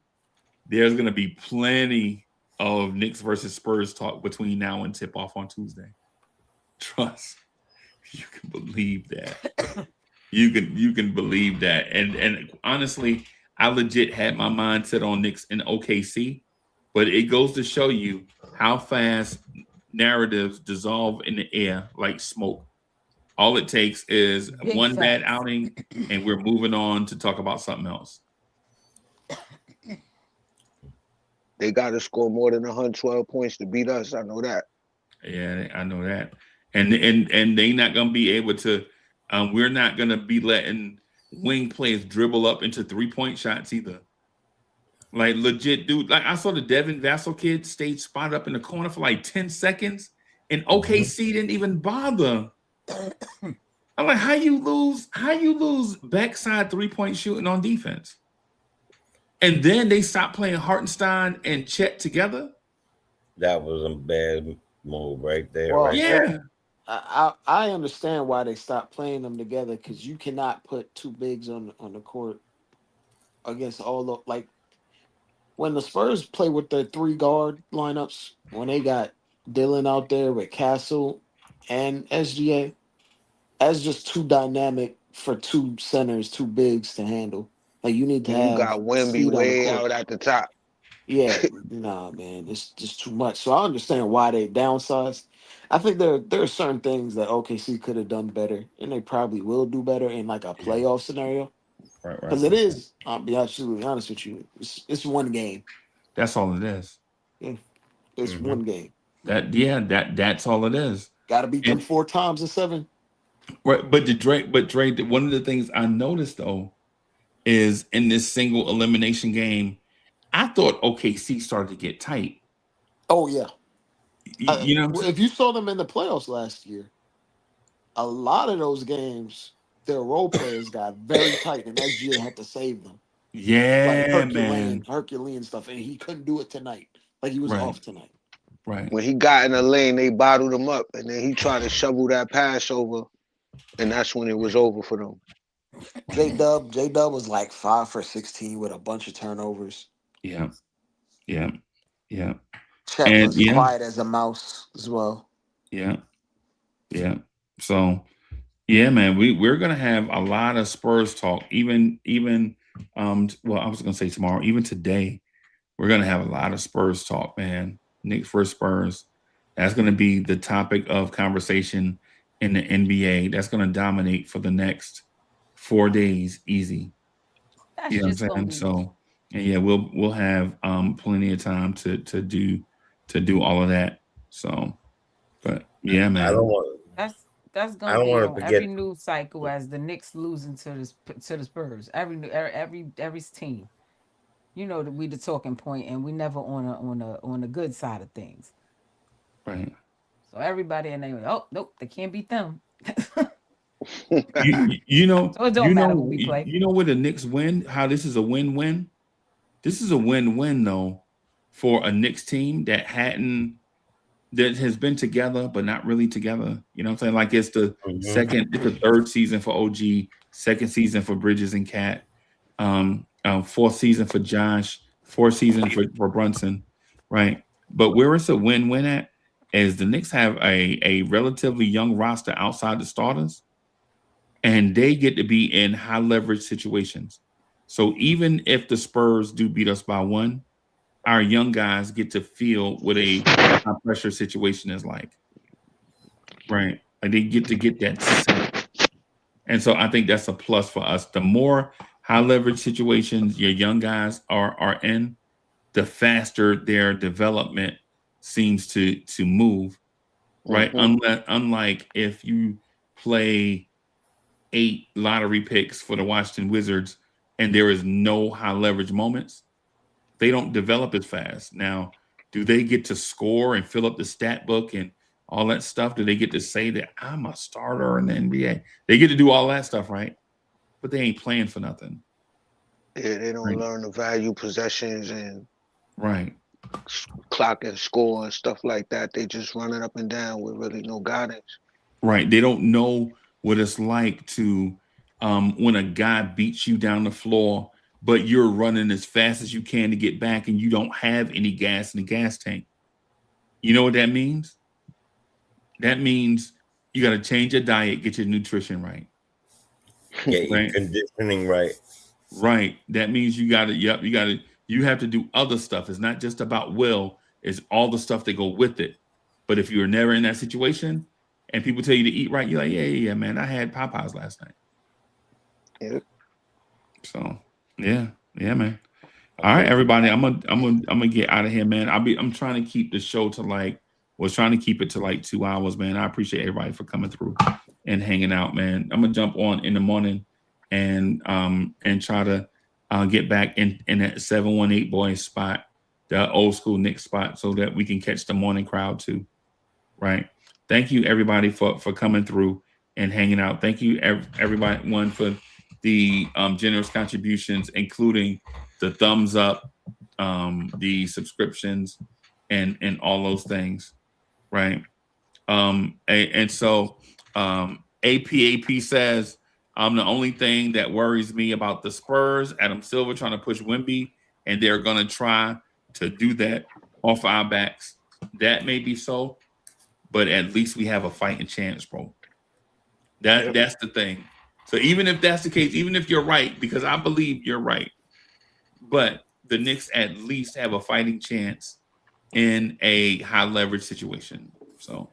There's gonna be plenty of Knicks versus Spurs talk between now and tip off on Tuesday. Trust, you can believe that. You can believe that. And honestly, I legit had my mind set on Knicks and OKC, but it goes to show you how fast narratives dissolve in the air like smoke. All it takes is one bad outing, and we're moving on to talk about something else. They got to score more than 112 points to beat us. I know that. Yeah, I know that. And they not going to be able to. We're not going to be letting wing players dribble up into 3-point shots either. Like legit, dude. Like I saw the Devin Vassell kid stayed spotted up in the corner for like 10 seconds, and OKC didn't even bother. I'm like, how you lose backside 3-point shooting on defense? And then they stopped playing Hartenstein and Chet together. That was a bad move right there. Well, right yeah. there. I understand why they stopped playing them together, because you cannot put 2 bigs on the court against all the, like, when the Spurs play with their 3 guard lineups, when they got Dillon out there with Castle and SGA, that's just too dynamic for 2 centers, 2 bigs to handle. Like, you need to have. You got Wemby way out at the top. Yeah, nah, man, it's just too much. So I understand why they downsized. I think there are certain things that OKC could have done better, and they probably will do better in like a Yeah. playoff scenario. Right. Because it is, I'll be absolutely honest with you, it's one game. That's all it is. Yeah, it's one game. That's all it is. Got to beat them And 4 times in 7. right, but Dre, one of the things I noticed though is in this single elimination game, I thought OKC started to get tight. Oh yeah, You know what I'm saying? if you saw them in the playoffs last year, a lot of those games, their role players got very tight, and SGA had to save them. Like Yeah, man. Herculean stuff, and he couldn't do it tonight. Like he was Right, off tonight. right. When he got in the lane, they bottled him up, and then he tried to shovel that pass over, and that's when it was over for them. J Dub was like 5 for 16 with a bunch of turnovers. Yeah, yeah, yeah. Chet And was quiet as a mouse as well. yeah. So yeah, man, we're gonna have a lot of Spurs talk. Even well, I was gonna say tomorrow, even today, we're gonna have a lot of Spurs talk, man. Knicks versus Spurs. That's gonna be the topic of conversation in the NBA. That's gonna dominate for the next 4 days, easy. That's You know what just I'm gonna saying? be So, and yeah, we'll have plenty of time to do all of that. So, but yeah, I man. don't want. that's I gonna don't be want to on forget. every news cycle as the Knicks losing to the Spurs. Every team. You know that we the talking point, and we never on a good side of things. Right. So everybody in there, oh nope, they can't beat them. You know, So it don't matter who we play. you know where the Knicks win, how this is a win-win. This is a win-win though for a Knicks team that has been together but not really together. You know what I'm saying? Like it's the third season for OG, second season for Bridges and Cat, fourth season for Josh, fourth season for Brunson, right? But where it's a win-win at is the Knicks have a relatively young roster outside the starters, and they get to be in high leverage situations. So even if the Spurs do beat us by 1, our young guys get to feel what a high pressure situation is like, right? Like they get to get that sense. And so I think that's a plus for us. The more high leverage situations your young guys are in, the faster their development seems to move, right? Unlike if you play 8 lottery picks for the Washington Wizards and there is no high leverage moments, they don't develop as fast. Now, do they get to score and fill up the stat book and all that stuff? Do they get to say that I'm a starter in the NBA? They get to do all that stuff, right? But they ain't playing for nothing. Yeah, they don't learn to value possessions and right clock and score and stuff like that. They just running up and down with really no guidance. Right. They don't know what it's like to when a guy beats you down the floor, but you're running as fast as you can to get back and you don't have any gas in the gas tank. You know what that means? That means you got to change your diet, get your nutrition right. Get your conditioning right. Right. That means you have to do other stuff. It's not just about will, it's all the stuff that go with it. But if you're never in that situation and people tell you to eat right, you're like, yeah, man, I had Popeyes last night. Yeah. So yeah, man. All right, everybody. I'm gonna get out of here, man. I'm trying to keep the show to trying to keep it to like 2 hours, man. I appreciate everybody for coming through and hanging out, man. I'm gonna jump on in the morning and try to get back in that 718 boys spot, the old school Knicks spot, so that we can catch the morning crowd too. Right. Thank you everybody for coming through and hanging out. Thank you everyone for the generous contributions, including the thumbs up, the subscriptions, and all those things, right? And so APAP says, the only thing that worries me about the Spurs, Adam Silver trying to push Wemby, and they're going to try to do that off our backs. That may be so, but at least we have a fighting chance, bro. That's the thing. So even if that's the case, even if you're right, because I believe you're right, but the Knicks at least have a fighting chance in a high leverage situation. So,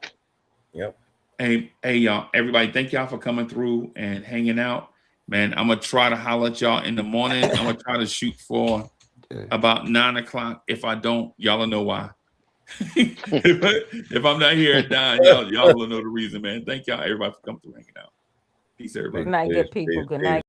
yep. Hey, y'all, everybody, thank y'all for coming through and hanging out. Man, I'm gonna try to holler at y'all in the morning. I'm gonna try to shoot for about 9 o'clock. If I don't, y'all will know why. if I'm not here at 9, y'all will know the reason, man. Thank y'all, everybody, for coming through hanging out. Peace, everybody. Good night, good people. Good night.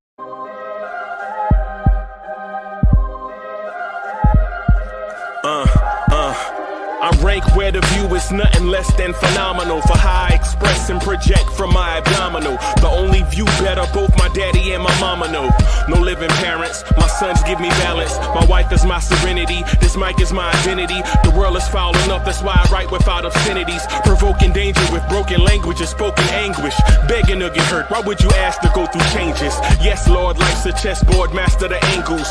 I rank where the view is nothing less than phenomenal. For how I express and project from my abdominal. The only view better, both my daddy and my mama know. No living parents, my sons give me balance. My wife is my serenity, this mic is my identity. The world is foul enough, that's why I write without obscenities. Provoking danger with broken language and spoken anguish. Begging to get hurt, why would you ask to go through changes? Yes, Lord, life's a chessboard, master the angles.